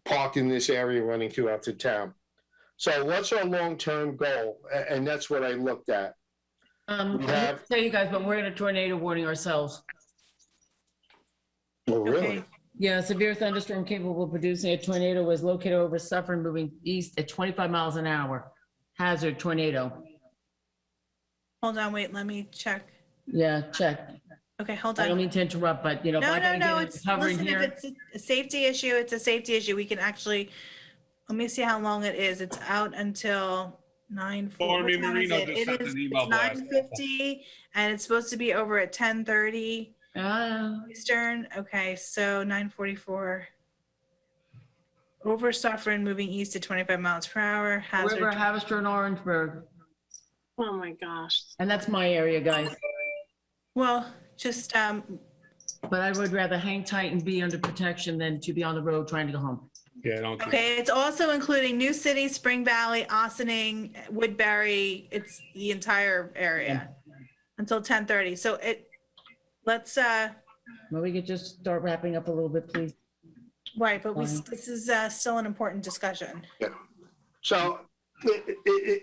parked in this area running throughout the town. So what's our long-term goal? And that's what I looked at. I hate to tell you guys, but we're in a tornado warning ourselves. Oh, really? Yeah, severe thunderstorm capable of producing a tornado was located over Suffern, moving east at 25 miles an hour. Hazard tornado. Hold on, wait, let me check. Yeah, check. Okay, hold I on. don't mean to interrupt, but No, if I no, get it's, hovering listen, here. if it's a safety issue, it's a safety issue. We can actually, let me see how long it is. It's out until 9:40. Stormy What time is Marino it? just It sent is, an email it's blast. 9:50 and it's supposed to be over at 10:30 Eastern. Okay, so 9:44. Over Suffern, moving east at 25 miles per hour. Hazard. River, Haverstraw, and Orangeburg. Oh my gosh. And that's my area, guys. Well, just, but I would rather hang tight and be under protection than to be on the road trying to go home. Yeah, don't. Okay, it's also including New City, Spring Valley, Ossining, Woodbury. It's the entire area until 10:30. So let's. Well, we could just start wrapping up a little bit, please. Right, but this is still an important discussion. Yeah. So,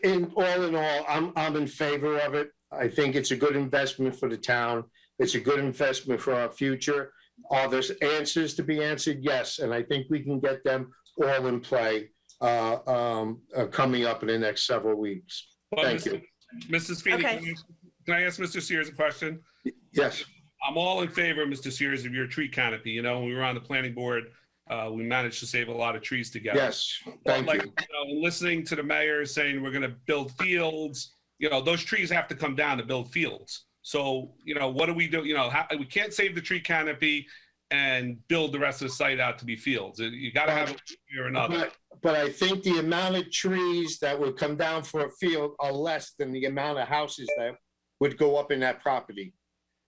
in all, I'm in favor of it. I think it's a good investment for the town. It's a good investment for our future. Are there answers to be answered? Yes, and I think we can get them all in play coming up in the next several weeks. Thank you. Mrs. Feeney, Okay. Can I ask Mr. Sears a question? Yes. I'm all in favor, Mr. Sears, of your tree canopy. You know, when we were on the planning board, we managed to save a lot of trees together. Yes, thank you. You know, listening to the mayor saying we're going to build fields, you know, those trees have to come down to build fields. So, you know, what do we do? You know, we can't save the tree canopy and build the rest of the site out to be fields. You got to have a way or another. But I think the amount of trees that would come down for a field are less than the amount of houses that would go up in that property.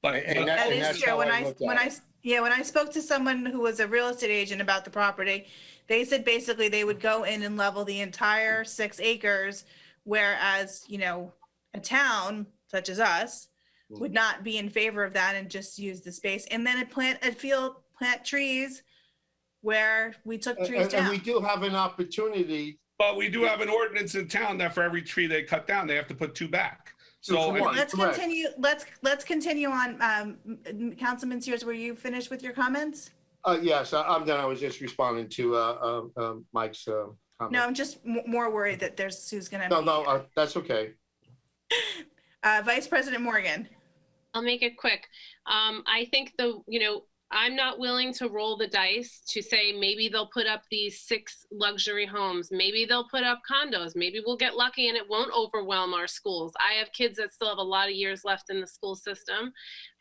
That is true. When I spoke to someone who was a real estate agent about the property, they said basically they would go in and level the entire 6 acres, whereas, you know, a town such as us would not be in favor of that and just use the space. And then plant trees where we took trees down. And we do have an opportunity. But we do have an ordinance in town that for every tree they cut down, they have to put 2 back. So let's continue. Let's continue on. Councilman Sears, were you finished with your comments? Yes, I'm done. I was just responding to Mike's comment. No, I'm just more worried that there's who's going to. No, that's okay. Vice President Morgan. I'll make it quick. I think I'm not willing to roll the dice to say maybe they'll put up these 6 luxury homes. Maybe they'll put up condos. Maybe we'll get lucky and it won't overwhelm our schools. I have kids that still have a lot of years left in the school system.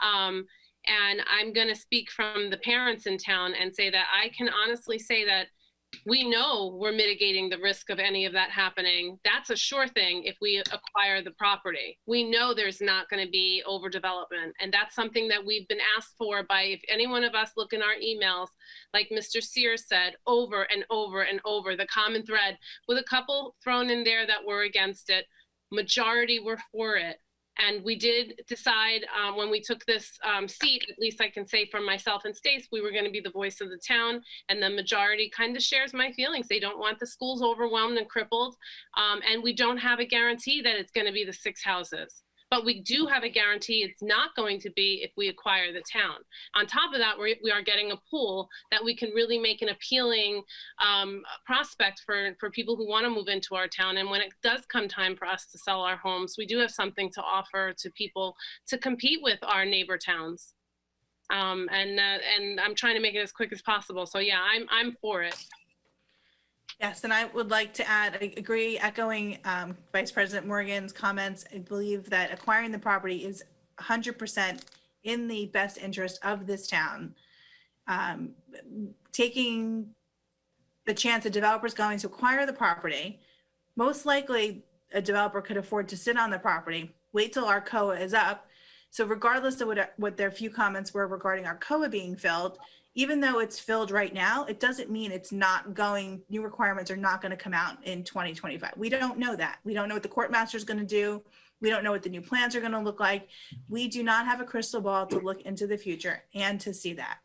And I'm going to speak from the parents in town and say that I can honestly say that we know we're mitigating the risk of any of that happening. That's a sure thing if we acquire the property. We know there's not going to be overdevelopment. And that's something that we've been asked for by, if any one of us look in our emails, like Mr. Sears said, over and over and over, the common thread, with a couple thrown in there that were against it, majority were for it. And we did decide when we took this seat, at least I can say for myself and Stace, we were going to be the voice of the town, and the majority kind of shares my feelings. They don't want the schools overwhelmed and crippled, and we don't have a guarantee that it's going to be the 6 houses. But we do have a guarantee it's not going to be if we acquire the town. On top of that, we are getting a pool that we can really make an appealing prospect for people who want to move into our town. And when it does come time for us to sell our homes, we do have something to offer to people to compete with our neighbor towns. And I'm trying to make it as quick as possible. So yeah, I'm for it. Yes, and I would like to add, I agree, echoing Vice President Morgan's comments. I believe that acquiring the property is 100% in the best interest of this town. Taking the chance a developer is going to acquire the property, most likely a developer could afford to sit on the property, wait till our COA is up. So regardless of what their few comments were regarding our COA being filled, even though it's filled right now, it doesn't mean it's not going, new requirements are not going to come out in 2025. We don't know that. We don't know what the court master is going to do. We don't know what the new plans are going to look like. We do not have a crystal ball to look into the future and to see that.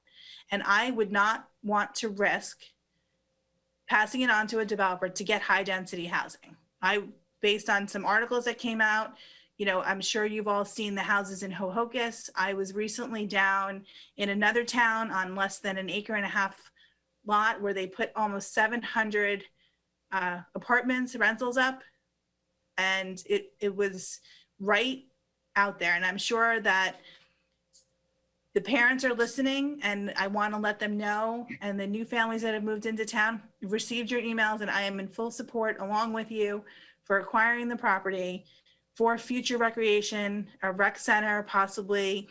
And I would not want to risk passing it on to a developer to get high density housing. Based on some articles that came out, you know, I'm sure you've all seen the houses in Hohokus. I was recently down in another town on less than an 1.5 acre lot where they put almost 700 apartments, rentals up. And it was right out there. And I'm sure that the parents are listening, and I want to let them know, and the new families that have moved into town, you've received your emails, and I am in full support along with you for acquiring the property for future recreation, a rec center, possibly.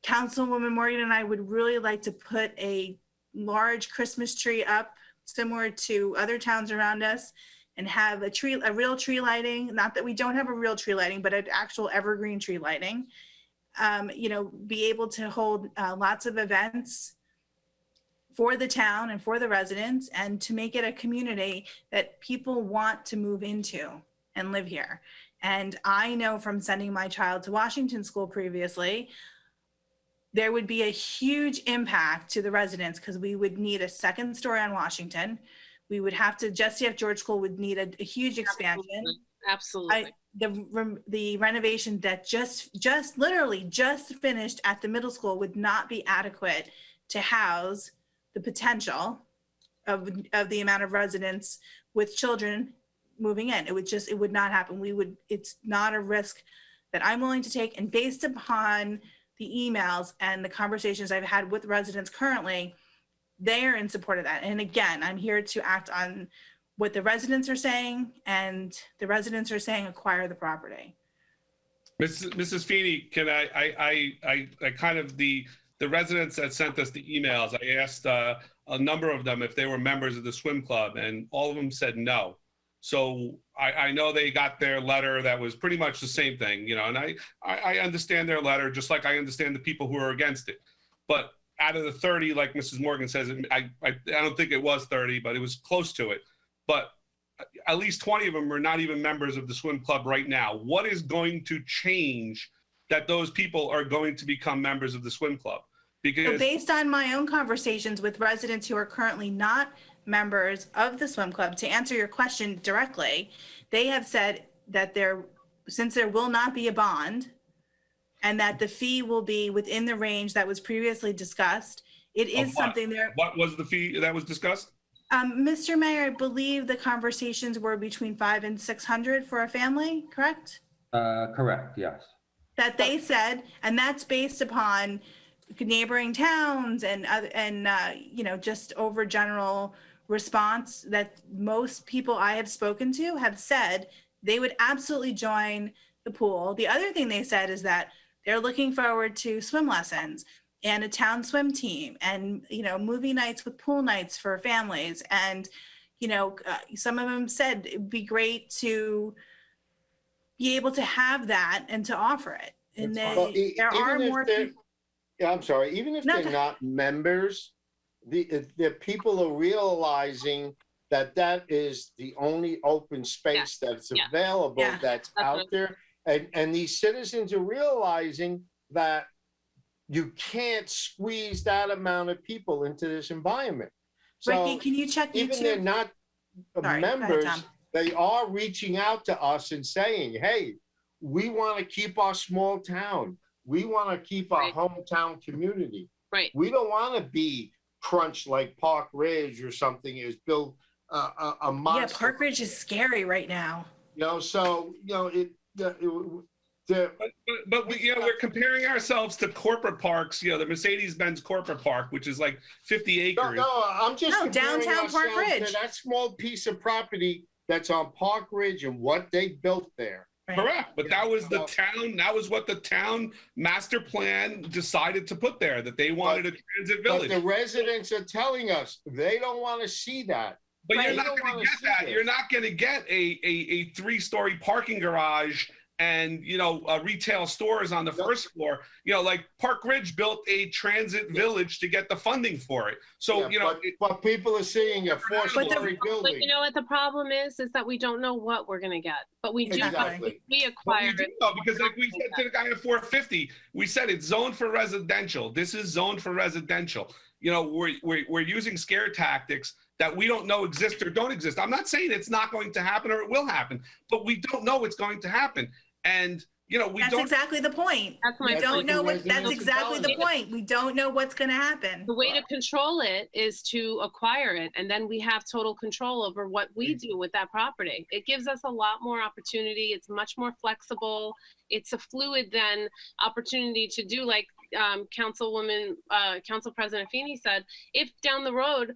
Councilwoman Morgan and I would really like to put a large Christmas tree up, similar to other towns around us, and have a real tree lighting. Not that we don't have a real tree lighting, but an actual evergreen tree lighting. You know, be able to hold lots of events for the town and for the residents, and to make it a community that people want to move into and live here. And I know from sending my child to Washington School previously, there would be a huge impact to the residents because we would need a second story on Washington. We would have to, Jesse F. George School would need a huge expansion. Absolutely. The renovation that literally just finished at the middle school would not be adequate to house the potential of the amount of residents with children moving in. It would not happen. It's not a risk that I'm willing to take. And based upon the emails and the conversations I've had with residents currently, they are in support of that. And again, I'm here to act on what the residents are saying, and the residents are saying acquire the property. Mrs. Feeney, can I kind of the residents that sent us the emails, I asked a number of them if they were members of the swim club, and all of them said no. So I know they got their letter that was pretty much the same thing, you know, and I understand their letter just like I understand the people who are against it. But out of the 30, like Mrs. Morgan says, I don't think it was 30, but it was close to it. But at least 20 of them are not even members of the swim club right now. What is going to change that those people are going to become members of the swim club? Because so based on my own conversations with residents who are currently not members of the swim club, to answer your question directly, they have said that since there will not be a bond and that the fee will be within the range that was previously discussed, it is something there. What was the fee that was discussed? Mr. Mayor, I believe the conversations were between $500 and $600 for a family, correct? Correct, yes. That they said, and that's based upon neighboring towns and you know, just over general response that most people I have spoken to have said they would absolutely join the pool. The other thing they said is that they're looking forward to swim lessons and a town swim team and, you know, movie nights with pool nights for families and, some of them said it'd be great to be able to have that and to offer it. And Well, there are even if more they're- people. Yeah, I'm sorry. Even if No, they're not members, the people are realizing that that is the only open space that's available, that's out there. And these citizens are realizing that you can't squeeze that amount of people into this environment. So Ricky, can you check even YouTube? they're not Sorry, go ahead, members, Tom. they are reaching out to us and saying, hey, we want to keep our small town. We want to keep our hometown community. Right. We don't want to be crunched like Park Ridge or something is built a monster. Yeah, Park Ridge is scary right now. So, But we're comparing ourselves to corporate parks, the Mercedes-Benz corporate park, which is like 50 acres. No, I'm just comparing downtown Park ourselves Ridge. to that small piece of property that's on Park Ridge and what they built there. Correct, but that was the town. That was what the town master plan decided to put there. That they wanted a transit village. But the residents are telling us they don't want to see that. But you're not going to get that. You're not going to get a 3-story parking garage and retail stores on the first floor. Like Park Ridge built a transit village to get the funding for it. So but people are seeing a 4-story building. But you know what the problem is that we don't know what we're going to get. But we do Exactly. we acquire it. Because like we said to the guy at 450, we said it's zoned for residential. This is zoned for residential. We're using scare tactics that we don't know exist or don't exist. I'm not saying it's not going to happen or it will happen, but we don't know it's going to happen. And That's exactly the point. We don't know what. That's exactly the point. We don't know what's going to happen. The way to control it is to acquire it, and then we have total control over what we do with that property. It gives us a lot more opportunity. It's much more flexible. It's a fluid then opportunity to do, like Council President Feeney said. If down the road,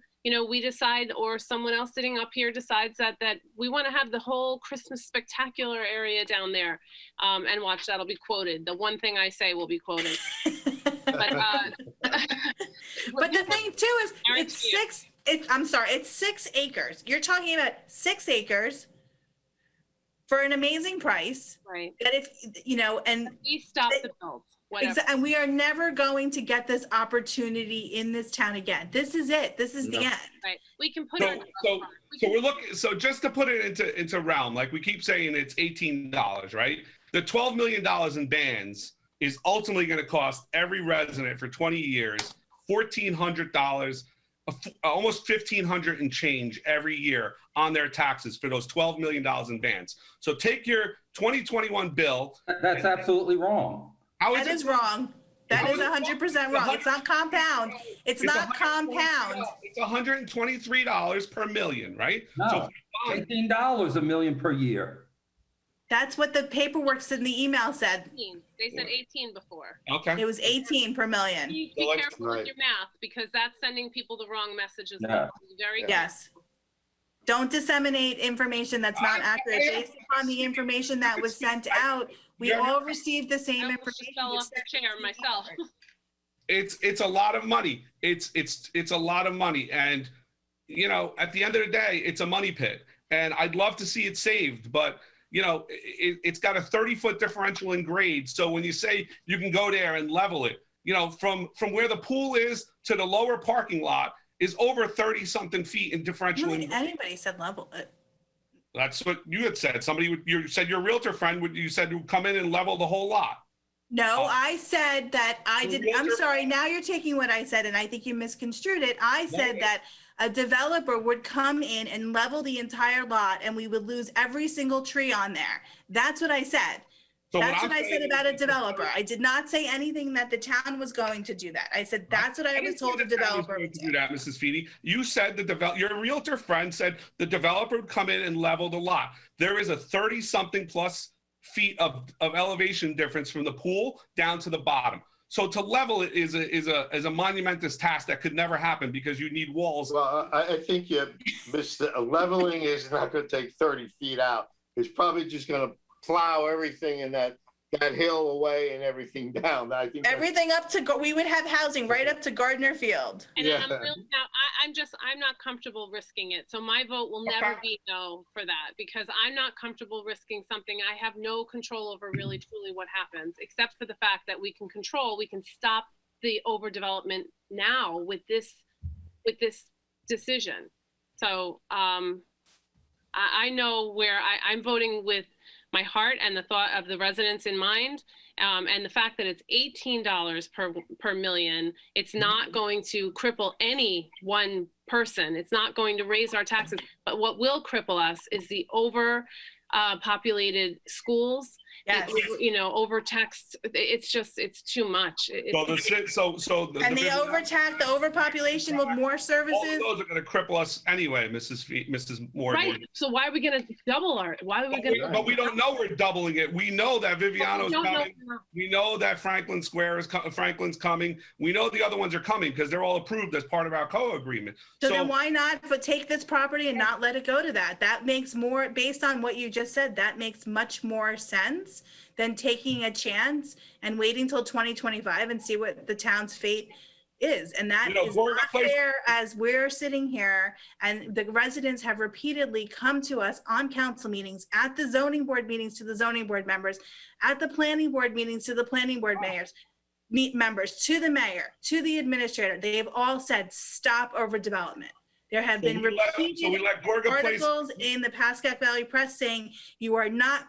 we decide, or someone else sitting up here decides that we want to have the whole Christmas spectacular area down there, and watch, that'll be quoted. The one thing I say will be quoted. But the thing too is, it's 6 acres. You're talking about 6 acres for an amazing price. Right. That and we stop the build. And we are never going to get this opportunity in this town again. This is it. This is the end. Right. We can put so we're looking. So just to put it into realm, like we keep saying, it's $18, right? The $12 million in bans is ultimately going to cost every resident for 20 years $1,400, almost $1,500 and change every year on their taxes for those $12 million in bans. So take your 2021 bill. That's absolutely wrong. That is wrong. That is 100% wrong. It's not compound. It's not compound. It's $123 per million, right? No, so $18 a million per year. That's what the paperwork in the email said. They said 18 before. Okay. It was 18 per million. Be careful with your math, because that's sending people the wrong messages. Yeah. Very Yes. Don't disseminate information that's not accurate. Based upon the information that was sent out, we all received the same information. I fell off the chair myself. It's a lot of money. It's a lot of money, and at the end of the day, it's a money pit. And I'd love to see it saved, but it's got a 30-foot differential in grade. So when you say you can go there and level it, from where the pool is to the lower parking lot is over 30-something feet in differential. Anybody said level it. That's what you had said. You said your realtor friend would come in and level the whole lot. No, I said that I did. I'm sorry. Now you're taking what I said, and I think you misconstrued it. I said that a developer would come in and level the entire lot, and we would lose every single tree on there. That's what I said. So that's what I said about a developer. I did not say anything that the town was going to do that. I said that's what I was told the developer would do. That, Mrs. Feedy, you said your realtor friend said the developer would come in and level the lot. There is a 30-something plus feet of elevation difference from the pool down to the bottom. So to level it is a monumentous task that could never happen because you need walls. Well, I think you missed leveling is not going to take 30 feet out. It's probably just going to plow everything in that that hill away and everything down. I think Everything up to, we would have housing right up to Gardner Field. And I'm really now, I'm not comfortable risking it. So my vote will never be no for that, because I'm not comfortable risking something I have no control over really truly what happens, except for the fact that we can stop the overdevelopment now with this decision. So I know where I'm voting with my heart and the thought of the residents in mind, and the fact that it's $18 per million. It's not going to cripple any one person. It's not going to raise our taxes. But what will cripple us is the populated schools. Yes. Overtaxed. It's too much. And the overpopulation with more services. All those are going to cripple us anyway, Mrs. Moore. Right. So why are we going to double our? Why are we going to? But we don't know we're doubling it. We know that Viviano's coming. We know that Franklin's coming. We know the other ones are coming because they're all approved as part of our co-agreement. So then why not take this property and not let it go to that? That makes more, based on what you just said, that makes much more sense than taking a chance and waiting till 2025 and see what the town's fate is. And that is not fair, as we're sitting here and the residents have repeatedly come to us on council meetings, at the zoning board meetings to the zoning board members, at the planning board meetings to the planning board members, to the mayor, to the administrator. They have all said, stop overdevelopment. There have been repeated articles in the Pascack Valley Press saying you are not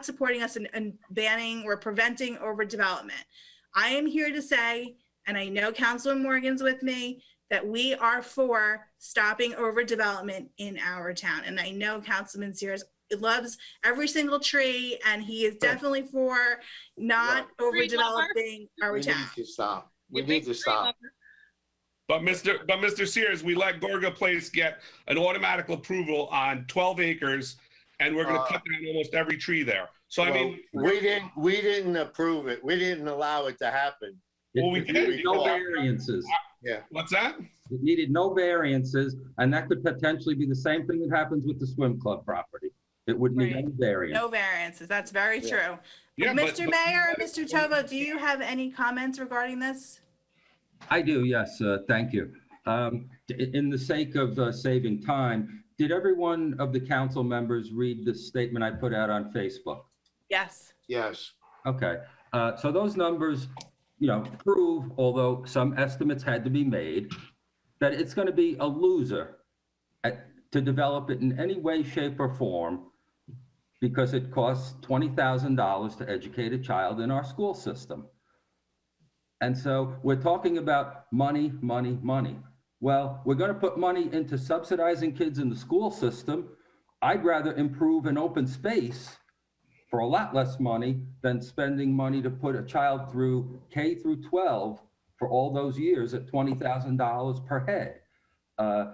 supporting us in banning or preventing overdevelopment. I am here to say, and I know Councilman Morgan's with me, that we are for stopping overdevelopment in our town. And I know Councilman Sears loves every single tree, and he is definitely for not overdeveloping our town. We need to stop. But Mr. Sears, we let Gorga Place get an automatic approval on 12 acres, and we're going to cut down almost every tree there. So we didn't approve it. We didn't allow it to happen. Well, we did. No variances. Yeah. What's that? It needed no variances, and that could potentially be the same thing that happens with the swim club property. It would need any variance. No variances. That's very true. Yeah, Mr. Mayor, Mr. Tovo, do you have any comments regarding this? I do, yes, thank you. In the sake of saving time, did every one of the council members read the statement I put out on Facebook? Yes. Yes. Okay, so those numbers, prove, although some estimates had to be made, that it's going to be a loser to develop it in any way, shape, or form, because it costs $20,000 to educate a child in our school system. And so we're talking about money, money, money. Well, we're going to put money into subsidizing kids in the school system. I'd rather improve an open space for a lot less money than spending money to put a child through K through 12 for all those years at $20,000 per head.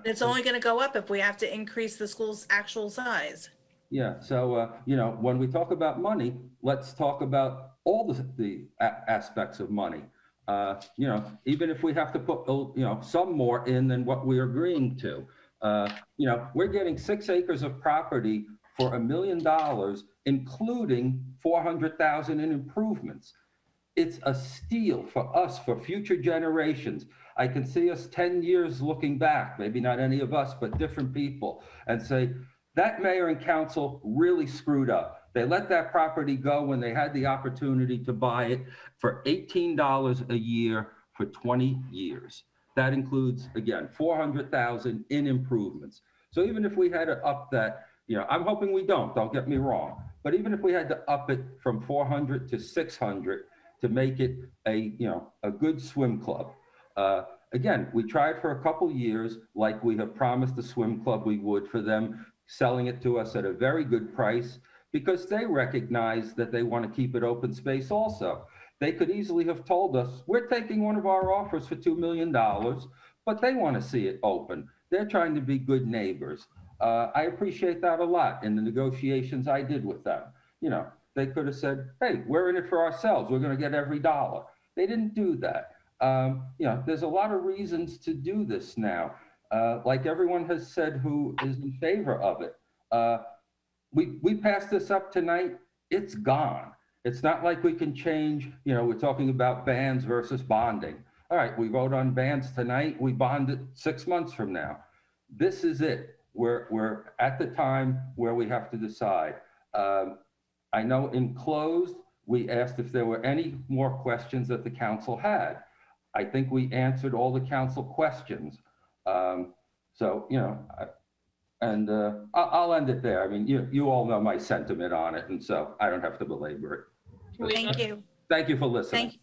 It's only going to go up if we have to increase the school's actual size. Yeah, so, when we talk about money, let's talk about all the aspects of money. Even if we have to put, some more in than what we're agreeing to. We're getting 6 acres of property for $1 million, including $400,000 in improvements. It's a steal for us, for future generations. I can see us 10 years looking back, maybe not any of us, but different people, and say, that mayor and council really screwed up. They let that property go when they had the opportunity to buy it for $18 a year for 20 years. That includes, again, $400,000 in improvements. So even if we had to up that, I'm hoping we don't get me wrong. But even if we had to up it from 400 to 600 to make it a good swim club. Again, we tried for a couple years, like we have promised the swim club we would, for them selling it to us at a very good price, because they recognize that they want to keep it open space also. They could easily have told us, we're taking one of our offers for $2 million, but they want to see it open. They're trying to be good neighbors. I appreciate that a lot in the negotiations I did with them. They could have said, hey, we're in it for ourselves. We're going to get every dollar. They didn't do that. There's a lot of reasons to do this now. Like everyone has said who is in favor of it. We passed this up tonight it's gone. It's not like we can change, we're talking about bans versus bonding. All right, we vote on bans tonight, we bond it 6 months from now. This is it. We're at the time where we have to decide. I know in closed, we asked if there were any more questions that the council had. I think we answered all the council questions. I'll end it there. I mean, you all know my sentiment on it, and so I don't have to belabor it. Thank you. Thank you for listening.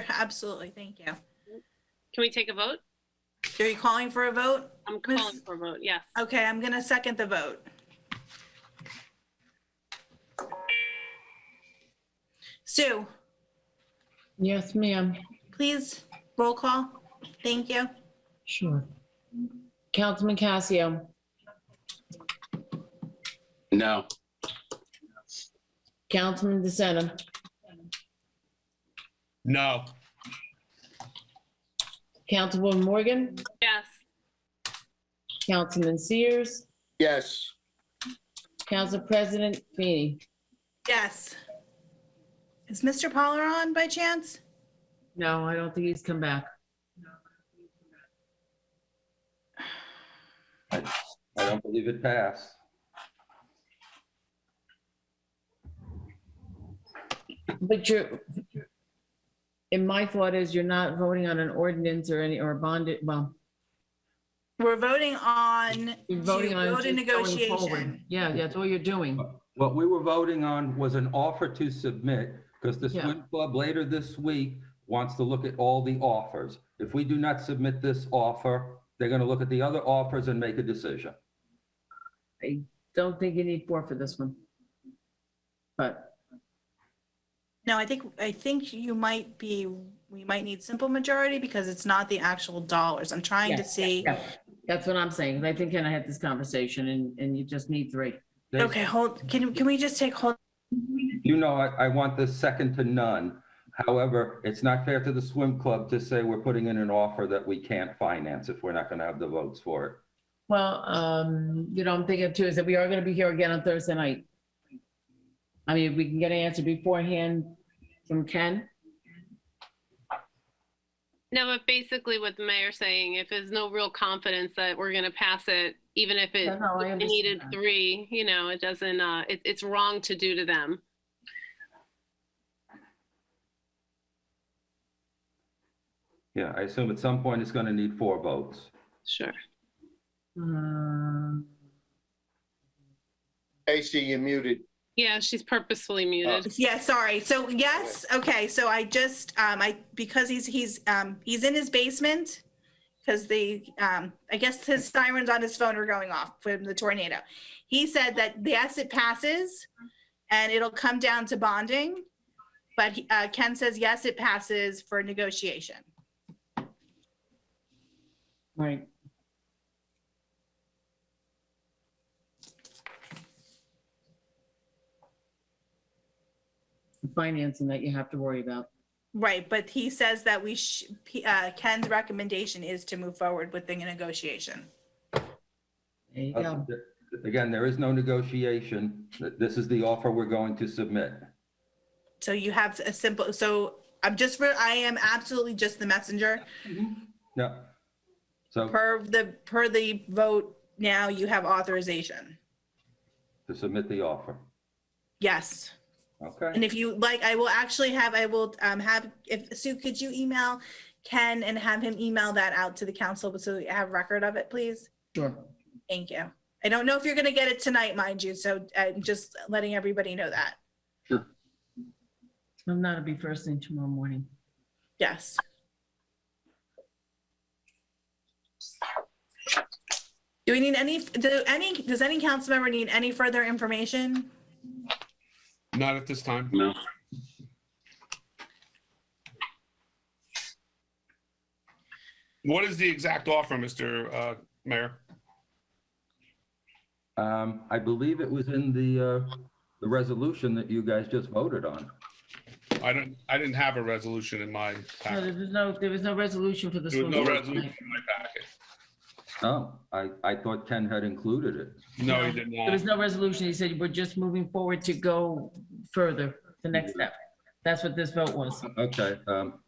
Absolutely. Thank you. Can we take a vote? Are you calling for a vote? I'm calling for a vote, yes. Okay, I'm gonna second the vote. Sue, Yes, ma'am. please, roll call. Thank you. Sure. Councilman Casio, No. Councilman DeSena, No. Councilwoman Morgan, Yes. Councilman Sears, Yes. Council President Feeney. Yes. Is Mr. Poller on by chance? No, I don't think he's come back. I don't believe it passed. But and my thought is you're not voting on an ordinance or bonded, well. We're voting on You're voting on go to just going forward. negotiation. Yeah, that's all you're doing. What we were voting on was an offer to submit, because the Yeah. swim club later this week wants to look at all the offers. If we do not submit this offer, they're going to look at the other offers and make a decision. I don't think you need 4 for this one. But No, I think we might need simple majority because it's not the actual dollars. I'm trying to see. Yeah, that's what I'm saying. I think I had this conversation and you just need 3. Okay, can we just hold? I want this second to none. However, it's not fair to the swim club to say we're putting in an offer that we can't finance if we're not going to have the votes for it. Well, I'm thinking too is that we are going to be here again on Thursday night. I mean, if we can get an answer beforehand from Ken. No, but basically what the mayor's saying, if there's no real confidence that we're gonna pass it, even if it needed 3, it doesn't, it's wrong to do to them. Yeah, I assume at some point it's going to need 4 votes. Sure. AC, you're muted. Yeah, she's purposefully muted. Yeah, sorry. So yes, okay. So I just because he's in his basement because I guess his sirens on his phone are going off from the tornado. He said that yes, it passes, and it'll come down to bonding. But Ken says yes, it passes for negotiation. Right. Financing that you have to worry about. Right, but he says that Ken's recommendation is to move forward with the negotiation. There you go. Again, there is no negotiation. This is the offer we're going to submit. So you have a simple. So I am absolutely just the messenger. Yeah. So Per the vote now, you have authorization. to submit the offer. Yes. Okay. And if you like, I will have, if Sue, could you email Ken and have him email that out to the council so we have record of it, please? Sure. Thank you. I don't know if you're going to get it tonight, mind you. So I'm just letting everybody know that. Sure. I'm not, it'll be first thing tomorrow morning. Yes. Do we need does any council member need any further information? Not at this time. No. What is the exact offer, Mr. Mayor? I believe it was in the resolution that you guys just voted on. I didn't have a resolution in my No, packet. there was no resolution for this There one. was no resolution in my packet. Oh, I thought Ken had included it. No, he did There not. was no resolution. He said we're just moving forward to go further, the next step. That's what this vote was. Okay,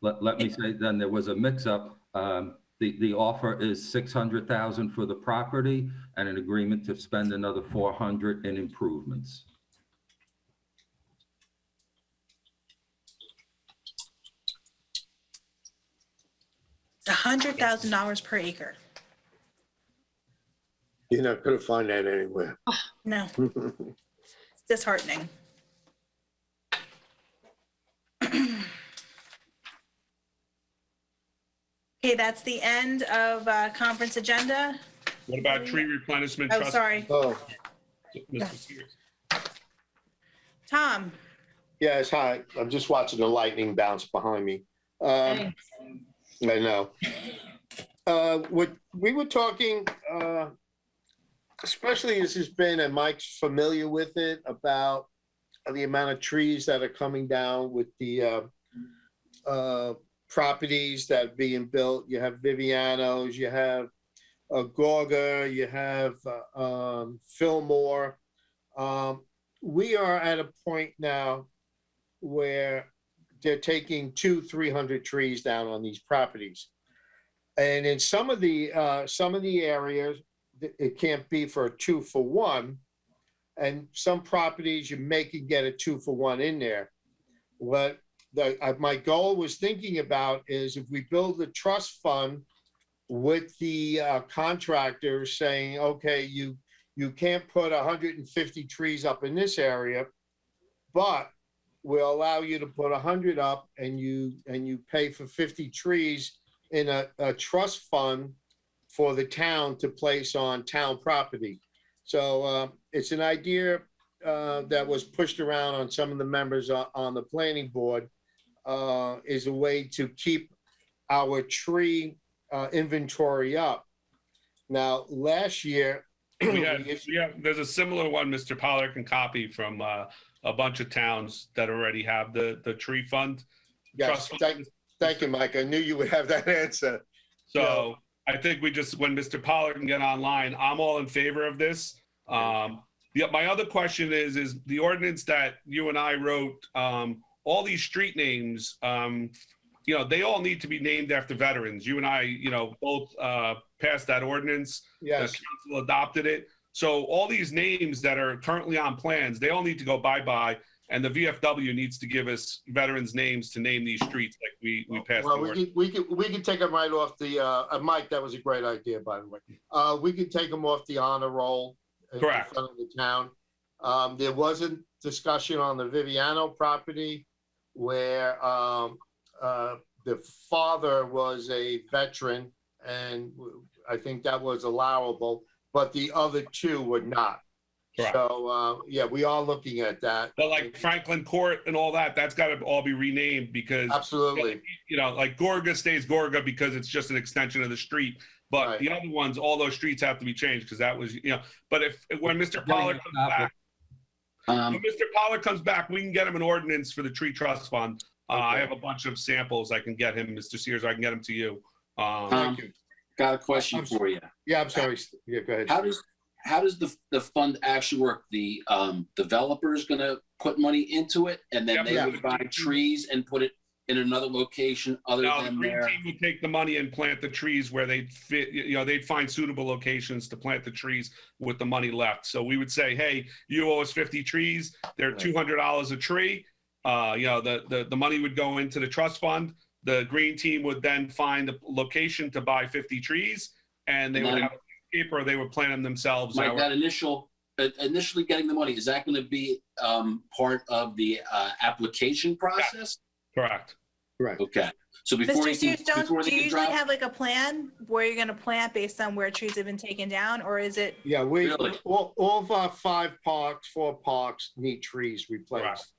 let me say then there was a mix-up. The offer is 600,000 for the property and an agreement to spend another 400 in improvements. $100,000 per acre. You're not gonna find that anywhere. No, it's disheartening. Okay, that's the end of conference agenda. What about tree replenishment? Oh, trust? sorry. Oh, Mr. Sears. Tom. yes, hi. I'm just watching the lightning bounce behind me. I know. What we were talking, especially as has been, and Mike's familiar with it, about the amount of trees that are coming down with the properties that are being built. You have Viviano's, you have Gorga, you have Fillmore. We are at a point now where they're taking 200-300 trees down on these properties. And in some of the areas, it can't be for a 2-for-1. And some properties you may can get a 2-for-1 in there. What my goal was thinking about is if we build a trust fund with the contractors saying, okay, you can't put 150 trees up in this area, but we'll allow you to put 100 up, and you pay for 50 trees in a trust fund for the town to place on town property. So it's an idea that was pushed around on some of the members on the planning board, is a way to keep our tree inventory up. Now, last year, there's a similar one Mr. Pollard can copy from a bunch of towns that already have the tree fund. Yes, thank you, Mike. I knew you would have that answer. So I think when Mr. Pollard can get online, I'm all in favor of this. My other question is the ordinance that you and I wrote, all these street names, they all need to be named after veterans. You and I, both passed that ordinance. Yes. The council adopted it. So all these names that are currently on plans, they all need to go bye-bye. And the VFW needs to give us veterans' names to name these streets like we passed. Well, we can take them right off the, Mike, that was a great idea, by the way. We could take them off the honor roll. Correct. In front of the town. There was a discussion on the Viviano property where the father was a veteran, and I think that was allowable, but the other two were not. Correct. So, we are looking at that. But like Franklin Court and all that, that's got to all be renamed because absolutely, like Gorga stays Gorga because it's just an extension of the street. But Right. the other ones, all those streets have to be changed because that was, But when Mr. Pollard comes back, when Mr. Pollard comes back, we can get him an ordinance for the tree trust fund. I have a bunch of samples I can get him, Mr. Sears. I can get them to you. Thank you. Got a question for you. Yeah, I'm sorry. Yeah, go ahead. How does the fund actually work? The developer is going to put money into it, and then they would buy trees and put it in another location other No, than the green their. team would take the money and plant the trees where they'd fit. They'd find suitable locations to plant the trees with the money left. So we would say, hey, you owe us 50 trees. They're $200 a tree. The money would go into the trust fund. The green team would then find the location to buy 50 trees, and they would have a landscaper, or they would plant them themselves. Mike, that initially getting the money, is that going to be part of the application process? Correct. Correct. Okay. So before Mr. Sears, do you usually drop, have like a plan where you're going to plant based on where trees have been taken down, or is it? Yeah, all of our 4 parks need trees replaced.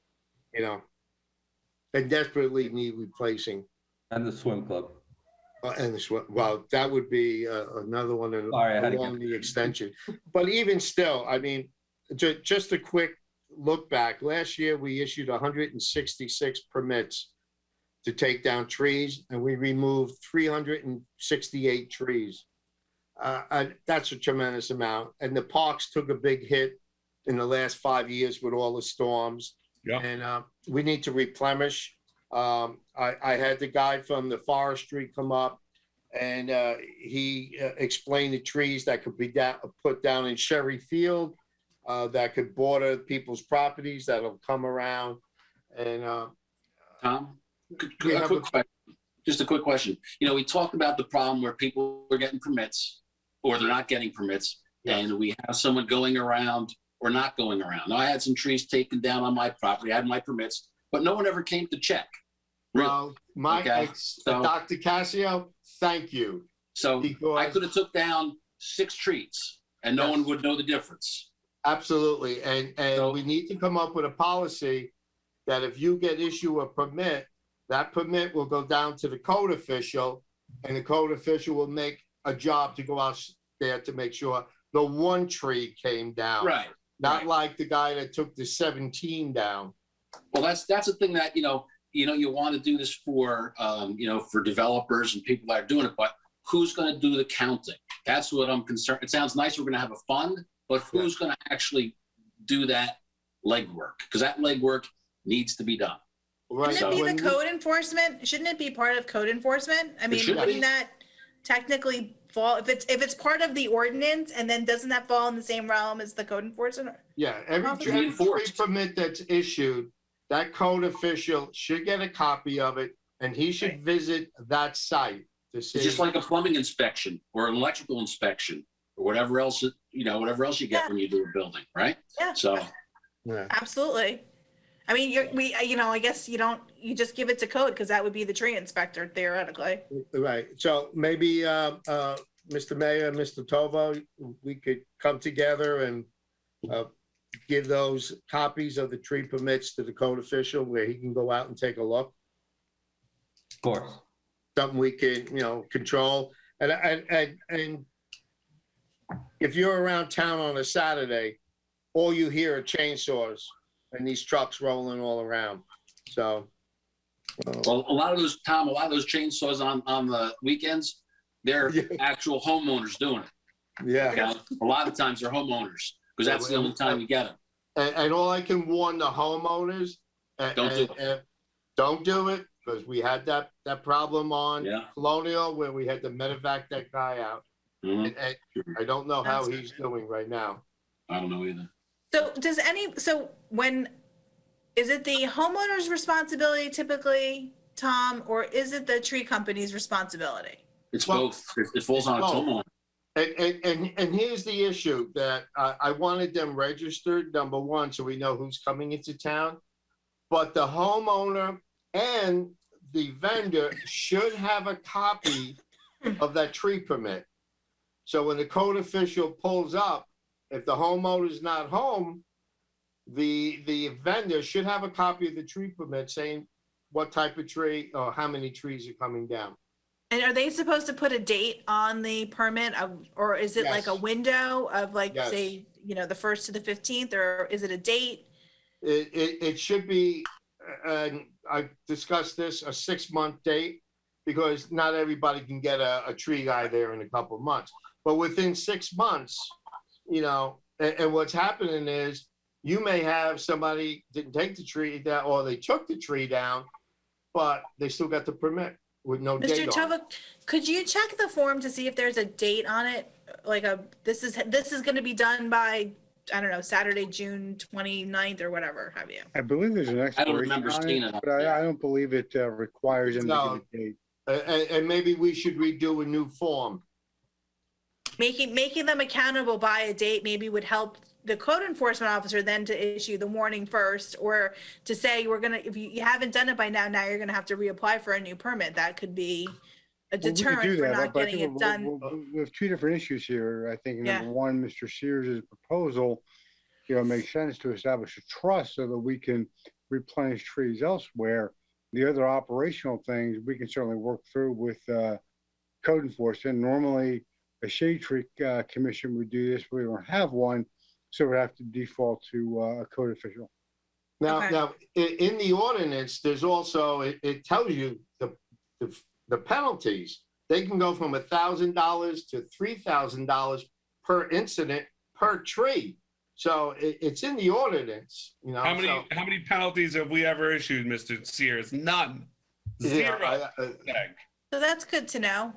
And desperately need replacing. And the swim club. And the swim. Well, that would be another one along the extension. But even still, I mean, just a quick look back. Last year, we issued 166 permits to take down trees, and we removed 368 trees. And that's a tremendous amount. And the parks took a big hit in the last 5 years with all the storms. Yeah. And we need to replenish. I had the guy from the forestry come up, and he explained the trees that could be put down in Sherry Field, that could border people's properties that'll come around. And Tom, just a quick question. You know, we talked about the problem where people are getting permits or they're not getting permits, and we have someone going around or not going around. Now, I had some trees taken down on my property. I had my permits, but no one ever came to check. Well, Dr. Cassio, thank you. So I could have took down 6 trees and no one would know the difference. Absolutely. And we need to come up with a policy that if you get issued a permit, that permit will go down to the code official, and the code official will make a job to go out there to make sure the one tree came down. Right. Not like the guy that took the 17 down. Well, that's the thing that, you want to do this for, for developers and people that are doing it, but who's going to do the counting? That's what I'm concerned. It sounds nice. We're going to have a fund, but who's going to actually do that legwork? Because that legwork needs to be done. Right. Shouldn't it be the code enforcement? Shouldn't it be part of code enforcement? I mean, wouldn't that technically fall if it's part of the ordinance, and then doesn't that fall in the same realm as the code enforcement? Yeah, every tree permit that's issued, that code official should get a copy of it, and he should visit that site to see. It's just like a plumbing inspection or an electrical inspection or whatever else, whatever else you get when you do a building, right? Yeah. So. Yeah. Absolutely. I mean, I guess you just give it to code, because that would be the tree inspector theoretically. Right. So maybe Mr. Mayor, Mr. Tovo, we could come together and give those copies of the tree permits to the code official where he can go out and take a look. Of course. Something we can, control. And if you're around town on a Saturday, all you hear are chainsaws and these trucks rolling all around. So. Well, a lot of those chainsaws on the weekends, they're actual homeowners doing it. Yeah. A lot of times they're homeowners, because that's the only time you get them. And all I can warn the homeowners, don't do it, because we had that problem on Colonial where we had to medevac that guy out. And I don't know how he's doing right now. I don't know either. So is it the homeowner's responsibility typically, Tom, or is it the tree company's responsibility? It's both. It falls on a homeowner. And here's the issue that I wanted them registered, number one, so we know who's coming into town. But the homeowner and the vendor should have a copy of that tree permit. So when the code official pulls up, if the homeowner's not home, the vendor should have a copy of the tree permit saying what type of tree or how many trees are coming down. And are they supposed to put a date on the permit, or is it like a window of say, the 1st to the 15th, or is it a date? It should be, I discussed this, a 6-month date, because not everybody can get a tree guy there in a couple of months. But within 6 months, and what's happening is you may have somebody didn't take the tree down, or they took the tree down, but they still got the permit with no date on it. Mr. Tova, could you check the form to see if there's a date on it? Like this is going to be done by, I don't know, Saturday, June 29th or whatever have you. I believe there's an expiration. I don't remember seeing it. But I don't believe it requires them to give a date. And maybe we should redo a new form. Making them accountable by a date maybe would help the code enforcement officer then to issue the warning first, or to say if you haven't done it by now you're gonna have to reapply for a new permit. That could be a deterrent for not getting it done. We have 2 different issues here. I think number one, Mr. Sears' proposal, makes sense to establish a trust so that we can replenish trees elsewhere. The other operational things we can certainly work through with code enforcement. Normally, a shade tree commission would do this, but we don't have one, so we have to default to a code official. Now, in the ordinance, there's also it tells you the penalties. They can go from $1,000 to $3,000 per incident per tree. So it's in the ordinance, you know. How many penalties have we ever issued, Mr. Sears? None. Zero. Yeah, So that's good to know.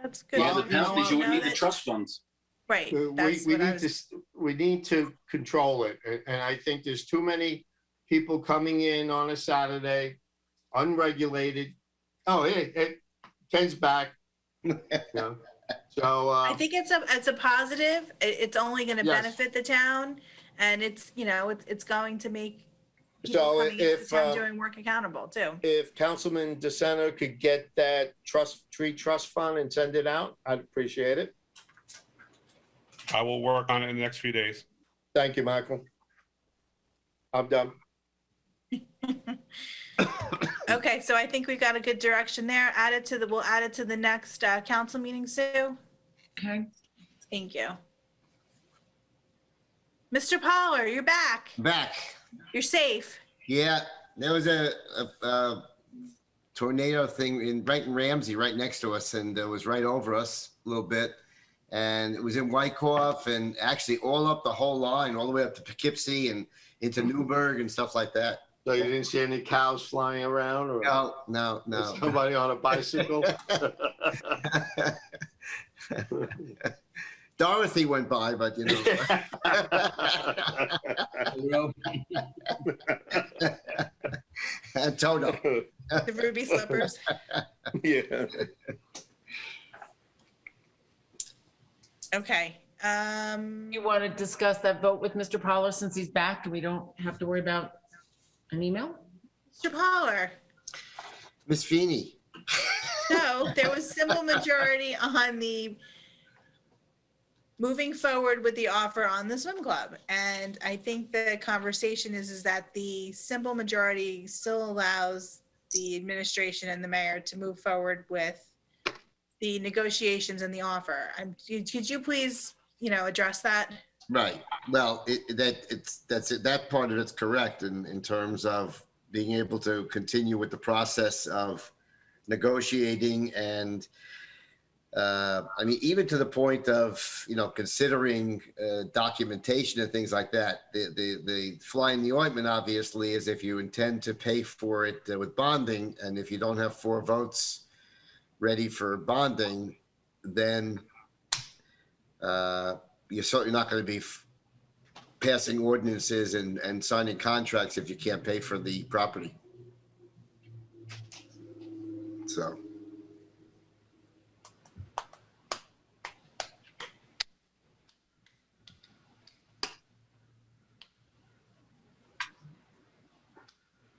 That's good. Yeah, the to penalties, you would know need the that- trust funds. Right. we That's what I need was- we need to control it. And I think there's too many people coming in on a Saturday, unregulated. Oh, hey, Ken's back. You know? So I think it's a positive. It's only going to Yes. benefit the town, and it's going to make people So coming into if the town doing work accountable too. if Councilman DeSena could get that tree trust fund and send it out, I'd appreciate it. I will work on it in the next few days. Thank you, Michael. I'm done. Okay, so I think we got a good direction there. We'll add it to the next council meeting, Sue. Okay. Thank you. Mr. Poller, you're back. Back. You're safe. Yeah, there was a tornado thing right in Ramsey, right next to us, and it was right over us a little bit. And it was in Wyckoff and actually all up the whole line, all the way up to Poughkeepsie and into Newburgh and stuff like that. So you didn't see any cows flying around, or No. somebody on a bicycle? Dorothy went by, but you know. And Toto. The ruby slippers. Yeah. Okay. You want to discuss that vote with Mr. Poller since he's back and we don't have to worry about an email? Mr. Poller. Miss Feeney. So there was simple majority on the moving forward with the offer on the swim club. And I think the conversation is that the simple majority still allows the administration and the mayor to move forward with the negotiations and the offer. Could you please, address that? Right. Well, that part of it's correct in terms of being able to continue with the process of negotiating and even to the point of considering documentation and things like that. The fly in the ointment obviously is if you intend to pay for it with bonding, and if you don't have 4 votes ready for bonding, then you're certainly not going to be passing ordinances and signing contracts if you can't pay for the property. So.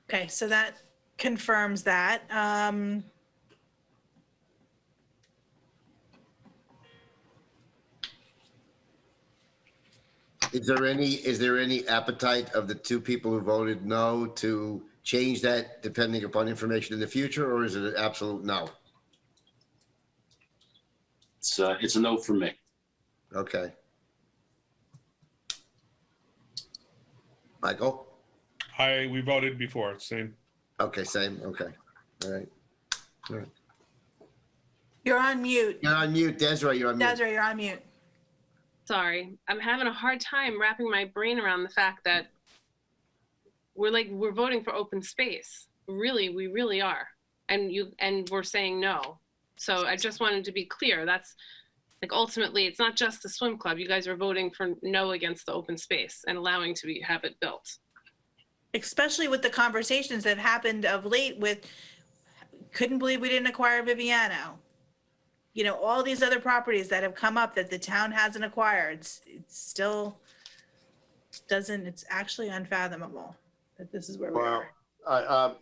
Okay, so that confirms that. Is there any appetite of the 2 people who voted no to change that depending upon information in the future, or is it an absolute no? It's a no for me. Okay. Michael? We voted before, same. Okay, same. Okay. All right. You're on mute. You're on mute. Desiree, you're on mute. Desiree, you're on mute. Sorry, I'm having a hard time wrapping my brain around the fact that we're voting for open space. Really, we really are. And we're saying no. So I just wanted to be clear. That's ultimately, it's not just the swim club. You guys are voting for no against the open space and allowing to have it built. Especially with the conversations that happened of late couldn't believe we didn't acquire Viviano. All these other properties that have come up that the town hasn't acquired, it's actually unfathomable that this is where we are.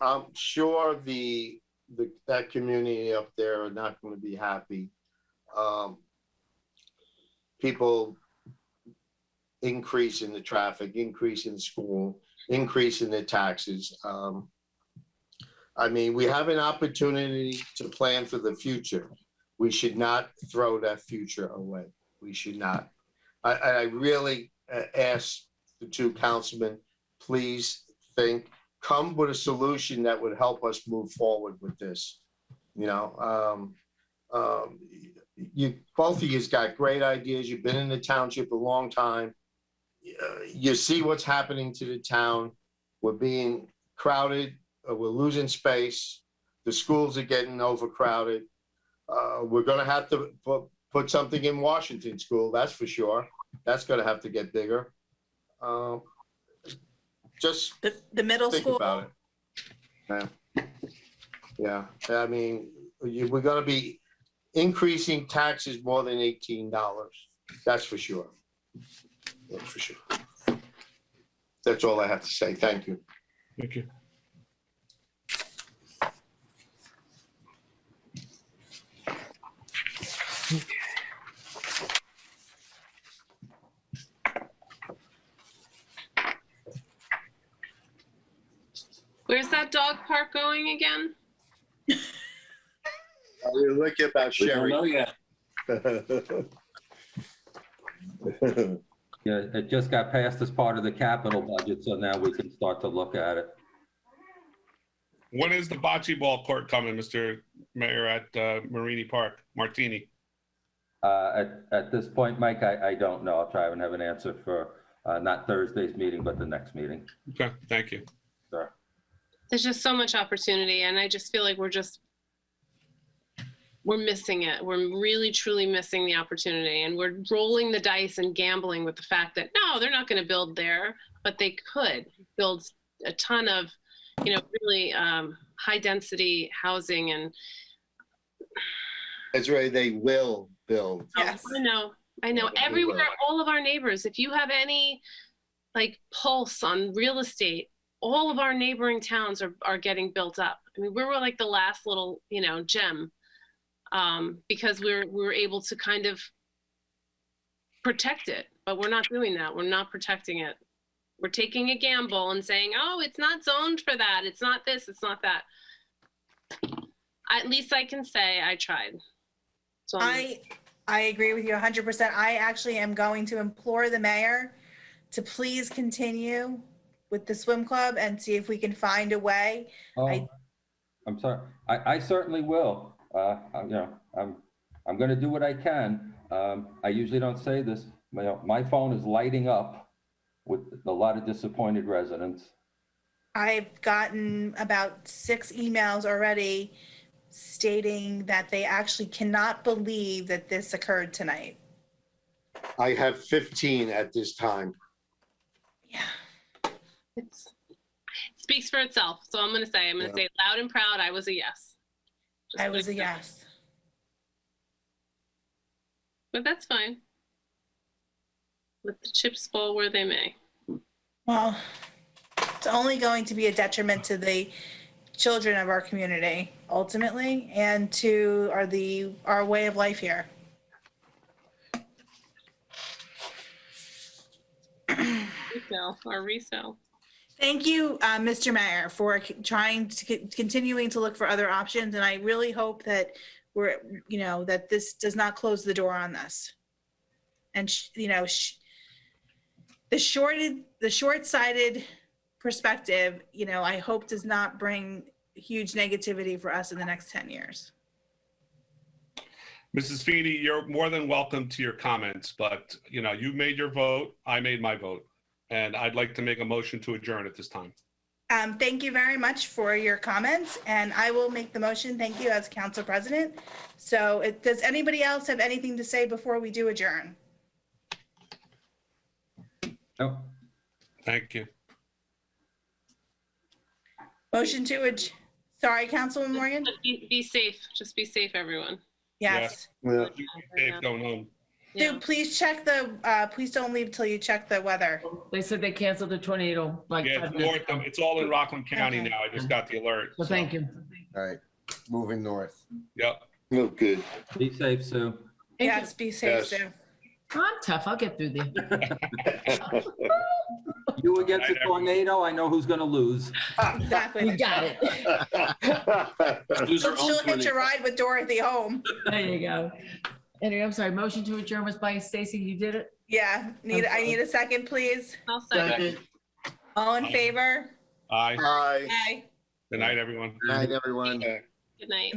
I'm sure that community up there are not going to be happy. People increase in the traffic, increase in school, increase in the taxes. We have an opportunity to plan for the future. We should not throw that future away. We should not. I really ask the 2 councilmen, please come with a solution that would help us move forward with this. Both of you got great ideas. You've been in the township a long time. you see what's happening to the town. We're being crowded, we're losing space. The schools are getting overcrowded. We're gonna have to put something in Washington School, that's for sure. That's gonna have to get bigger. Just the middle think school. about it. Yeah, I mean, we're gonna be increasing taxes more than $18. That's for sure. That's for sure. That's all I have to say. Thank you. Thank you. Where's that dog park going again? We're looking about We don't Sherry. know yet. Yeah, it just got passed as part of the capital budget, so now we can start to look at it. When is the bocce ball court coming, Mr. Mayor, at Martini Park? At this point, Mike, I don't know. I'll try and have an answer for not Thursday's meeting, but the next meeting. Okay, thank you. Sure. There's just so much opportunity, and I just feel like we're missing it. We're really, truly missing the opportunity, and we're rolling the dice and gambling with the fact that, no, they're not going to build there, but they could build a ton of, really high-density housing. And That's right, they will build. yes, I know. Everywhere, all of our neighbors, if you have any pulse on real estate, all of our neighboring towns are getting built up. I mean, we're like the last little, gem, because we were able to kind of protect it, but we're not doing that. We're not protecting it. We're taking a gamble and saying, oh, it's not zoned for that. It's not this, it's not that. At least I can say I tried. So I agree with you 100%. I actually am going to implore the mayor to please continue with the swim club and see if we can find a way. Oh, I'm sorry. I certainly will. I'm going to do what I can. I usually don't say this. My phone is lighting up with a lot of disappointed residents. I've gotten about 6 emails already stating that they actually cannot believe that this occurred tonight. I have 15 at this time. it speaks for itself. So I'm going to say loud and proud, I was a yes. I was a yes. But that's fine. Let the chips fall where they may. Well, it's only going to be a detriment to the children of our community ultimately, and to our way of life here. Resale. Thank you, Mr. Mayor, for continuing to look for other options, and I really hope that that this does not close the door on this. And the short-sighted perspective, I hope does not bring huge negativity for us in the next 10 years. Mrs. Feeney, you're more than welcome to your comments, but you made your vote, I made my vote, and I'd like to make a motion to adjourn at this time. Thank you very much for your comments, and I will make the motion. Thank you as council president. So does anybody else have anything to say before we do adjourn? No. Thank you. Motion to adjourn. Sorry, Councilwoman Morgan? Be safe. Just be safe, everyone. Yes. Yeah. Be safe going home. Dude, please check please don't leave till you check the weather. They said they canceled the tornado like Yeah, 5 minutes ago. it's all in Rockland County Okay. now. I just got the alert. Well, thank you. All right, moving north. Yep. Oh, good. Be safe, Sue. Yes, be safe, Yes. Sue. I'm tough. I'll get through there. You against a tornado, I know who's going to lose. Exactly. We got it. She'll hitch a ride with Dorothy home. There you go. Anyway, I'm sorry. Motion to adjourn was by Stacy. You did it? Yeah. I need a second, please. I'll second. All in favor? Aye. Hi. Aye. Good night, everyone. Good night, everyone. Good night.